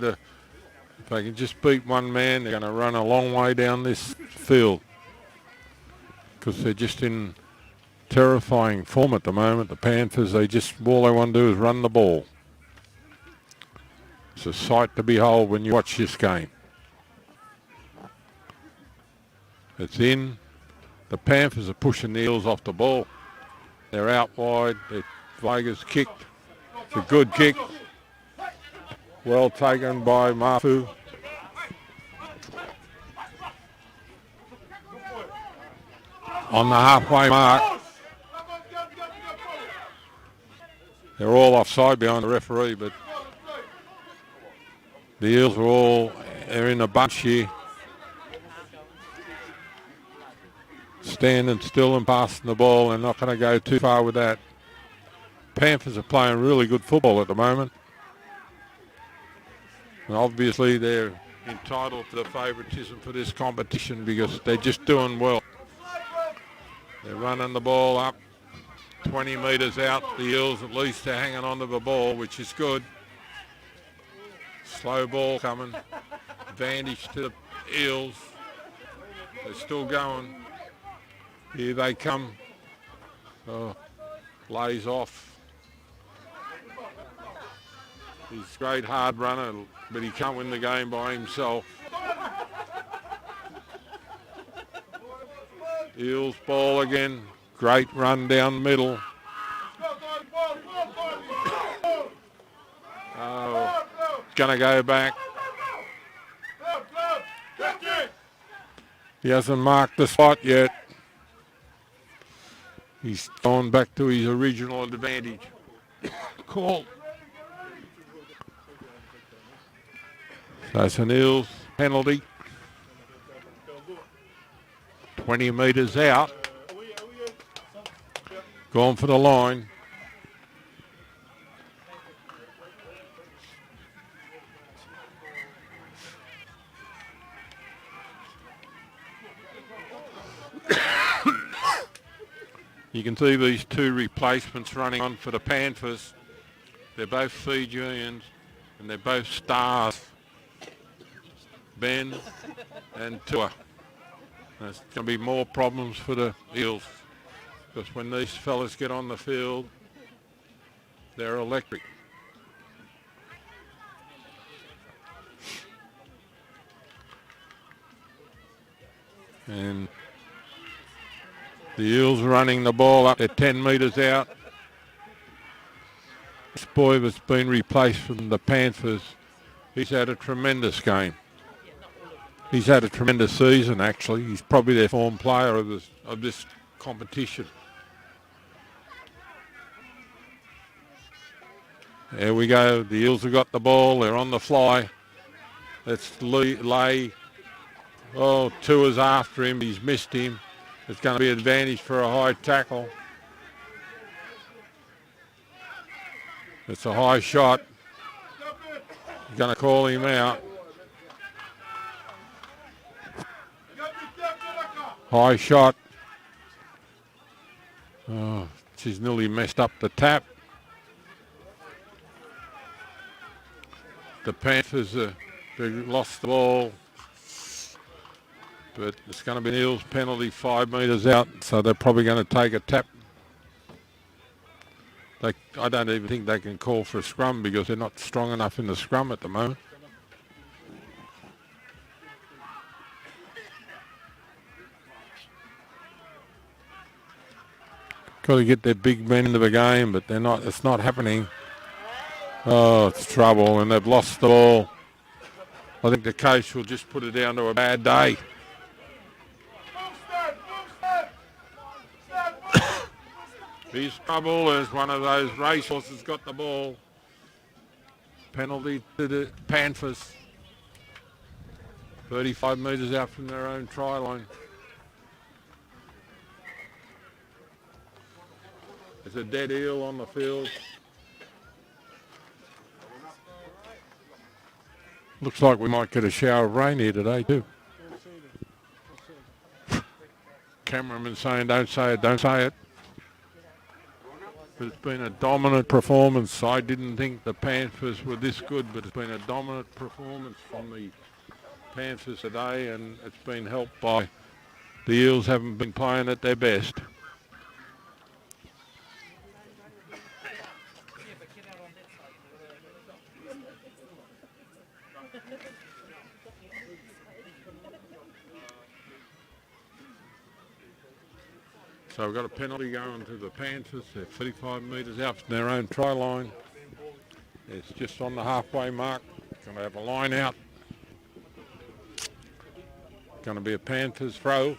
beat one man, they're going to run a long way down this field because they're just in terrifying form at the moment. The Panthers, all they want to do is run the ball. It's a sight to behold when you watch this game. It's in. The Panthers are pushing the Eels off the ball. They're out wide. Vega's kicked. It's a good kick. Well taken by Mafu. On the halfway mark. They're all offside behind the referee, but the Eels they're in a bunch here. Standing still and passing the ball. They're not going to go too far with that. Panthers are playing really good football at the moment. And obviously they're entitled to the favouritism for this competition because they're just doing well. They're running the ball up 20 metres out. The Eels at least are hanging on to the ball, which is good. Slow ball coming. Advantage to the Eels. They're still going. Here they come. Oh, lays off. He's a great hard runner, but he can't win the game by himself. Eels ball again. Great run down the middle. Oh, gonna go back. He hasn't marked the spot yet. He's gone back to his original advantage. Call. So it's an Eels penalty. 20 metres out. Gone for the line. You can see these two replacements running on for the Panthers. They're both Fijians and they're both stars. Ben and Tua. There's going to be more problems for the Eels because when these fellas get on the field, they're electric. And the Eels running the ball up. They're 10 metres out. This boy that's been replaced from the Panthers, he's had a tremendous game. He's had a tremendous season, actually. He's probably their form player of this competition. There we go. The Eels have got the ball. They're on the fly. Let's lay. Oh, Tua's after him. He's missed him. It's going to be advantage for a high tackle. It's a high shot. He's going to call him out. High shot. Oh, she's nearly messed up the tap. The Panthers they lost the ball. But it's going to be an Eels penalty 5 metres out, so they're probably going to take a tap. I don't even think they can call for a scrum because they're not strong enough in the scrum at the moment. Got to get their big men into the game, but they're not. It's not happening. Oh, it's trouble, and they've lost the ball. I think the coach will just put it down to a bad day. He's trouble as one of those racehorses got the ball. Penalty to the Panthers. 35 metres out from their own try line. There's a dead eel on the field. Looks like we might get a shower of rain here today too. Cameraman saying don't say it, don't say it. But it's been a dominant performance. I didn't think the Panthers were this good, but it's been a dominant performance from the Panthers today, and it's been helped by the Eels haven't been playing at their best. So we've got a penalty going to the Panthers. They're 35 metres out from their own try line. It's just on the halfway mark. Going to have a line out. Going to be a Panthers throw.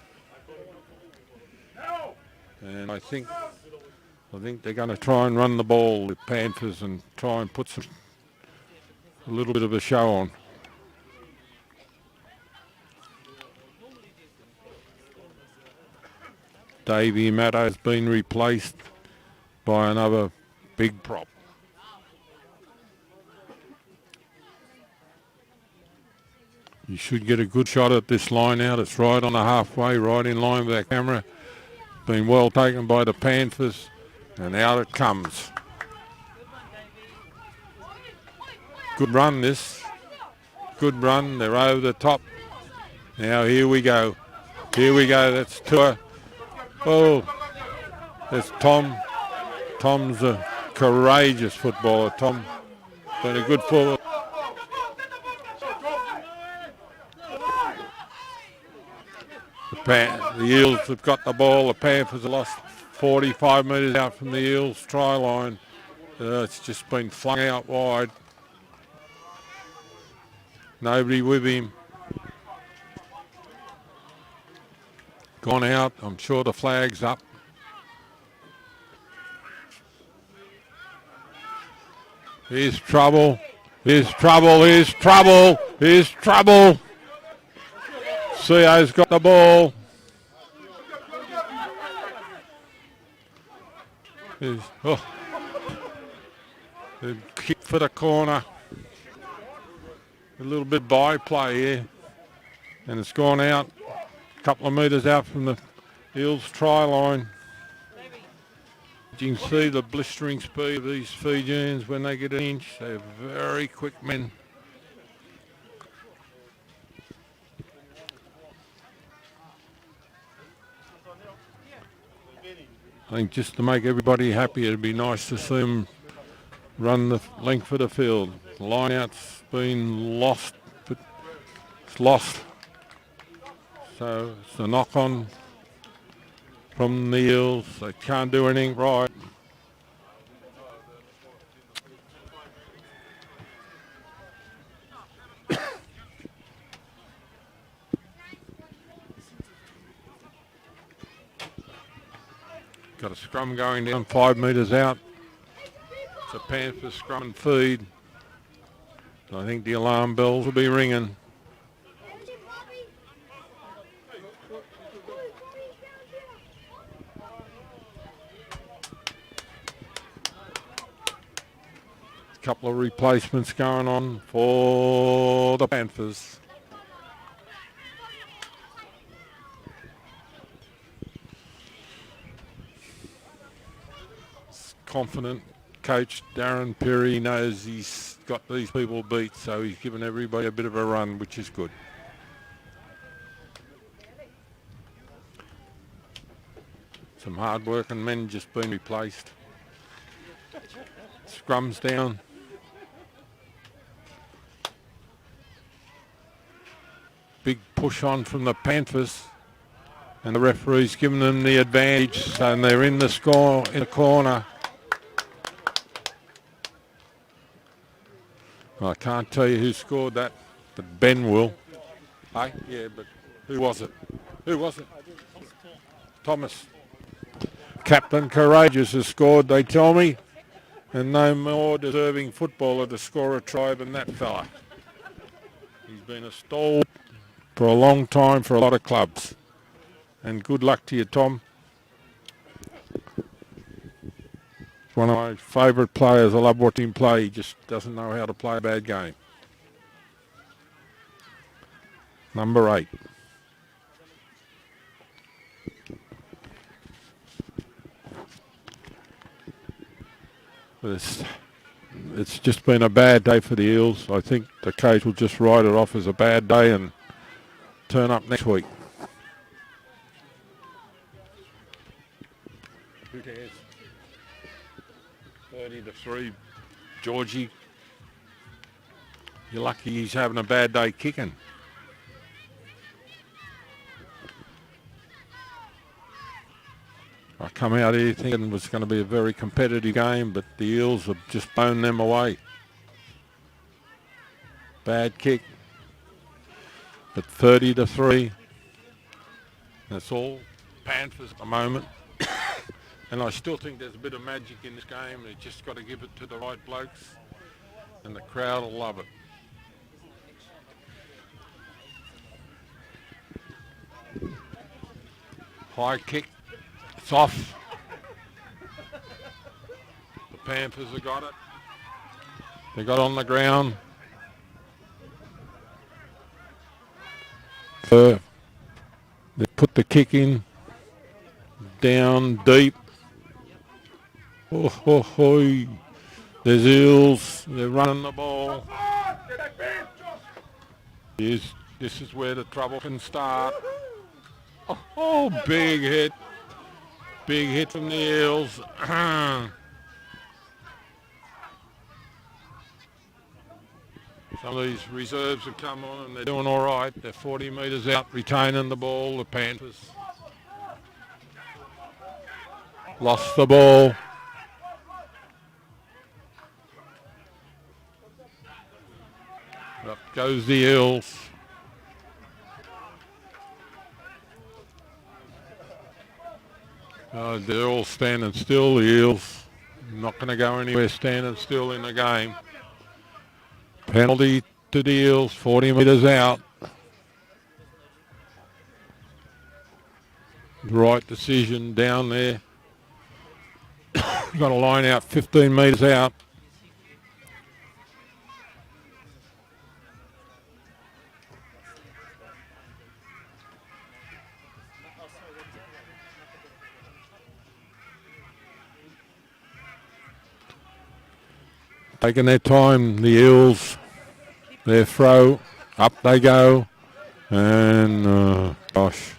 And I think they're going to try and run the ball, the Panthers, and try and put a little bit of a show on. Davey Matto has been replaced by another big prop. You should get a good shot at this line out. It's right on the halfway, right in line with our camera. Been well taken by the Panthers, and out it comes. Good run this. Good run. They're over the top. Now here we go. Here we go. That's Tua. Oh, there's Tom. Tom's a courageous footballer. Tom been a good forward. The Eels have got the ball. The Panthers have lost 45 metres out from the Eels try line. It's just been flung out wide. Nobody with him. Gone out. I'm sure the flag's up. Here's trouble. Here's trouble. Here's trouble. Here's trouble. CO's got the ball. Oh, the kick for the corner. A little bit by play here. And it's gone out a couple of metres out from the Eels try line. You can see the blistering speed of these Fijians when they get an inch. They're very quick men. I think just to make everybody happy, it'd be nice to see them run the length of the field. The line out's been lost, but it's lost. So it's a knock on from the Eels. They can't do anything right. Got a scrum going down 5 metres out. It's a Panthers scrum and feed. I think the alarm bells will be ringing. A couple of replacements going on for the Panthers. Confident coach Darren Perry knows he's got these people beat, so he's given everybody a bit of a run, which is good. Some hard-working men just been replaced. Scrums down. Big push on from the Panthers, and the referee's given them the advantage, and they're in the score in the corner. I can't tell you who scored that, but Ben will. Hey, yeah, but who was it? Who was it? Thomas. Captain Courageous has scored, they tell me, and no more deserving footballer to score a try than that fella. He's been a stalwart for a long time for a lot of clubs. And good luck to you, Tom. One of my favourite players. I love watching him play. He just doesn't know how to play a bad game. Number 8. It's just been a bad day for the Eels. I think the coach will just write it off as a bad day and turn up next week. Who cares? 30-3, Georgie. You're lucky he's having a bad day kicking. I come out here thinking it was going to be a very competitive game, but the Eels have just blown them away. Bad kick, but 30-3. That's all Panthers at the moment. And I still think there's a bit of magic in this game. They just got to give it to the right blokes, and the crowd will love it. High kick. It's off. The Panthers have got it. They got on the ground. They put the kick in. Down deep. Oh, ho, ho. There's Eels. They're running the ball. This is where the trouble can start. Oh, big hit. Big hit from the Eels. Some of these reserves have come on and they're doing all right. They're 40 metres out, retaining the ball, the Panthers. Lost the ball. Up goes the Eels. They're all standing still, the Eels. Not going to go anywhere standing still in the game. Penalty to the Eels, 40 metres out. The right decision down there. Got a line out 15 metres out. Taking their time, the Eels, their throw, up they go, and gosh.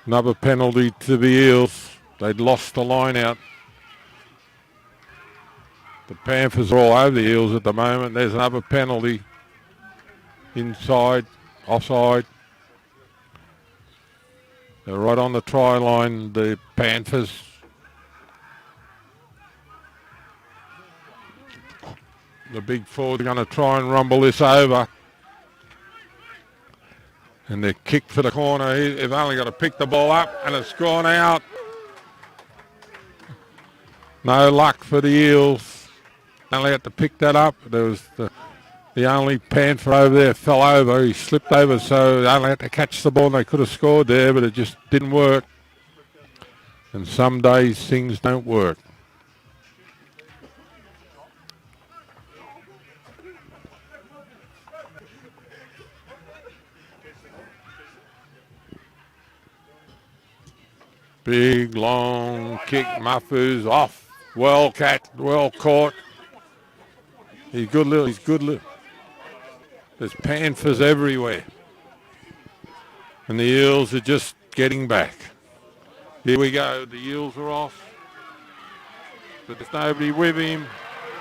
Another penalty to the Eels. They'd lost the line out. The Panthers are all over the Eels at the moment. There's another penalty. Inside, offside. They're right on the try line, the Panthers. The big forward are going to try and rumble this over. And they kick for the corner. They've only got to pick the ball up and it's gone out. No luck for the Eels. Only had to pick that up. There was the only Panther over there fell over. He slipped over, so they only had to catch the ball and they could have scored there, but it just didn't work. And some days things don't work. Big, long kick. Mafu's off. Well caught. He's good. There's Panthers everywhere. And the Eels are just getting back. Here we go. The Eels are off. But there's nobody with him.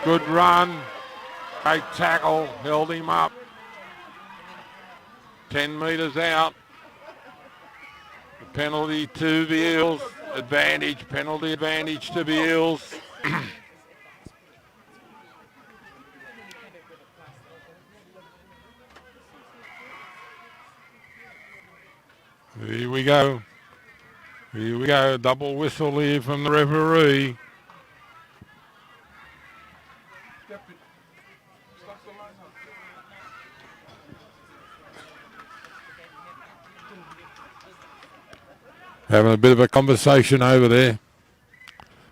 Good run. Great tackle. Held him up. 10 metres out. Penalty to the Eels. Penalty advantage to the Eels. Here we go. Double whistle here from the referee. Having a bit of a conversation over there.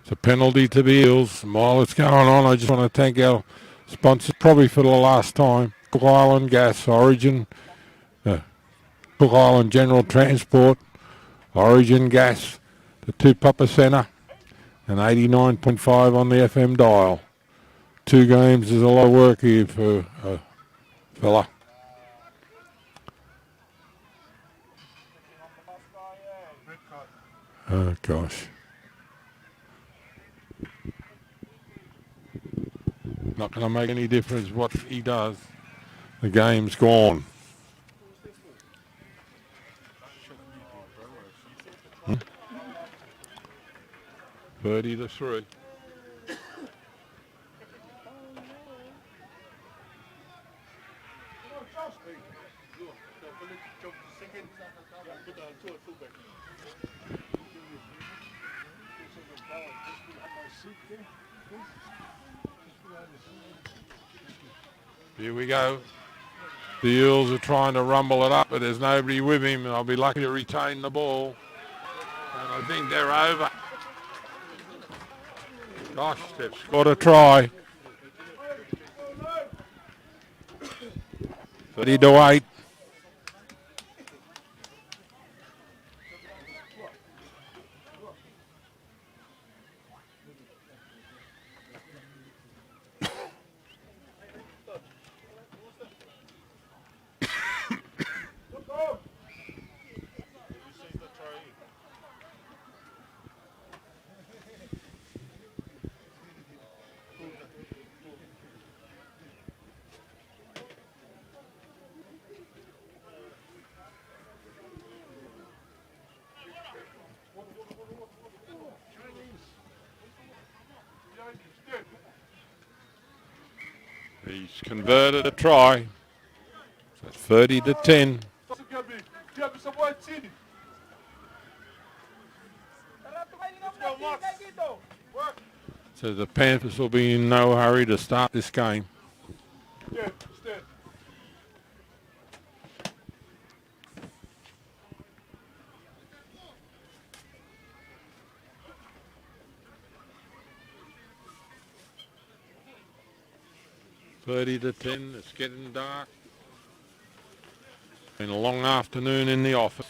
It's a penalty to the Eels. And while it's going on, I just want to thank our sponsors, probably for the last time. Cook Island Gas, Origin, Cook Island General Transport, Origin Gas, the Tupapa Centre, and 89.5 on the FM dial. 2 games is a lot of work here for a fella. Oh, gosh. Not going to make any difference what he does. The game's gone. 30-3. Here we go. The Eels are trying to rumble it up, but there's nobody with him. I'll be lucky to retain the ball. And I think they're over. Gosh, they've scored a try. 30-8. He's converted a try. So 30-10. So the Panthers will be in no hurry to start this game. 30-10. It's getting dark. Been a long afternoon in the office.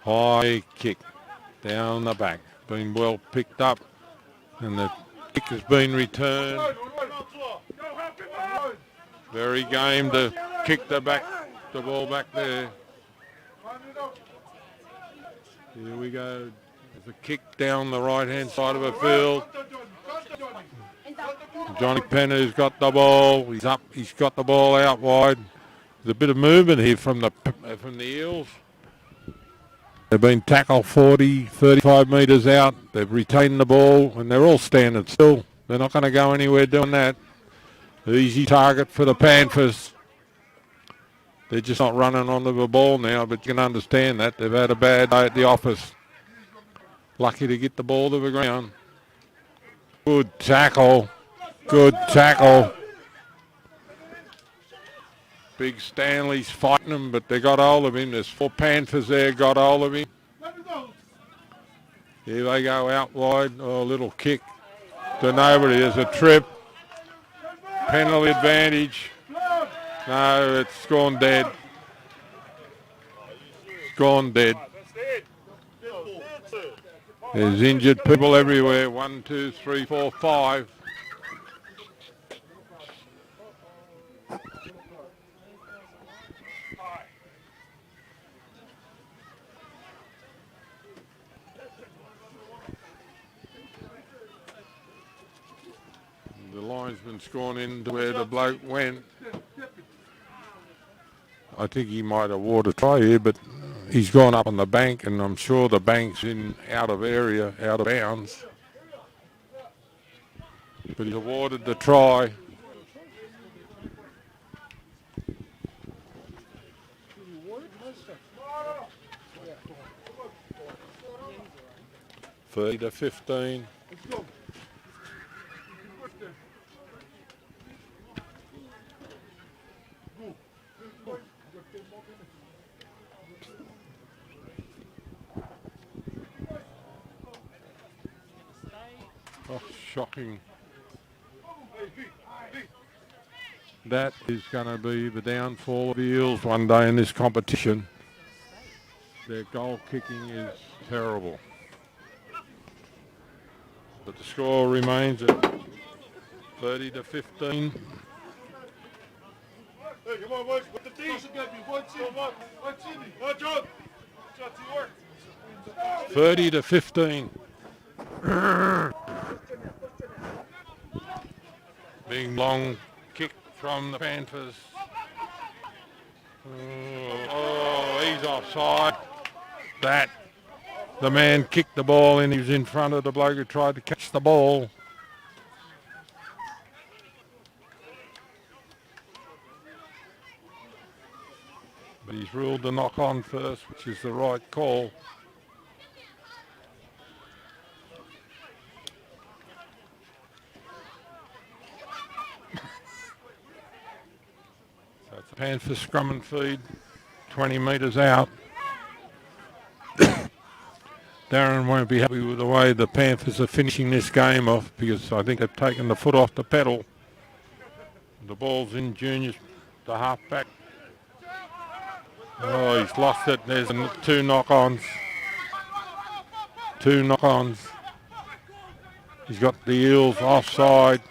High kick down the back. Been well picked up. And the kick has been returned. Very game to kick the ball back there. Here we go. There's a kick down the right-hand side of the field. Johnny Penner's got the ball. He's up. He's got the ball out wide. There's a bit of movement here from the Eels. They've been tackled 40, 35 metres out. They've retained the ball, and they're all standing still. They're not going to go anywhere doing that. Easy target for the Panthers. They're just not running onto the ball now, but you can understand that. They've had a bad day at the office. Lucky to get the ball to the ground. Good tackle. Good tackle. Big Stanley's fighting him, but they got hold of him. There's 4 Panthers there, got hold of him. Here they go out wide. Oh, a little kick to nobody. There's a trip. Penalty advantage. No, it's gone dead. It's gone dead. There's injured people everywhere. 1, 2, 3, 4, 5. The linesman's gone into where the bloke went. I think he might award a try here, but he's gone up on the bank, and I'm sure the bank's out of bounds. But he's awarded the try. $30-15. Oh, shocking. That is going to be the downfall of the Eels one day in this competition. Their goal kicking is terrible. But the score remains at 30-15. Hey, come on, boys. With the team. One John. John, teamwork. 30-15. Big long kick from the Panthers. Oh, he's offside. The man kicked the ball and he was in front of the bloke who tried to catch the ball. But he's ruled the knock on first, which is the right call. So it's a Panther scrum and feed, 20 metres out. Darren won't be happy with the way the Panthers are finishing this game off, because I think they've taken the foot off the pedal. The ball's in Junior's, the half-back. Oh, he's lost it. There's 2 knock-ons. 2 knock-ons. He's got the Eels offside.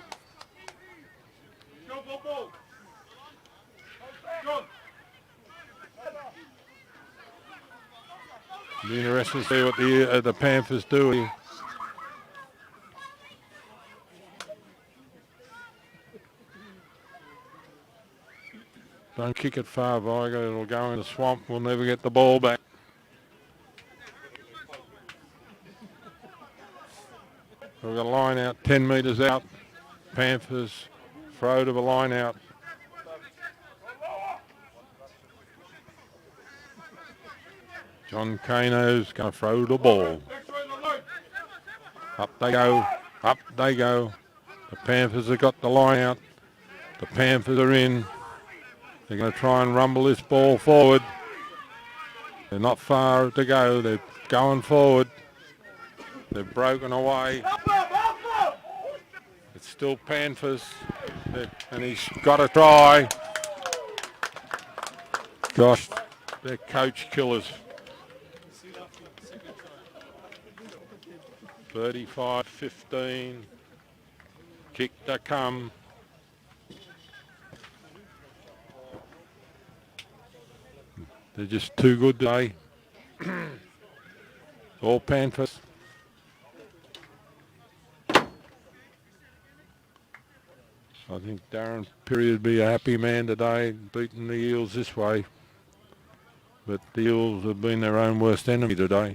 Be interesting to see what the Panthers do here. Don't kick it far, Vigo. It'll go in the swamp. We'll never get the ball back. We've got a line out, 10 metres out. Panthers throw to the line out. John Kano's going to throw the ball. Up they go. Up they go. The Panthers have got the line out. The Panthers are in. They're going to try and rumble this ball forward. They're not far to go. They're going forward. They've broken away. It's still Panthers. And he's got a try. Gosh, they're coach killers. 35-15. Kick to come. They're just too good today. All Panthers. I think Darren Perry would be a happy man today beating the Eels this way. But the Eels have been their own worst enemy today.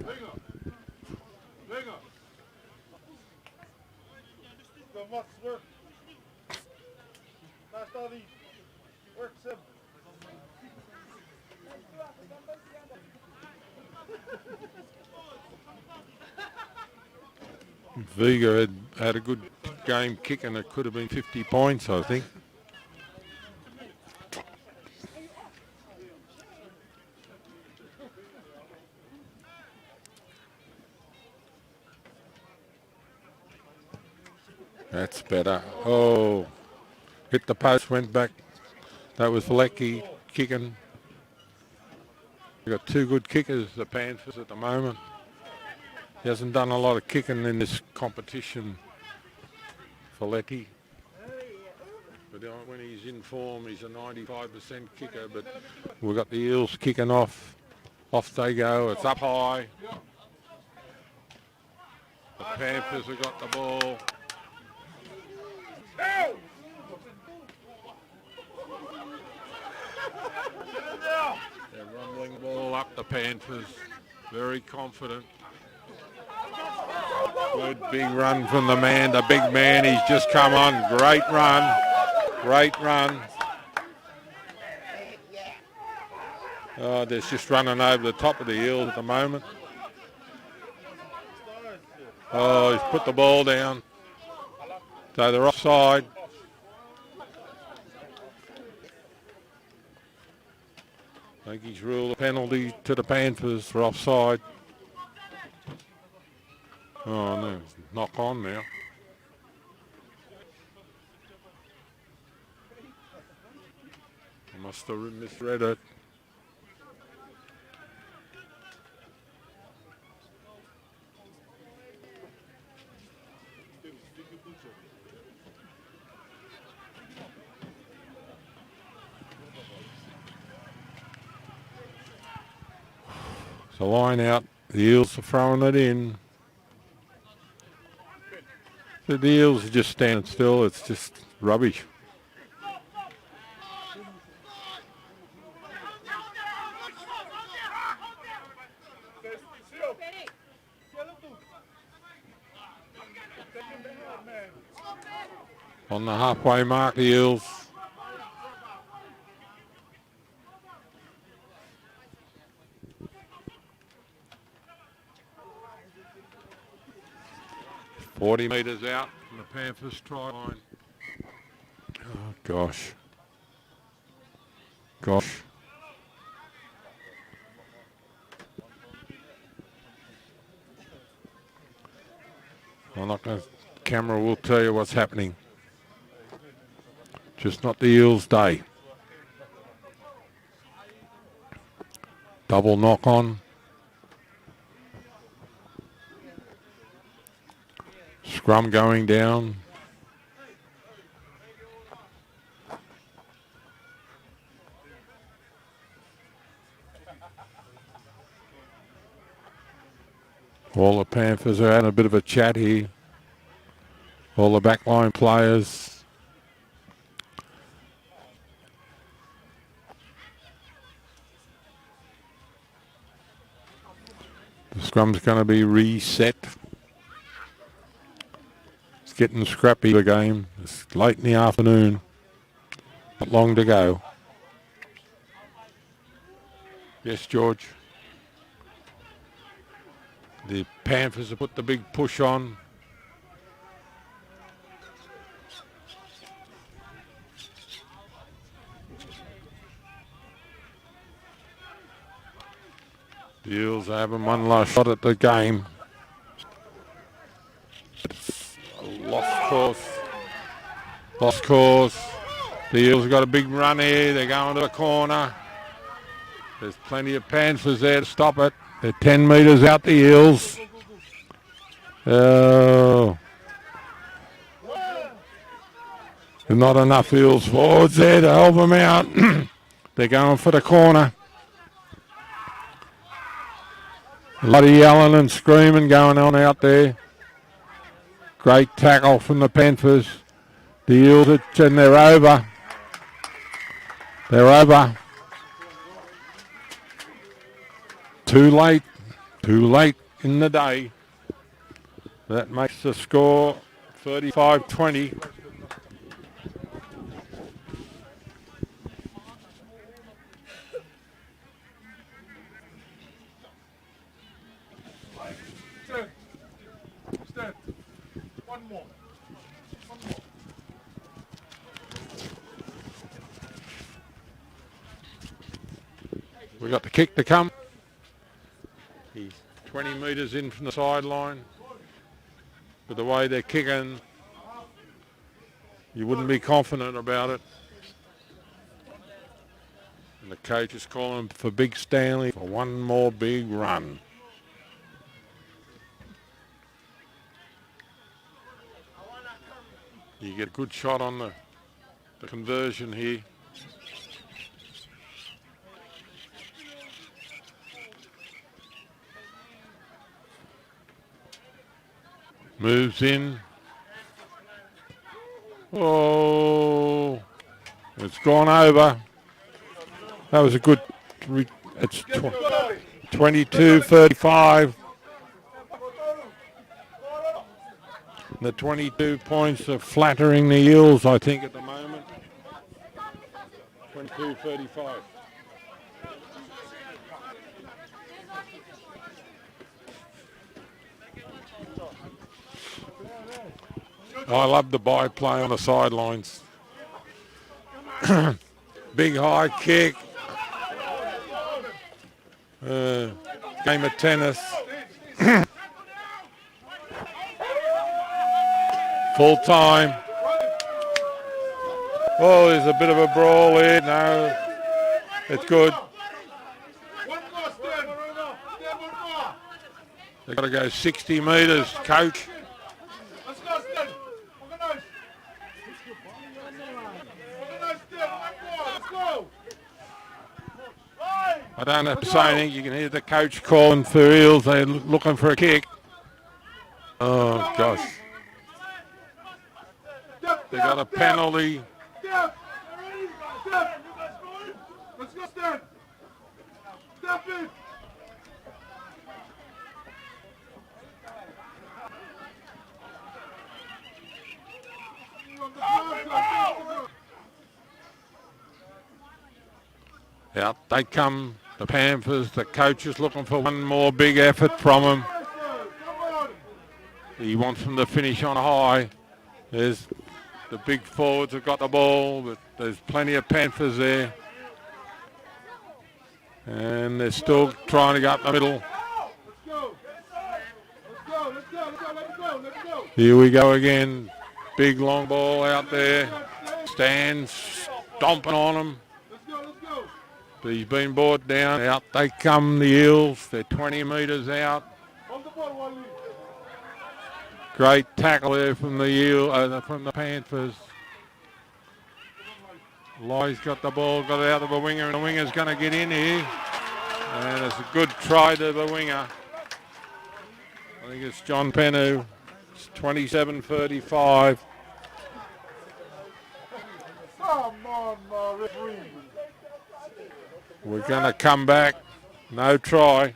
Vega had a good game kicking. It could have been 50 points, I think. That's better. Oh, hit the post, went back. That was Lecky kicking. We've got two good kickers, the Panthers, at the moment. He hasn't done a lot of kicking in this competition, Folletti. But when he's in form, he's a 95% kicker. But we've got the Eels kicking off. Off they go. It's up high. The Panthers have got the ball. They're rumbling the ball up, the Panthers. Very confident. Good big run from the man, the big man. He's just come on. Great run. Great run. Oh, they're just running over the top of the Eels at the moment. Oh, he's put the ball down. So they're offside. I think he's ruled a penalty to the Panthers for offside. Oh no, knock on now. I must have misread it. It's a line out. The Eels are throwing it in. The Eels are just standing still. It's just rubbish. On the halfway mark, the Eels. $40 metres out from the Panthers try line. Oh, gosh. Gosh. I'm not going to... Camera will tell you what's happening. Just not the Eels' day. Double knock on. Scrum going down. All the Panthers are having a bit of a chat here. All the backline players. The scrum's going to be reset. It's getting scrappy, the game. It's late in the afternoon. Not long to go. Yes, George. The Panthers have put the big push on. The Eels are having one last shot at the game. It's a lost course. Lost course. The Eels have got a big run here. They're going to the corner. There's plenty of Panthers there to stop it. They're 10 metres out, the Eels. Oh. There's not enough Eels forwards there to help them out. They're going for the corner. A lot of yelling and screaming going on out there. Great tackle from the Panthers. The Eels, and they're over. They're over. Too late in the day. That makes the score 35-20. Stand. One more. We got the kick to come. He's 20 metres in from the sideline. But the way they're kicking, you wouldn't be confident about it. And the coach is calling for Big Stanley for one more big run. You get a good shot on the conversion here. Moves in. Oh, it's gone over. That was a good, it's 22-35. The 22 points are flattering the Eels, I think, at the moment. 22-35. I love the byplay on the sidelines. Big high kick. Game of tennis. Full time. Oh, there's a bit of a brawl here. No, it's good. They've got to go 60 metres, coach. Let's go, Stan. Organize. Organize, Stan. Let's go. I don't have to say anything. You can hear the coach calling for Eels. They're looking for a kick. Oh, gosh. They got a penalty. Step. Step. Let's go, Stan. Step in. Out they come, the Panthers. The coach is looking for one more big effort from them. He wants them to finish on high. There's the big forwards have got the ball, but there's plenty of Panthers there. And they're still trying to get up the middle. Here we go again. Big long ball out there. Stands stomping on them. But he's been brought down. Out they come, the Eels. They're 20 metres out. Great tackle there from the from the Panthers. Loy's got the ball, got it out of the winger, and the winger's going to get in here. And it's a good try to the winger. I think it's John Pennu. It's 27-35. Come on, referee. We're going to come back. No try.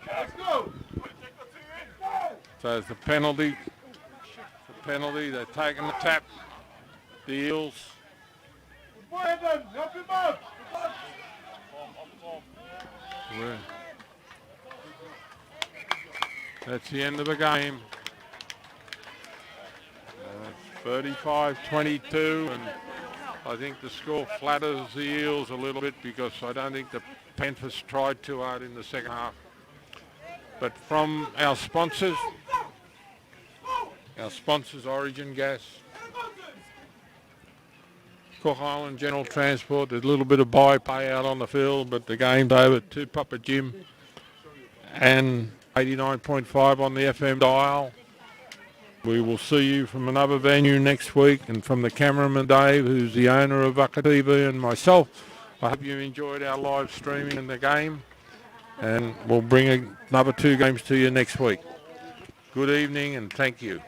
Let's go. So it's the penalty. The penalty. They're taking the tap. The Eels. Help him out. That's the end of the game. 35-22, and I think the score flatters the Eels a little bit because I don't think the Panthers tried too hard in the second half. But from our sponsors Origin Gas, Cook Island General Transport, there's a little bit of buy pay out on the field, but the game's over. Tupapa Gym and 89.5 on the FM dial. We will see you from another venue next week, and from the cameraman Dave, who's the owner of Waka TV, and myself, I hope you enjoyed our live streaming in the game, and we'll bring another 2 games to you next week. Good evening and thank you.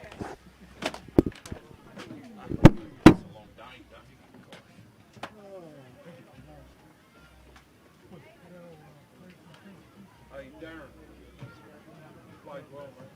Hey Darren, played well, mate.